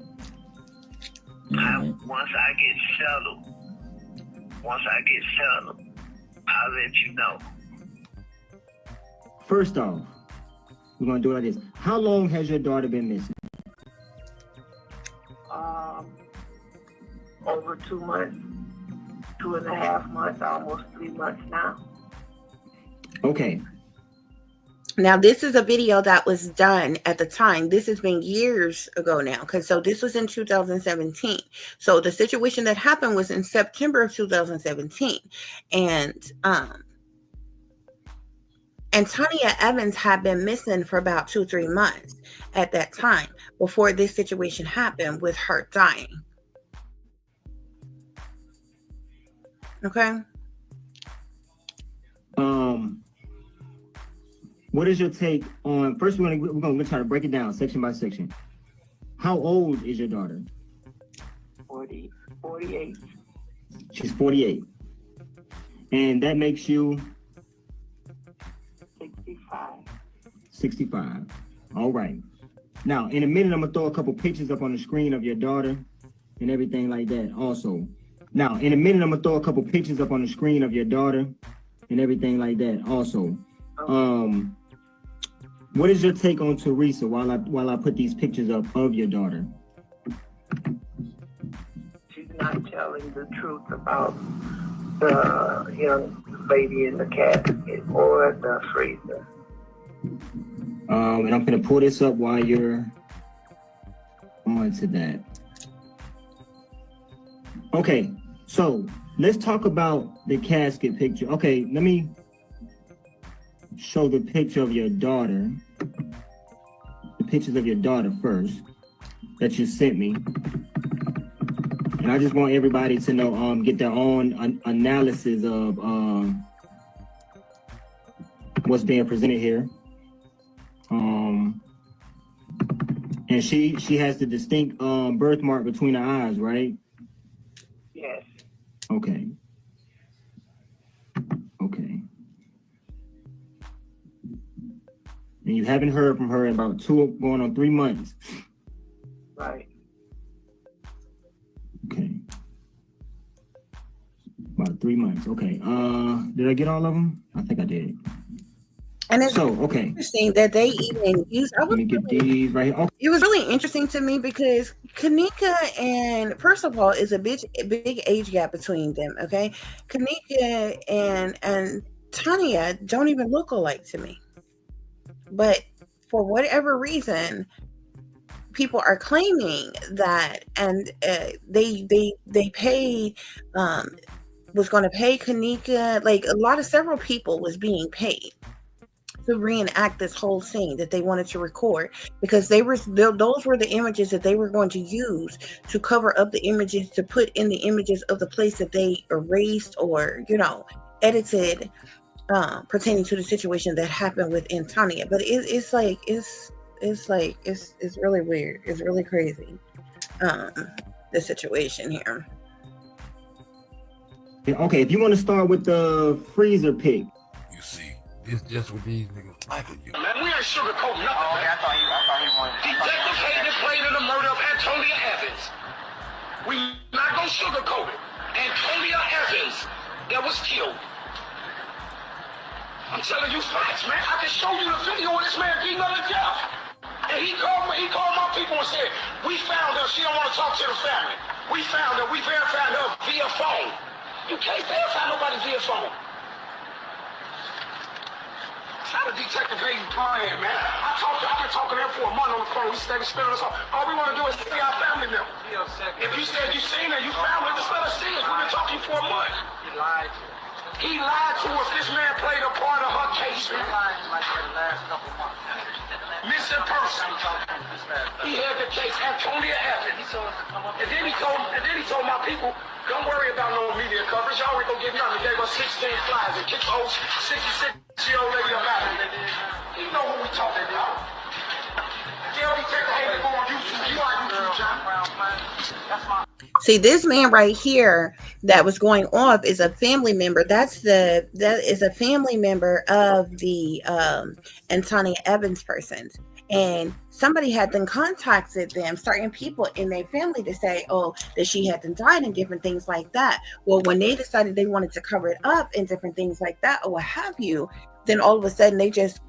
once I get settled, I'll let you know. First off, we're going to do it like this. How long has your daughter been missing? Over 2 months, 2.5 months, almost 3 months now. Okay. Now, this is a video that was done at the time. This has been years ago now. So this was in 2017. So the situation that happened was in September of 2017. And Antonia Evans had been missing for about 2-3 months at that time before this situation happened with her dying. Okay? What is your take on? First, we're gonna try to break it down section by section. How old is your daughter? 48. She's 48, and that makes you 65. 65. All right. Now, in a minute, I'm gonna throw a couple pictures up on the screen of your daughter and everything like that. Also, now in a minute, I'm gonna throw a couple pictures up on the screen of your daughter and everything like that. Also, what is your take on Teresa while I put these pictures up of your daughter? She's not telling the truth about the young baby in the casket or the freezer. And I'm gonna pull this up while you're on to that. Okay, so let's talk about the casket picture. Okay, let me show the picture of your daughter. The pictures of your daughter first that you sent me. And I just want everybody to know, get their own analysis of what's being presented here. And she has the distinct birthmark between her eyes, right? Yes. Okay. And you haven't heard from her in about 2 going on 3 months. Right. Okay. About 3 months. Okay. Did I get all of them? I think I did. And it's okay. interesting that they even use. Let me get these right here. Okay. It was really interesting to me because Kenneka and first of all is a big age gap between them. Okay, Kenneka and Tanya don't even look alike to me, but for whatever reason, people are claiming that, and they paid was going to pay Kenneka, like several people was being paid to reenact this whole scene that they wanted to record, because those were the images that they were going to use to cover up the images, to put in the images of the place that they erased or edited pertaining to the situation that happened with Antonia. But it's really weird. It's really crazy, the situation here. Okay, if you want to start with the freezer pic. You see, it's just what these niggas like of you. Man, we ain't sugarcoating nothing. Oh, I thought he wanted. Detective Hayden played in the murder of Antonia Evans. We not gonna sugarcoat it. Antonia Evans that was killed. I'm telling you facts, man. I can show you the video of this man beating up to death. And he called my people and said, we found her. She don't want to talk to the family. We found her. We verified her via phone. You can't verify nobody via phone. How the detective Hayden playing, man? I've been talking to him for a month on the phone. We spending us all we want to do is see our family member. If you said you seen her, you found her, just let us see us. We've been talking for a month. He lied to us. This man played a part of her case, man. Like the last couple months. Missing person. He had the case, Antonia Evans. And then he told my people, don't worry about no media coverage. Y'all ain't gonna get nothing. They gave us 16 flies and kicked the old 66-year-old lady about it. You know who we talking about. See, this man right here that was going off is a family member. That is a family member of the Antonia Evans persons. And somebody had then contacted them, certain people in their family, to say, oh, that she had then died and different things like that. Well, when they decided they wanted to cover it up and different things like that, or what have you, then all of a sudden they just,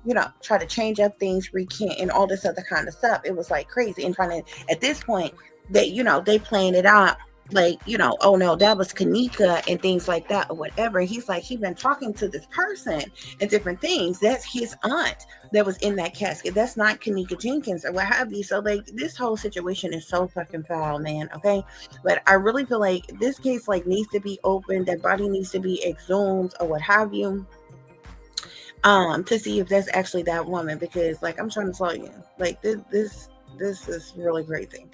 try to change up things, recant, and all this other kind of stuff. It was like crazy. And trying to, at this point, they playing it out like, oh no, that was Kenneka and things like that or whatever. He's like, he's been talking to this person and different things. That's his aunt that was in that casket. That's not Kenneka Jenkins or what have you. So like this whole situation is so fucking foul, man. Okay. But I really feel like this case needs to be opened. That body needs to be exhumed or what have you. To see if that's actually that woman, because I'm trying to tell you, this is really crazy.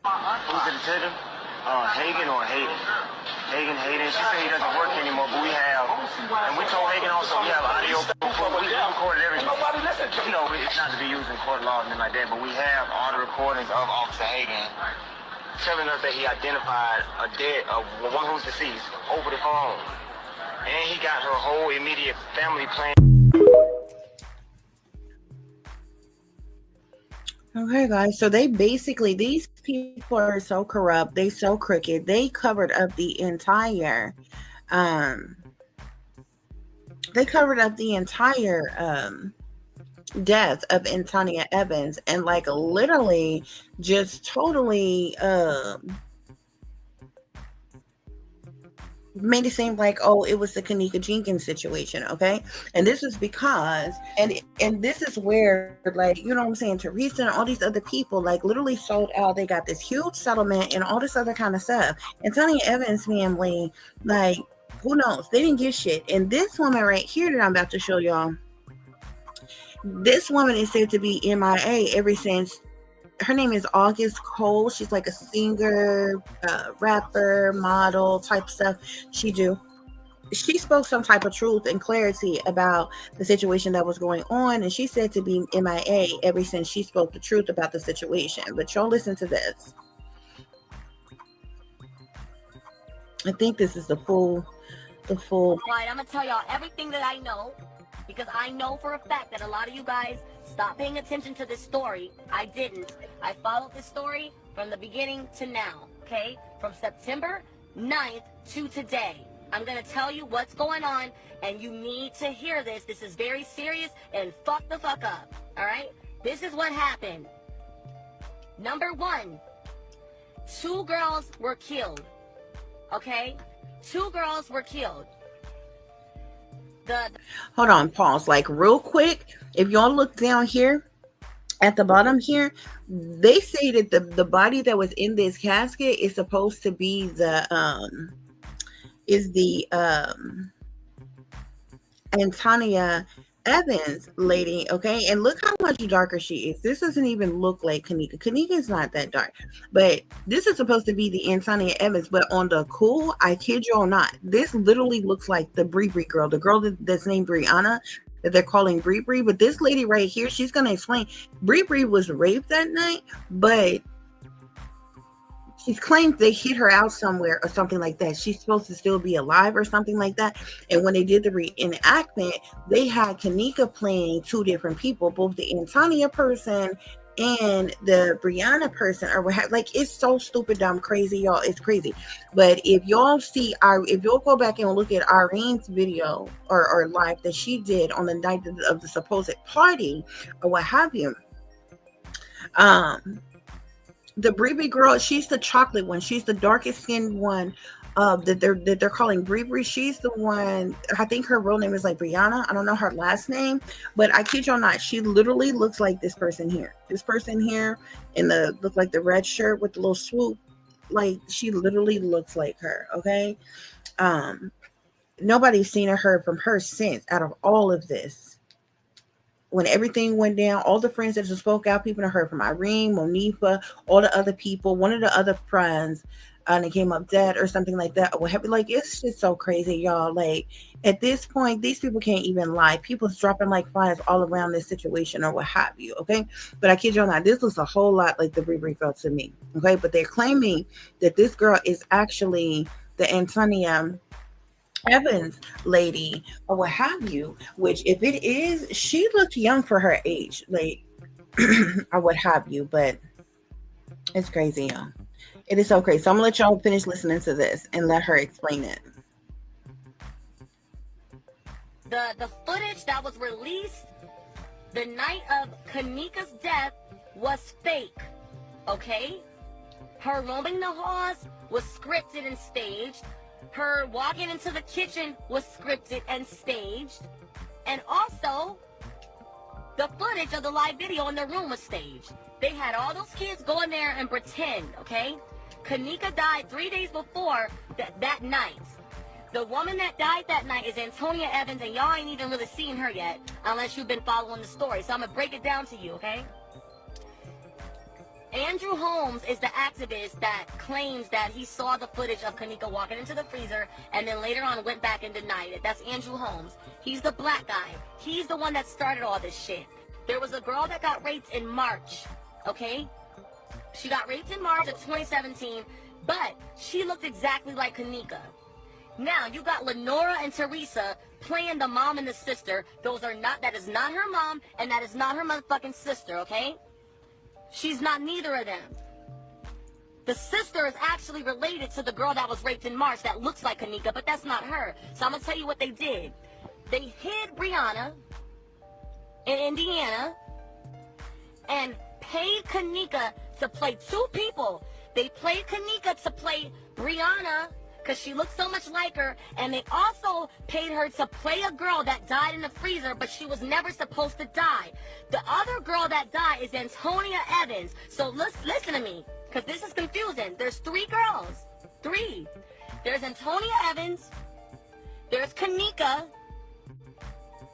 Who's it, Tatum? Hagen or Hayden? Hayden. She said he doesn't work anymore, but we have, and we told Hagen also we have audio proof. We recorded everything. You know, it's not to be used in court law and like that, but we have all the recordings of Officer Hagen telling us that he identified one who's deceased over the phone, and he got her whole immediate family plan. Okay, guys. So they basically, these people are so corrupt. They so crooked. They covered up the entire, death of Antonia Evans, and like literally just totally made it seem like, oh, it was the Kenneka Jenkins situation, okay? And this is because, and this is where, like, you know what I'm saying, Teresa and all these other people, like, literally sold out. They got this huge settlement and all this other kind of stuff. Antonia Evans family, like, who knows? They didn't get shit. And this woman right here that I'm about to show y'all, this woman is said to be MIA ever since. Her name is August Cole. She's like a singer, rapper, model type stuff. She spoke some type of truth and clarity about the situation that was going on, and she's said to be MIA ever since she spoke the truth about the situation. But y'all listen to this. I think this is the full. Right, I'm gonna tell y'all everything that I know, because I know for a fact that a lot of you guys stopped paying attention to this story. I didn't. I followed this story from the beginning to now, okay? From September 9th to today. I'm gonna tell you what's going on, and you need to hear this. This is very serious, and fuck the fuck up, all right? This is what happened. Number one, 2 girls were killed, okay? 2 girls were killed. Hold on, pause. Like real quick, if y'all look down here at the bottom here, they say that the body that was in this casket is supposed to be the Antonia Evans lady, okay? And look how much darker she is. This doesn't even look like Kenneka. Kenneka is not that dark, but this is supposed to be the Antonia Evans. But on the cool, I kid y'all not, this literally looks like the Bree girl, the girl that's named Brianna, that they're calling Bree. But this lady right here, she's gonna explain. Bree was raped that night, but she's claimed they hit her out somewhere or something like that. She's supposed to still be alive or something like that. And when they did the reenactment, they had Kenneka playing 2 different people, both the Antonia person and the Brianna person, or what have, like, it's so stupid, dumb, crazy, y'all. It's crazy. But if y'all see if you'll go back and look at Irene's video or live that she did on the night of the supposed party or what have you, the Bree girl, she's the chocolate one. She's the darkest skinned one that they're calling Bree. She's the one, I think her real name is like Brianna. I don't know her last name, but I kid y'all not, she literally looks like this person here. This person here in the look like the red shirt with the little swoop. Like, she literally looks like her, okay? Nobody's seen or heard from her since, out of all of this. When everything went down, all the friends that just spoke out, people that heard from Irene, Monifa, all the other people, one of the other friends, and they came up dead or something like that. Like, it's just so crazy, y'all. Like, at this point, these people can't even lie. People's dropping like flies all around this situation or what have you, okay? But I kid you not, this looks a whole lot like the Bree girl to me, okay? But they're claiming that this girl is actually the Antonia Evans lady or what have you, which if it is, she looked young for her age, like, or what have you, but it's crazy, y'all. It is so crazy. So I'm gonna let y'all finish listening to this and let her explain it. The footage that was released the night of Kenneka's death was fake, okay? Her roaming the halls was scripted and staged. Her walking into the kitchen was scripted and staged. And also, the footage of the live video in the room was staged. They had all those kids go in there and pretend, okay? Kenneka died 3 days before that night. The woman that died that night is Antonia Evans, and y'all ain't even really seen her yet, unless you've been following the story. So I'm gonna break it down to you, okay? Andrew Holmes is the activist that claims that he saw the footage of Kenneka walking into the freezer and then later on went back and denied it. That's Andrew Holmes. He's the black guy. He's the one that started all this shit. There was a girl that got raped in March, okay? She got raped in March of 2017, but she looked exactly like Kenneka. Now, you got Lenora and Teresa playing the mom and the sister. That is not her mom, and that is not her motherfucking sister, okay? She's not neither of them. The sister is actually related to the girl that was raped in March that looks like Kenneka, but that's not her. So I'm going to tell you what they did. They hid Brianna in Indiana and paid Kenneka to play two people. They played Kenneka to play Brianna because she looked so much like her, and they also paid her to play a girl that died in the freezer, but she was never supposed to die. The other girl that died is Antonia Evans. So listen to me, because this is confusing. There's three girls. Three. There's Antonia Evans, there's Kenneka,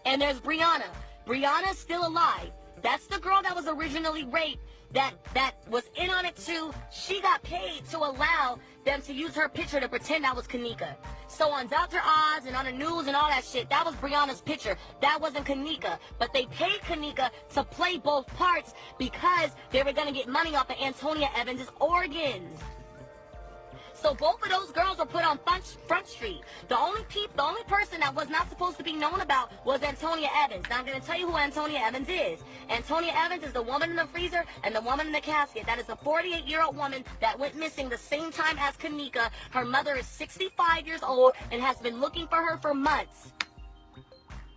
and there's Brianna. Brianna's still alive. That's the girl that was originally raped, that was in on it too. She got paid to allow them to use her picture to pretend that was Kenneka. So on Dr. Oz and on the news and all that shit, that was Brianna's picture. That wasn't Kenneka. But they paid Kenneka to play both parts because they were going to get money off of Antonia Evans' organs. So both of those girls were put on Front Street. The only person that was not supposed to be known about was Antonia Evans. Now I'm going to tell you who Antonia Evans is. Antonia Evans is the woman in the freezer and the woman in the casket. That is a 48-year-old woman that went missing the same time as Kenneka. Her mother is 65 years old and has been looking for her for months.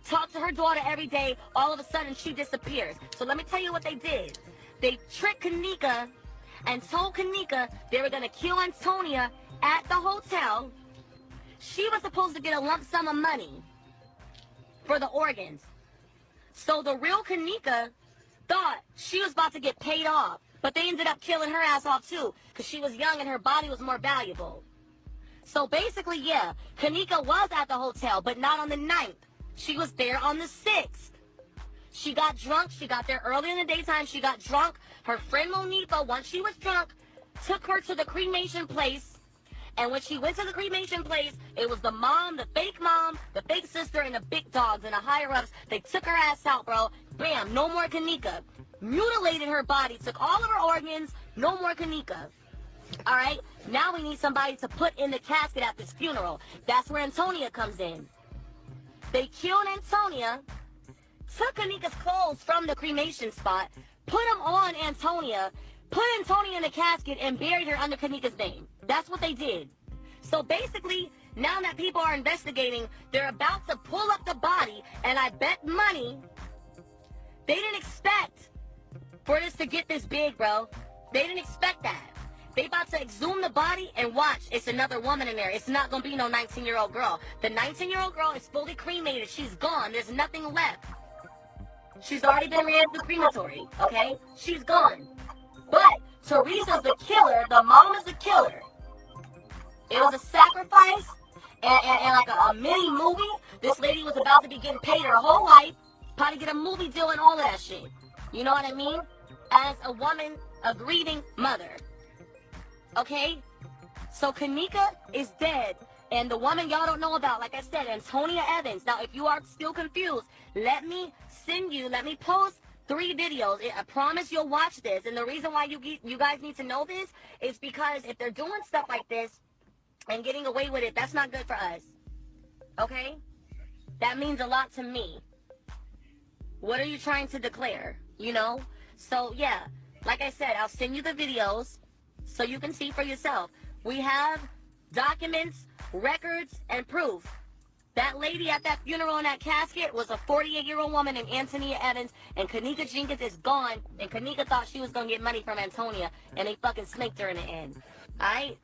Talk to her daughter every day. All of a sudden, she disappears. So let me tell you what they did. They tricked Kenneka and told Kenneka they were going to kill Antonia at the hotel. She was supposed to get a lump sum of money for the organs. So the real Kenneka thought she was about to get paid off, but they ended up killing her ass off too because she was young and her body was more valuable. So basically, yeah, Kenneka was at the hotel, but not on the 9th. She was there on the 6th. She got drunk. She got there early in the daytime. She got drunk. Her friend Monifa, once she was drunk, took her to the cremation place. And when she went to the cremation place, it was the mom, the fake sister, and the big dogs and the higher-ups. They took her ass out, bro. Bam, no more Kenneka. Mutilated her body, took all of her organs, no more Kenneka. All right? Now we need somebody to put in the casket at this funeral. That's where Antonia comes in. They killed Antonia, took Kenneka's clothes from the cremation spot, put them on Antonia, put Antonia in a casket, and buried her under Kenneka's name. That's what they did. So basically, now that people are investigating, they're about to pull up the body, and I bet money they didn't expect for this to get this big, bro. They didn't expect that. They about to exhume the body and watch. It's another woman in there. It's not going to be no 19-year-old girl. The 19-year-old girl is fully cremated. She's gone. There's nothing left. She's already been ran to the crematory, okay? She's gone. But Teresa's the killer. The mom is the killer. It was a sacrifice and like a mini movie. This lady was about to be getting paid her whole life, probably get a movie deal and all of that shit. You know what I mean? As a woman, a grieving mother. Okay? So Kenneka is dead. And the woman y'all don't know about, like I said, Antonia Evans. Now, if you are still confused, let me post 3 videos. I promise you'll watch this. And the reason why you guys need to know this is because if they're doing stuff like this and getting away with it, that's not good for us. Okay? That means a lot to me. What are you trying to declare? You know? So, yeah. Like I said, I'll send you the videos so you can see for yourself. We have documents, records, and proof. That lady at that funeral in that casket was a 48-year-old woman named Antonia Evans, and Kenneka Jenkins is gone, and Kenneka thought she was going to get money from Antonia, and they fucking snaked her in the end. Alright?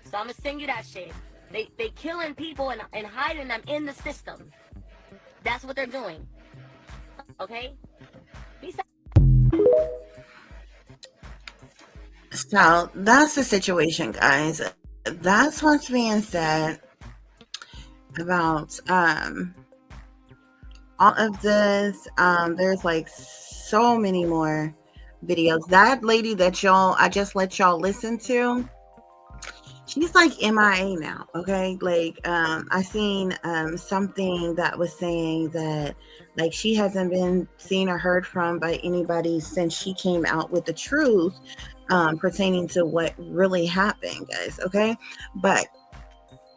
So I'm going to send you that shit. They killing people and hiding them in the system. That's what they're doing. Okay? Peace out. So that's the situation, guys. That's what's being said about all of this. There's like so many more videos. That lady that I just let y'all listen to, she's like MIA now. Okay. Like, I seen something that was saying that like she hasn't been seen or heard from by anybody since she came out with the truth pertaining to what really happened, guys. Okay. But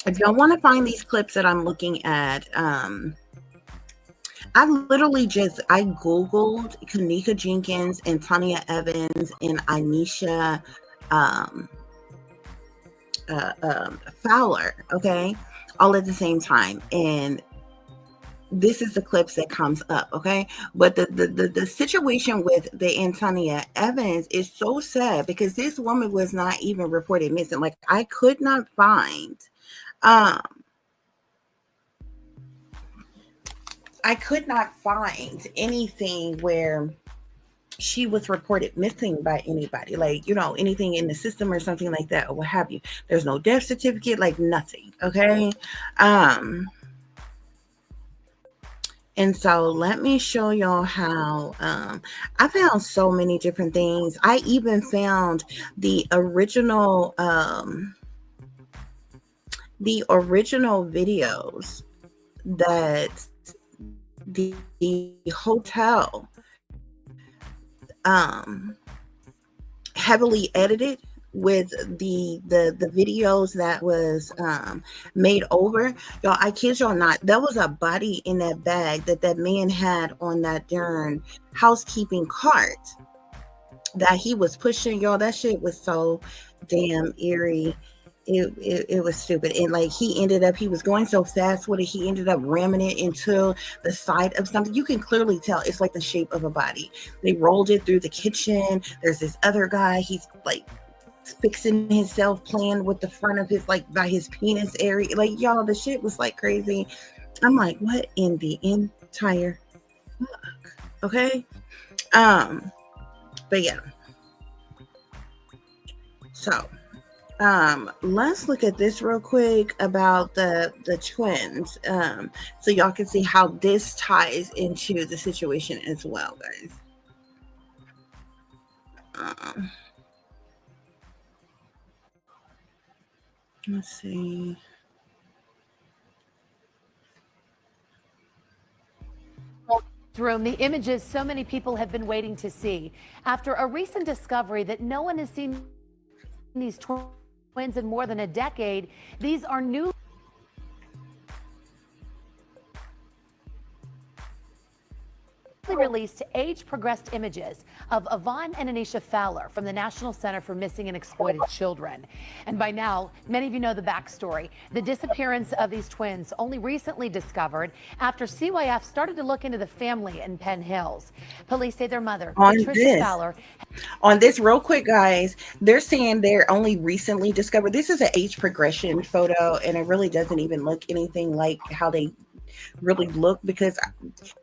if y'all want to find these clips that I'm looking at, I literally just I googled Kenneka Jenkins, Antonia Evans, and Anisha um, Fowler, okay, all at the same time, and this is the clips that comes up, okay. But the situation with the Antonia Evans is so sad because this woman was not even reported missing. Like um I could not find anything where she was reported missing by anybody, like, anything in the system or something like that, or what have you. There's no death certificate, like nothing. Okay. Um, and so let me show y'all how I found so many different things. I even found the original videos that the hotel um heavily edited with the videos that was made over. Y'all, I kid y'all not, there was a body in that bag that man had on that darn housekeeping cart that he was pushing. Y'all, that shit was so damn eerie. It was stupid. And like he was going so fast with it, he ended up ramming it into the side of something. You can clearly tell it's like the shape of a body. They rolled it through the kitchen. There's this other guy, he's like fixing himself, playing with the front of his, like, by his penis area. Like, y'all, the shit was like crazy. I'm like, what in the entire fuck? Okay. But yeah. So let's look at this real quick about the twins, so y'all can see how this ties into the situation as well, guys. Let's see. Room, the images so many people have been waiting to see after a recent discovery that no one has seen these twins in more than a decade. These are new released age-progressed images of Yvonne and Anisha Fowler from the National Center for Missing and Exploited Children. And by now, many of you know the backstory. The disappearance of these twins only recently discovered after CYF started to look into the family in Penn Hills. Police say their mother, Patricia Fowler. On this real quick, guys, they're saying they're only recently discovered. This is an age progression photo, and it really doesn't even look anything like how they really look, because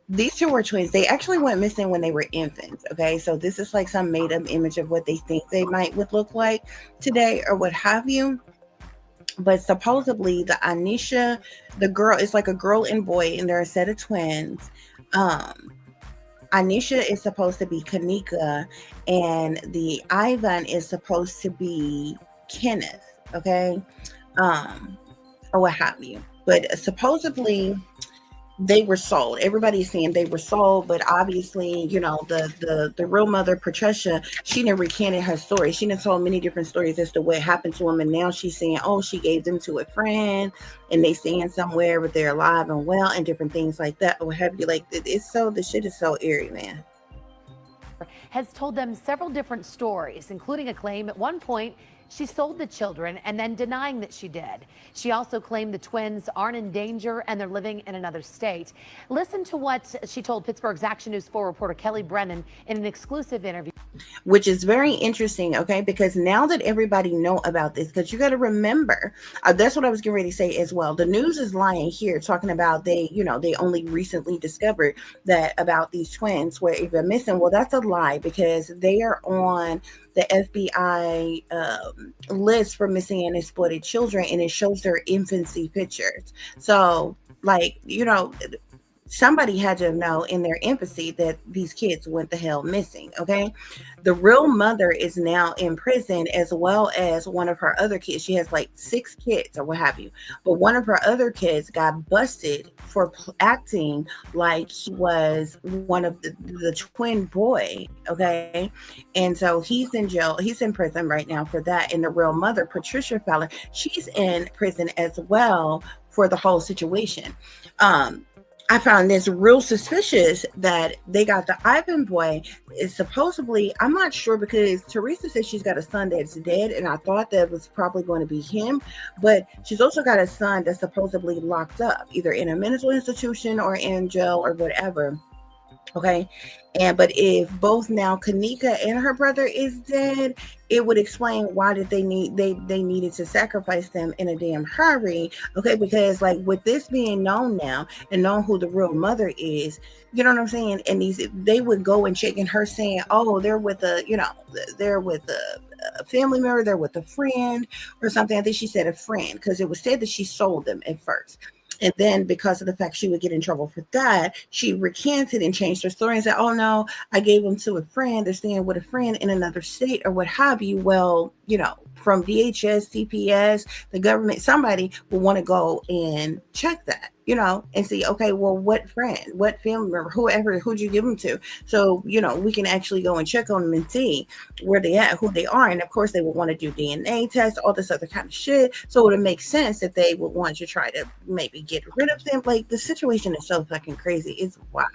these two were twins. They actually went missing when they were infants. Okay, so this is like some made up image of what they think they would look like today or what have you. But supposedly the Anisha, the girl, is like a girl and boy, and they're a set of twins. Anisha is supposed to be Kenneka, and the Ivan is supposed to be Kenneth. Okay, or what have you. But supposedly they were sold. Everybody's saying they were sold, but obviously, the real mother, Patricia, she didn't recanted her story. She done told many different stories as to what happened to them, and now she's saying, oh, she gave them to a friend, and they staying somewhere, but they're alive and well, and different things like that. Or what have you? Like, the shit is so eerie, man. Has told them several different stories, including a claim at one point she sold the children and then denying that she did. She also claimed the twins aren't in danger and they're living in another state. Listen to what she told Pittsburgh's Action News 4 reporter Kelly Brennan in an exclusive interview. Which is very interesting, okay? Because now that everybody know about this, because you got to remember, that's what I was getting ready to say as well. The news is lying here, talking about they only recently discovered that about these twins were even missing. Well, that's a lie, because they are on the FBI list for missing and exploited children, and it shows their infancy pictures. So, like, somebody had to know in their empathy that these kids went the hell missing. Okay. The real mother is now in prison, as well as one of her other kids. She has like 6 kids or what have you. But one of her other kids got busted for acting like he was one of the twin boy. Okay. And so he's in jail. He's in prison right now for that. And the real mother, Patricia Fowler, she's in prison as well for the whole situation. I found this real suspicious that they got the Ivan boy is supposedly, I'm not sure, because Teresa says she's got a son that's dead, and I thought that was probably going to be him, but she's also got a son that's supposedly locked up, either in a mental institution or in jail or whatever. Okay. But if both now Kenneka and her brother is dead, it would explain why did they needed to sacrifice them in a damn hurry. Okay, because like with this being known now and knowing who the real mother is, you know what I'm saying? And they would go and check in her saying, oh, they're with they're with a family member, they're with a friend or something. I think she said a friend, because it was said that she sold them at first. And then because of the fact she would get in trouble for that, she recanted and changed her story and said, oh, no, I gave them to a friend. They're staying with a friend in another state or what have you. Well, from DHS, CPS, the government, somebody will want to go and check that, and see, okay, well, what friend, what family member, who'd you give them to? So, we can actually go and check on them and see where they at, who they are. And of course, they would want to do DNA tests, all this other kind of shit. So it would make sense that they would want to try to maybe get rid of them. Like, the situation is so fucking crazy. It's wow.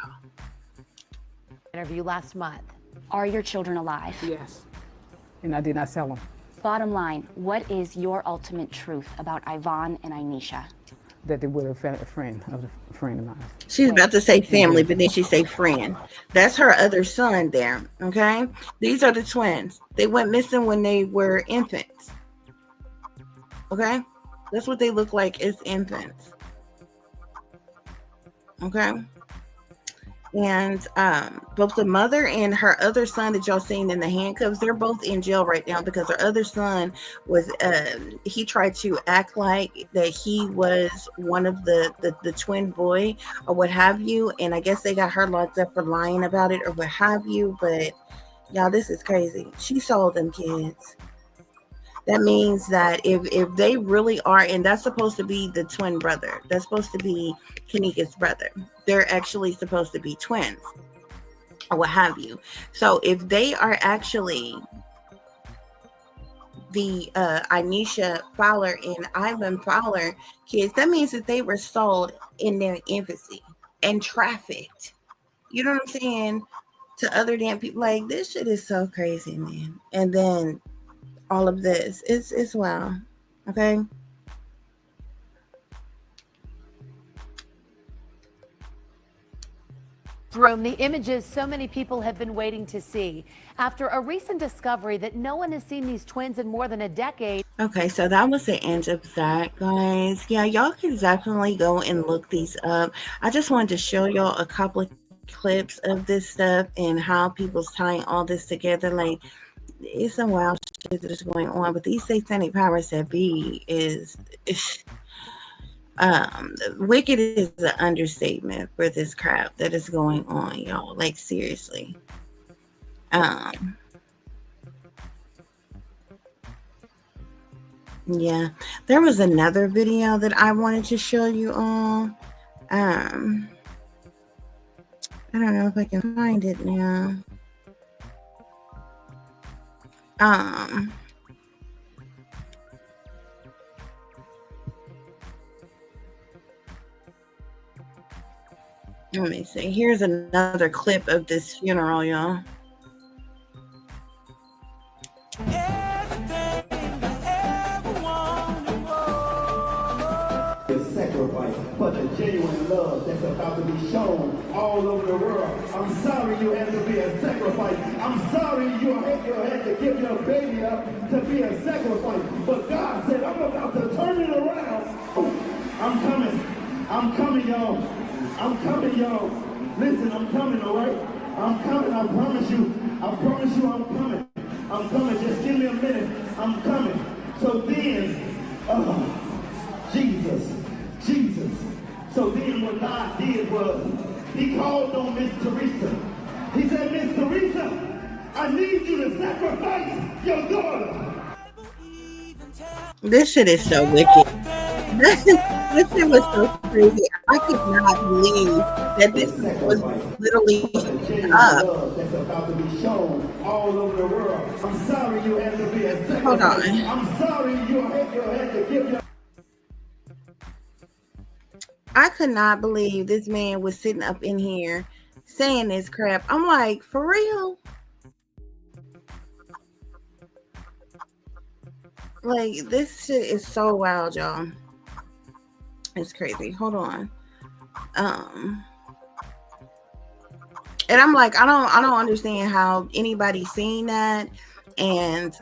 Interview last month. Are your children alive? Yes. And I did not sell them. Bottom line, what is your ultimate truth about Ivan and Inisha? That they were a friend of mine. She's about to say family, but then she say friend. That's her other son there, okay? These are the twins. They went missing when they were infants, okay? That's what they look like as infants, okay? And both the mother and her other son that y'all seen in the handcuffs, they're both in jail right now because her other son was he tried to act like that he was one of the twin boy or what have you, and I guess they got her locked up for lying about it or what have you. But y'all, this is crazy. She sold them kids. That means that if they really are, and that's supposed to be the twin brother, that's supposed to be Kenneka's brother, they're actually supposed to be twins or what have you. So if they are actually the Inisha Fowler and Ivan Fowler kids, that means that they were sold in their infancy and trafficked, you know what I'm saying, to other damn people. Like, this shit is so crazy, man. And then all of this, it's wow. Okay. Room, the images so many people have been waiting to see after a recent discovery that no one has seen these twins in more than a decade. Okay, so that was the end of that, guys. Yeah, y'all can definitely go and look these up. I just wanted to show y'all a couple of clips of this stuff and how people's tying all this together. Like, it's some wild shit that is going on, but these satanic powers that be is wicked is an understatement for this crap that is going on, y'all. Like, seriously. Yeah, there was another video that I wanted to show you all. I don't know if I can find it now. Let me see. Here's another clip of this funeral, y'all. Sacrifice for the genuine love that's about to be shown all over the world. I'm sorry you had to be a sacrifice. I'm sorry you had to give your baby up to be a sacrifice. But God said, I'm about to turn it around. I'm coming, y'all. I'm coming, y'all. Listen, I'm coming, all right? I'm coming, I promise you. I promise you I'm coming. I'm coming. Just give me a minute. I'm coming. So then, Jesus, So then what God did was he called on Miss Teresa. He said, Miss Teresa, I need you to sacrifice your daughter. This shit is so wicked. This shit was so crazy. I could not believe that this was literally The genuine up. love that's about to be shown all over the world. I'm sorry you had to be a sacrifice. Hold on. I'm sorry you had to give your... I could not believe this man was sitting up in here saying this crap. I'm like, for real? Like, this shit is so wild, y'all. It's crazy. Hold on. And I'm like, I don't understand how anybody's seen that and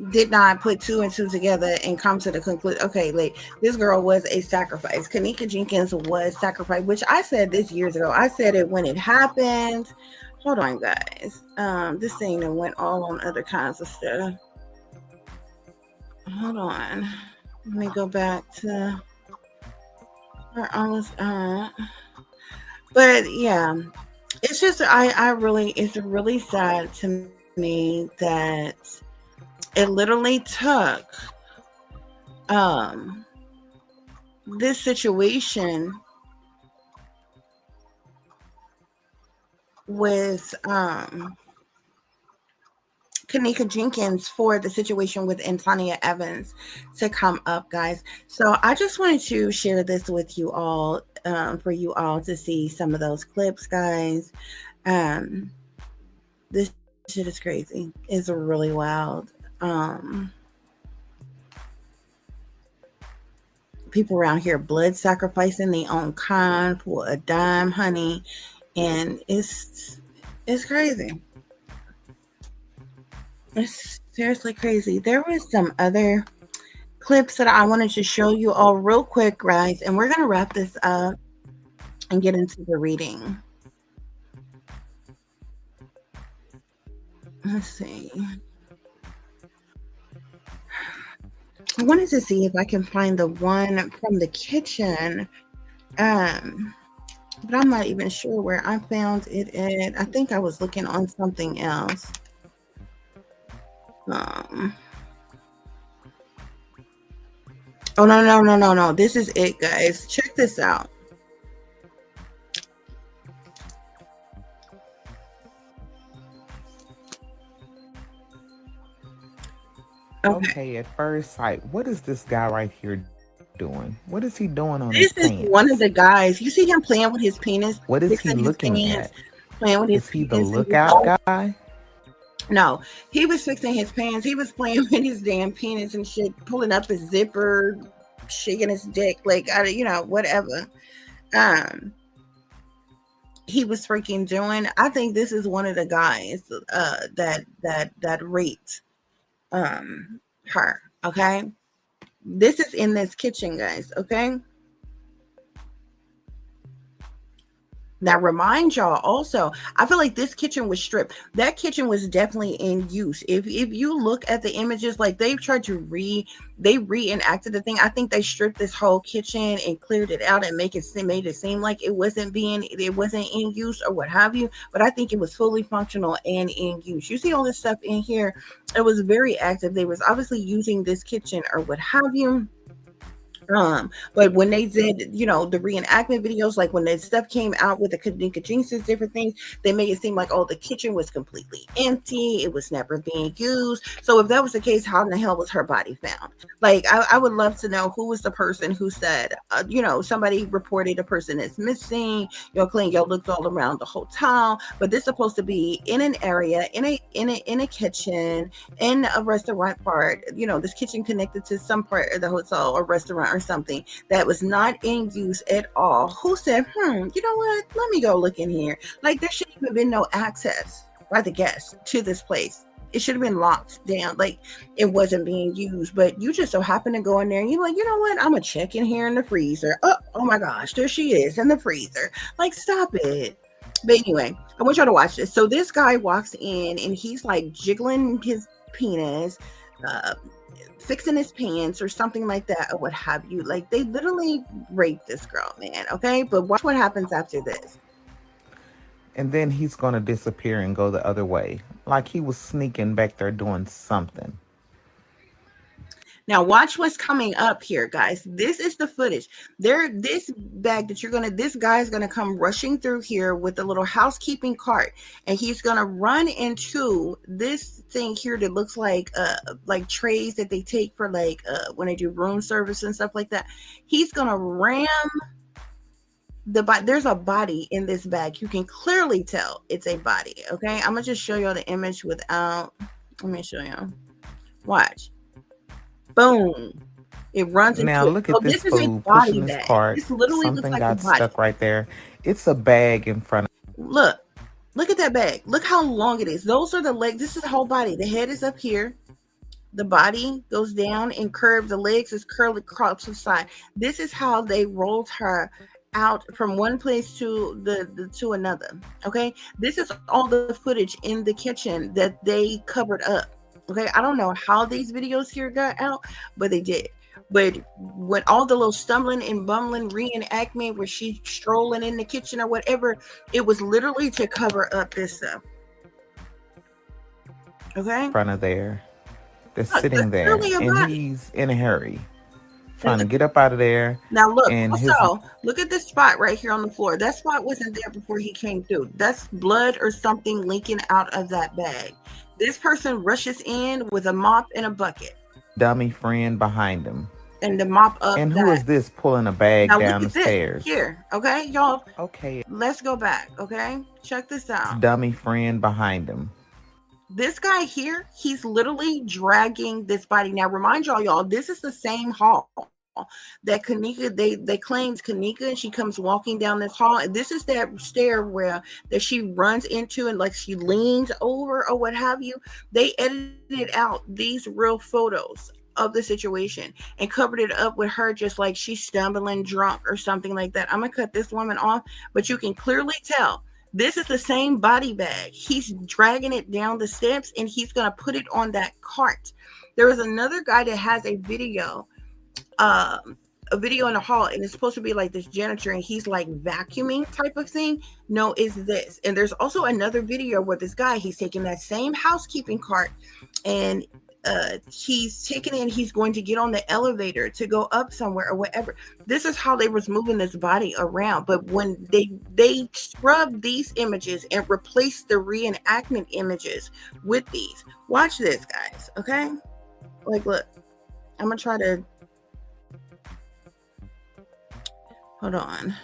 did not put two and two together and come to the conclusion. Okay, like, this girl was a sacrifice. Kenneka Jenkins was sacrificed, which I said this years ago. I said it when it happened. Hold on, guys. This thing that went all on other kinds of stuff. Hold on. Let me go back to where I was at. But yeah, it's just it's really sad to me that it literally took this situation with Kenneka Jenkins for the situation with Antonia Evans to come up, guys. So I just wanted to share this with you all, for you all to see some of those clips, guys. This shit is crazy. It's really wild. People around here blood sacrificing their own kind for a dime, honey, and it's crazy. It's seriously crazy. There was some other clips that I wanted to show you all real quick, guys, and we're gonna wrap this up and get into the reading. Let's see. I wanted to see if I can find the one from the kitchen, but I'm not even sure where I found it at. I think I was looking on something else. Oh, no. This is it, guys. Check this out. Okay, at first sight, what is this guy right here doing? What is he doing on This his is pants? one of the guys. You see him playing with his penis? What is he fixing his looking pants, at? Playing with his Is he the penis. lookout guy? No, he was fixing his pants. He was playing with his damn penis and shit, pulling up his zipper, shaking his dick, like, whatever. He was freaking doing. I think this is one of the guys that raped her. Okay, this is in this kitchen, guys. Okay. Now, remind y'all also, I feel like this kitchen was stripped. That kitchen was definitely in use. If you look at the images, like they've tried to they reenacted the thing. I think they stripped this whole kitchen and cleared it out and made it seem like it wasn't in use or what have you. But I think it was fully functional and in use. You see all this stuff in here. It was very active. They was obviously using this kitchen or what have you. But when they did, the reenactment videos, like when the stuff came out with the Kenneka Jenkins, different things, they made it seem like, the kitchen was completely empty. It was never being used. So if that was the case, how in the hell was her body found? Like, I would love to know who was the person who said, somebody reported a person is missing. Cleo looked all around the hotel, but this is supposed to be in an area, in a kitchen, in a restaurant part. This kitchen connected to some part of the hotel or restaurant or something that was not in use at all. Who said, you know what? Let me go look in here. Like, there shouldn't have been no access by the guests to this place. It should have been locked down. Like, it wasn't being used, but you just so happen to go in there and you're like, you know what? I'm gonna check in here in the freezer. Oh my gosh, there she is in the freezer. Like, stop it. But anyway, I want y'all to watch this. So this guy walks in and he's like jiggling his penis, uh, fixing his pants or something like that, or what have you. Like, they literally raped this girl, man. Okay, but watch what happens after this. And then he's going to disappear and go the other way. Like he was sneaking back there doing something. Now watch what's coming up here, guys. This is the footage. This bag that this guy's gonna come rushing through here with a little housekeeping cart, and he's gonna run into this thing here that looks like trays that they take for when they do room service and stuff like that. He's gonna ram the body. There's a body in this bag. You can clearly tell it's a body. Okay, I'm gonna just show you the image without. Let me show you. Watch. Boom. It runs into now look at this fool pushing his cart. This literally Something looks like got a body. stuck right there. It's a bag in front of. Look at that bag. Look how long it is. Those are the legs. This is the whole body. The head is up here. The body goes down and curved. The legs is curly across the side. This is how they rolled her out from one place to another. Okay, this is all the footage in the kitchen that they covered up. Okay, I don't know how these videos here got out, but they did. But when all the little stumbling and bumbling reenactment where she's strolling in the kitchen or whatever, it was literally to cover up this stuff. Okay, in front of there. They're sitting there, and he's in a hurry, trying to get up out of there. Now look, look at this spot right here on the floor. That spot wasn't there before he came through. That's blood or something leaking out of that bag. This person rushes in with a mop and a bucket. Dummy friend behind him. And the mop up. And who is this pulling a bag down the stairs? Here, okay, y'all. Okay. Let's go back, okay? Check this out. Dummy friend behind him. This guy here, he's literally dragging this body. Now, remind y'all, this is the same hall that Kenneka, they claimed Kenneka, and she comes walking down this hall, and this is that stair where that she runs into and like she leans over or what have you. They edited out these real photos of the situation and covered it up with her just like she's stumbling drunk or something like that. I'm gonna cut this woman off, but you can clearly tell this is the same body bag. He's dragging it down the steps and he's gonna put it on that cart. There is another guy that has a video in the hall, and it's supposed to be like this janitor, and he's like vacuuming type of thing. No, it's this. And there's also another video where this guy, he's taking that same housekeeping cart, and he's taking it and he's going to get on the elevator to go up somewhere or whatever. This is how they was moving this body around. But when they scrubbed these images and replaced the reenactment images with these, watch this, guys. Okay, like look, I'm gonna try to hold on.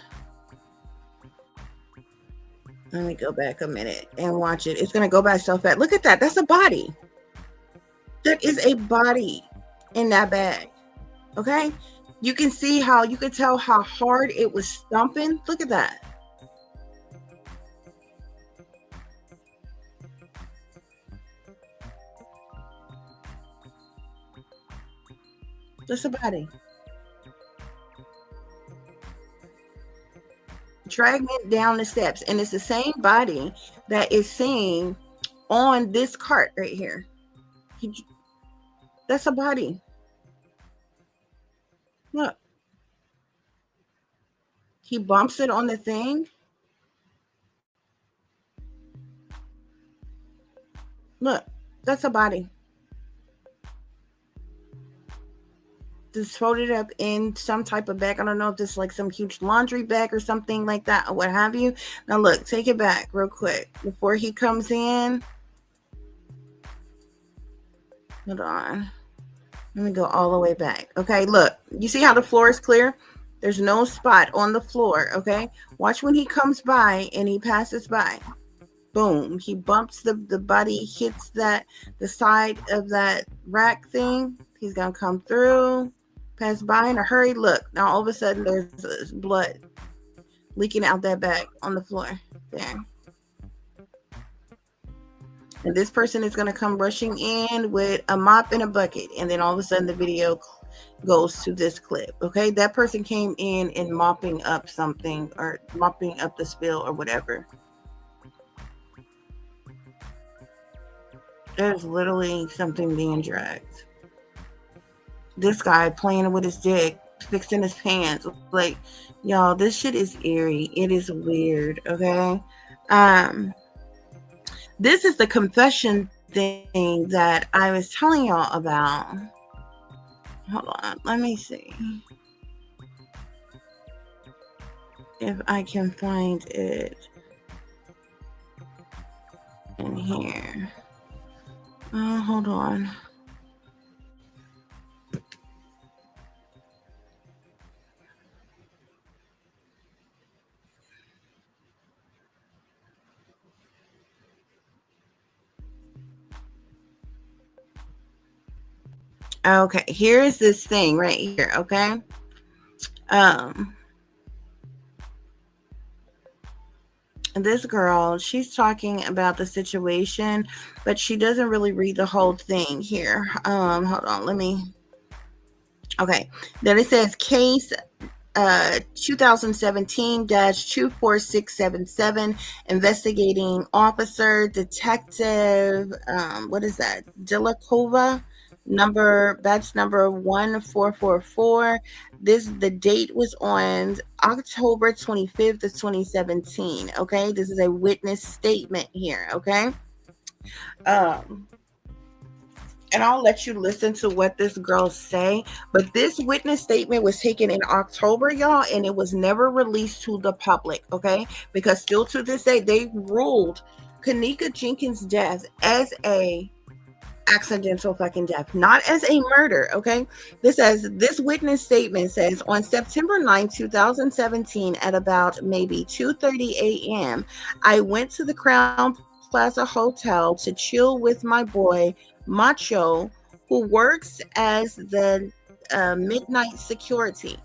Let me go back a minute and watch it. It's gonna go by so fast. Look at that. That's a body. That is a body in that bag. Okay, you can see how you could tell how hard it was stumping. Look at that. That's a body. Dragging it down the steps, and it's the same body that is seen on this cart right here. That's a body. Look, he bumps it on the thing. Look, that's a body. Just folded up in some type of bag. I don't know if this is like some huge laundry bag or something like that or what have you. Now look, take it back real quick before he comes in. Hold on. Let me go all the way back. Okay, look. You see how the floor is clear? There's no spot on the floor, okay? Watch when he comes by and he passes by. Boom. He bumps the body, hits the side of that rack thing. He's going to come through, pass by in a hurry. Look, now all of a sudden there's blood leaking out that bag on the floor. There. And this person is going to come rushing in with a mop and a bucket. And then all of a sudden the video goes to this clip. Okay. That person came in and mopping up something or mopping up the spill or whatever. There's literally something being dragged. This guy playing with his dick, fixing his pants. Like, y'all, this shit is eerie. It is weird, okay? Um, this is the confession thing that I was telling y'all about. Hold on, let me see if I can find it in here. Hold on. Okay, here's this thing right here, okay? Um, this girl, she's talking about the situation, but she doesn't really read the whole thing here. Hold on, let me. Okay, then it says case 2017-24677, investigating officer detective, what is that? Dilakova, batch number 1444. The date was on October 25th of 2017. Okay, this is a witness statement here. Okay, and I'll let you listen to what this girl say. But this witness statement was taken in October, y'all, and it was never released to the public, okay? Because still to this day, they ruled Kenneka Jenkins' death as a accidental fucking death, not as a murder, okay? This witness statement says, on September 9, 2017, at about maybe 2:30 a.m., I went to the Crown Plaza Hotel to chill with my boy Macho, who works as the midnight security.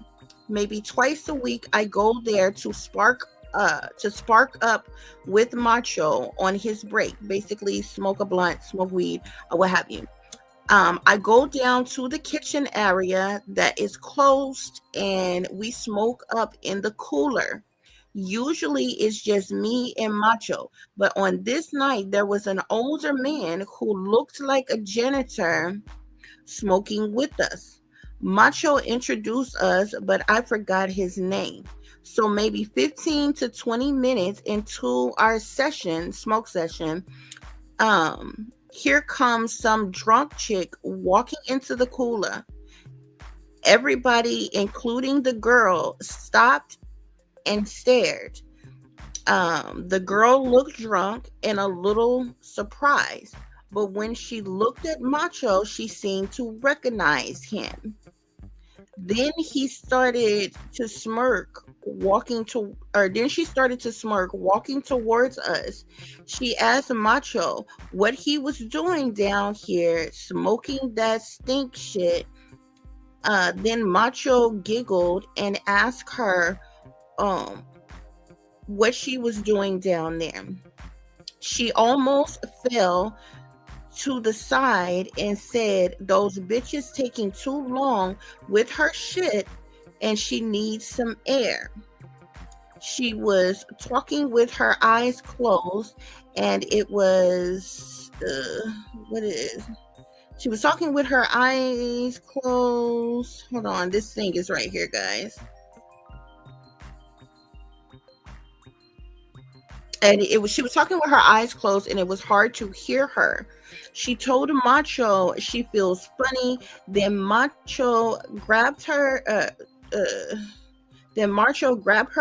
Maybe twice a week, I go there to spark up with Macho on his break. Basically, smoke a blunt, smoke weed, or what have you. I go down to the kitchen area that is closed, and we smoke up in the cooler. Usually it's just me and Macho, but on this night there was an older man who looked like a janitor smoking with us. Macho introduced us, but I forgot his name. So maybe 15 to 20 minutes into our smoke session, here comes some drunk chick walking into the cooler. Everybody, including the girl, stopped and stared. The girl looked drunk and a little surprised, but when she looked at Macho, she seemed to recognize him. Then he started to smirk, then she started to smirk, walking towards us. She asked Macho what he was doing down here, smoking that stink shit. Then Macho giggled and asked her, what she was doing down there. She almost fell to the side and said, those bitches taking too long with her shit and she needs some air. She was talking with her eyes closed, and it was she was talking with her eyes closed. Hold on, this thing is right here, guys. And she was talking with her eyes closed, and it was hard to hear her. She told Macho she feels funny. Then Macho grabbed her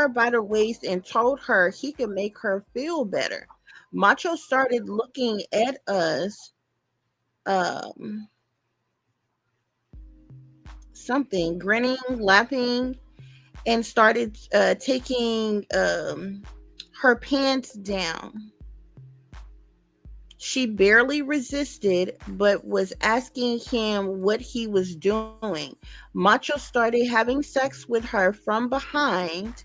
by the waist and told her he could make her feel better. Macho started looking at us, grinning, laughing, and started taking her pants down. She barely resisted, but was asking him what he was doing. Macho started having sex with her from behind,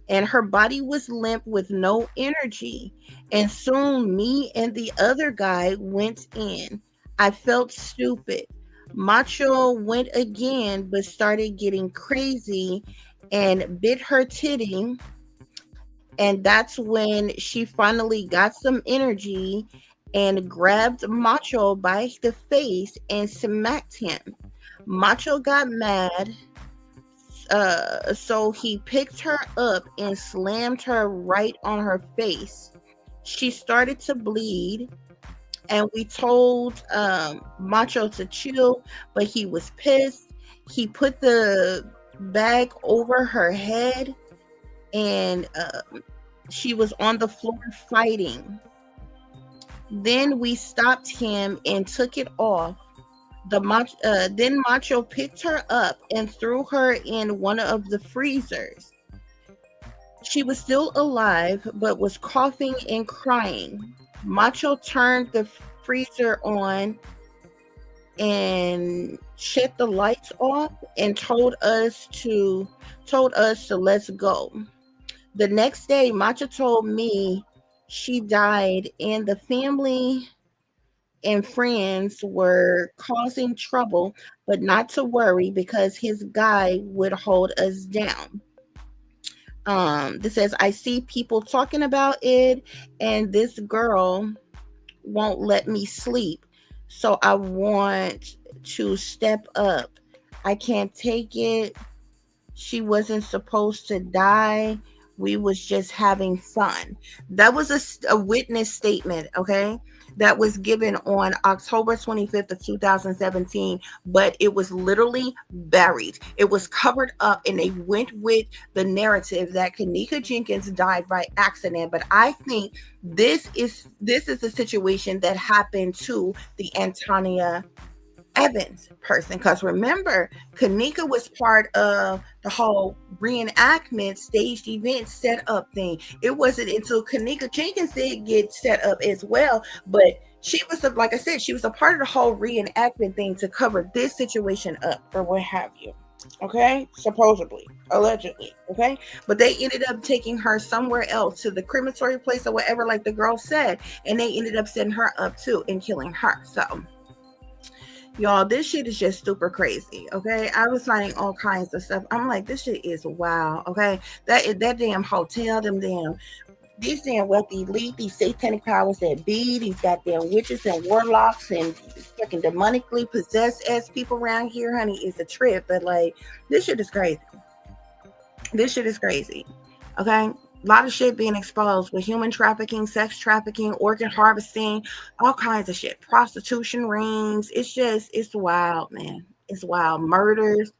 and her body was limp with no energy. And soon me and the other guy went in. I felt stupid. Macho went again, but started getting crazy and bit her titty. And that's when she finally got some energy and grabbed Macho by the face and smacked him. Macho got mad, so he picked her up and slammed her right on her face. She started to bleed, and we told Macho to chill, but he was pissed. He put the bag over her head, and she was on the floor fighting. Then we stopped him and took it off. Then Macho picked her up and threw her in one of the freezers. She was still alive, but was coughing and crying. Macho turned the freezer on and shut the lights off and told us to let's go. The next day, Macho told me she died and the family and friends were causing trouble, but not to worry because his guy would hold us down. This says, I see people talking about it, and this girl won't let me sleep. So I want to step up. I can't take it. She wasn't supposed to die. We was just having fun. That was a witness statement, okay? That was given on October 25th of 2017, but it was literally buried. It was covered up, and they went with the narrative that Kenneka Jenkins died by accident. But I think this is a situation that happened to the Antonia Evans person, because remember, Kenneka was part of the whole reenactment staged event setup thing. It wasn't until Kenneka Jenkins did get set up as well, but she was like I said, she was a part of the whole reenactment thing to cover this situation up or what have you. Okay, supposedly, allegedly, okay, but they ended up taking her somewhere else to the crematory place or whatever, like the girl said, and they ended up setting her up too and killing her. So y'all, this shit is just super crazy, okay? I was finding all kinds of stuff. I'm like, this shit is wow, okay? That damn hotel, these damn wealthy elite, these satanic powers that be, these goddamn witches and warlocks and fucking demonically possessed ass people around here, honey, is a trip. But like, this shit is crazy. This shit is crazy, okay? A lot of shit being exposed with human trafficking, sex trafficking, organ harvesting, all kinds of shit. Prostitution rings. It's wild, man. It's wild. Murders,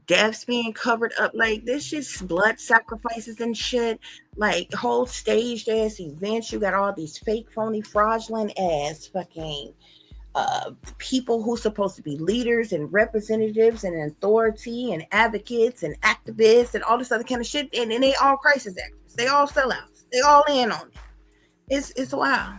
deaths being covered up. Like, this shit's blood sacrifices and shit. Like, whole staged ass events. You got all these fake, phony, fraudulent ass fucking people who's supposed to be leaders and representatives and authority and advocates and activists and all this other kind of shit, and they all crisis actors. They all sellouts. They all in on it. It's wild.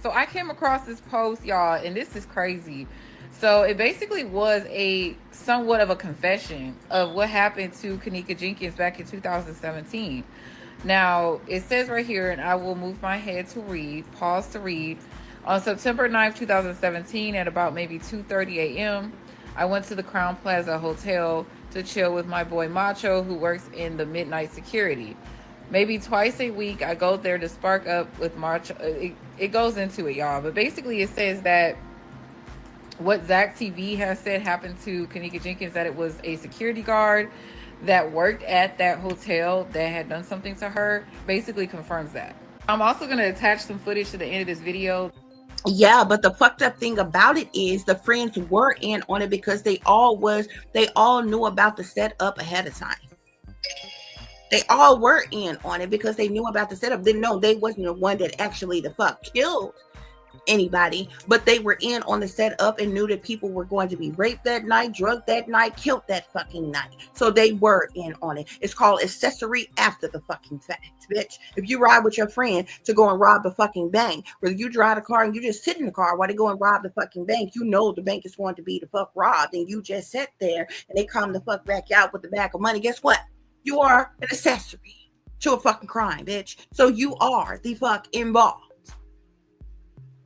So I came across this post, y'all, and this is crazy. So it basically was a somewhat of a confession of what happened to Kenneka Jenkins back in 2017. Now, it says right here, and I will move my head to read, pause to read. On September 9th, 2017, at about maybe 2:30 a.m., I went to the Crown Plaza Hotel to chill with my boy Macho, who works in the midnight security. Maybe twice a week, I go there to spark up with Macho. It goes into it, y'all. But basically, it says that what Zach TV has said happened to Kenneka Jenkins, that it was a security guard that worked at that hotel that had done something to her, basically confirms that. I'm also going to attach some footage to the end of this video. Yeah, but the fucked up thing about it is the friends were in on it because they all knew about the setup ahead of time. They all were in on it because they knew about the setup. They know they wasn't the one that actually the fuck killed anybody, but they were in on the setup and knew that people were going to be raped that night, drugged that night, killed that fucking night. So they were in on it. It's called accessory after the fucking fact, bitch. If you ride with your friend to go and rob the fucking bank, whether you drive a car and you just sit in the car while they go and rob the fucking bank, you know the bank is going to be the fuck robbed, and you just sat there and they come the fuck back out with the bag of money. Guess what? You are an accessory to a fucking crime, bitch. So you are the fuck involved.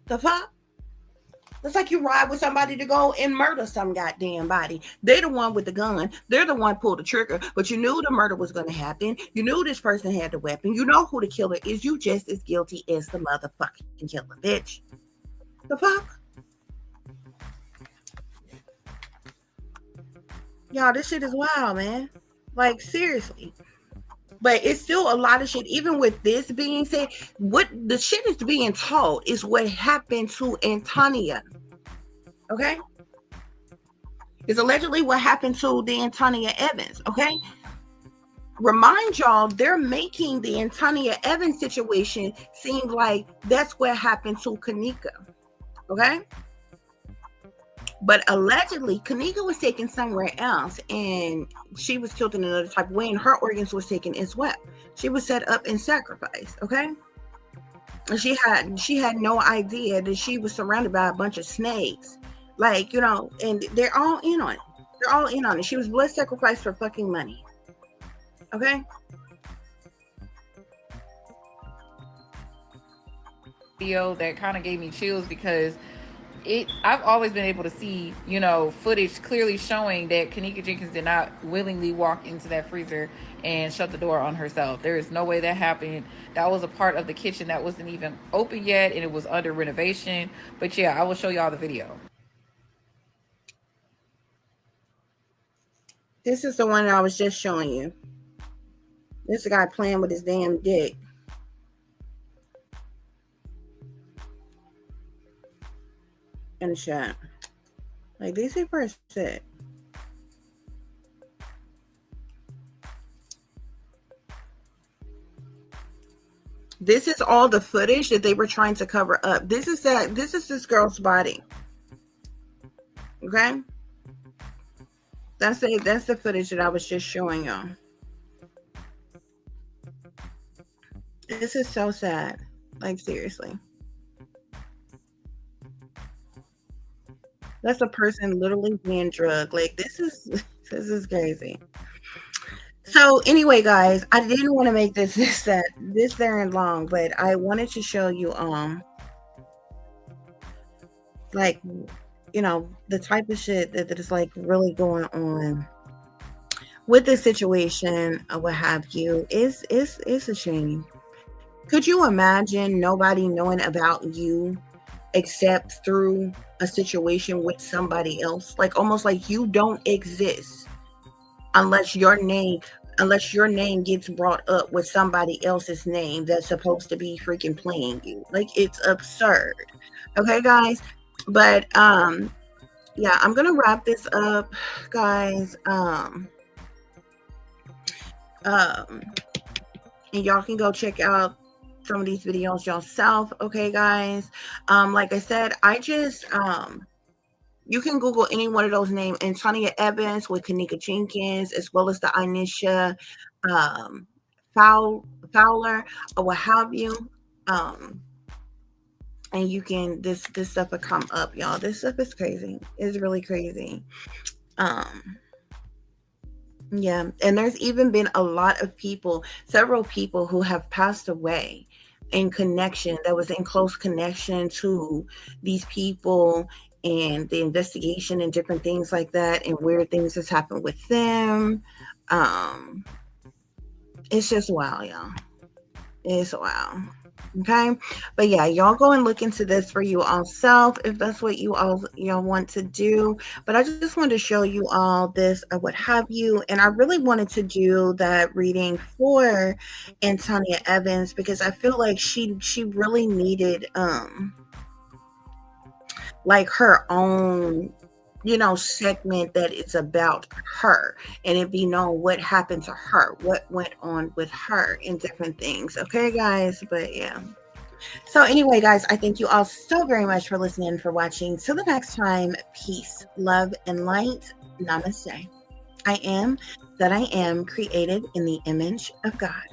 The fuck? It's like you ride with somebody to go and murder some goddamn body. They're the one with the gun. They're the one pulled the trigger. But you knew the murder was going to happen. You knew this person had the weapon. You know who the killer is. You just as guilty as the motherfucking killer, bitch. The fuck? Y'all, this shit is wild, man. Like, seriously. But it's still a lot of shit. Even with this being said, what the shit is being told is what happened to Antonia. Okay? It's allegedly what happened to the Antonia Evans. Okay? Remind y'all, they're making the Antonia Evans situation seem like that's what happened to Kenneka. Okay? But allegedly, Kenneka was taken somewhere else and she was killed in another type of way, and her organs was taken as well. She was set up and sacrificed, okay? And she had no idea that she was surrounded by a bunch of snakes. Like, you know, and they're all in on it. They're all in on it. She was blood sacrificed for fucking money. Okay? Video that kind of gave me chills because I've always been able to see, you know, footage clearly showing that Kenneka Jenkins did not willingly walk into that freezer and shut the door on herself. There is no way that happened. That was a part of the kitchen that wasn't even open yet, and it was under renovation. But yeah, I will show y'all the video. This is the one I was just showing you. This guy playing with his damn dick. In the shot. Like, these people are sick. This is all the footage that they were trying to cover up. This is this girl's body. Okay? That's the footage that I was just showing y'all. This is so sad. Like, seriously. That's a person literally being drugged. Like, this is crazy. So anyway, guys, I didn't want to make this there and long, but I wanted to show you like, you know, the type of shit that is like really going on with this situation or what have you. It's a shame. Could you imagine nobody knowing about you except through a situation with somebody else? Like, almost like you don't exist unless your name gets brought up with somebody else's name that's supposed to be freaking playing you. Like, it's absurd. Okay, guys? But yeah, I'm gonna wrap this up, guys. And y'all can go check out some of these videos yourself. Okay, guys? Like I said, I just you can Google any one of those names, Antonia Evans with Kenneka Jenkins, as well as the Anisha Fowler or what have you. And you can this stuff will come up, y'all. This stuff is crazy. It's really crazy. Yeah, and there's even been a lot of people, several people who have passed away in connection, that was in close connection to these people and the investigation and different things like that, and weird things that's happened with them. It's just wild, y'all. It's wild. Okay, but yeah, y'all go and look into this for you all self if that's what you all want to do. But I just wanted to show you all this or what have you, and I really wanted to do that reading for Antonia Evans because I feel like she really needed like her own, you know, segment that it's about her, and it be known what happened to her, what went on with her, and different things. Okay, guys? But yeah. So anyway, guys, I thank you all so very much for listening and for watching. Till the next time, peace, love, and light. Namaste. I am that I am, created in the image of God.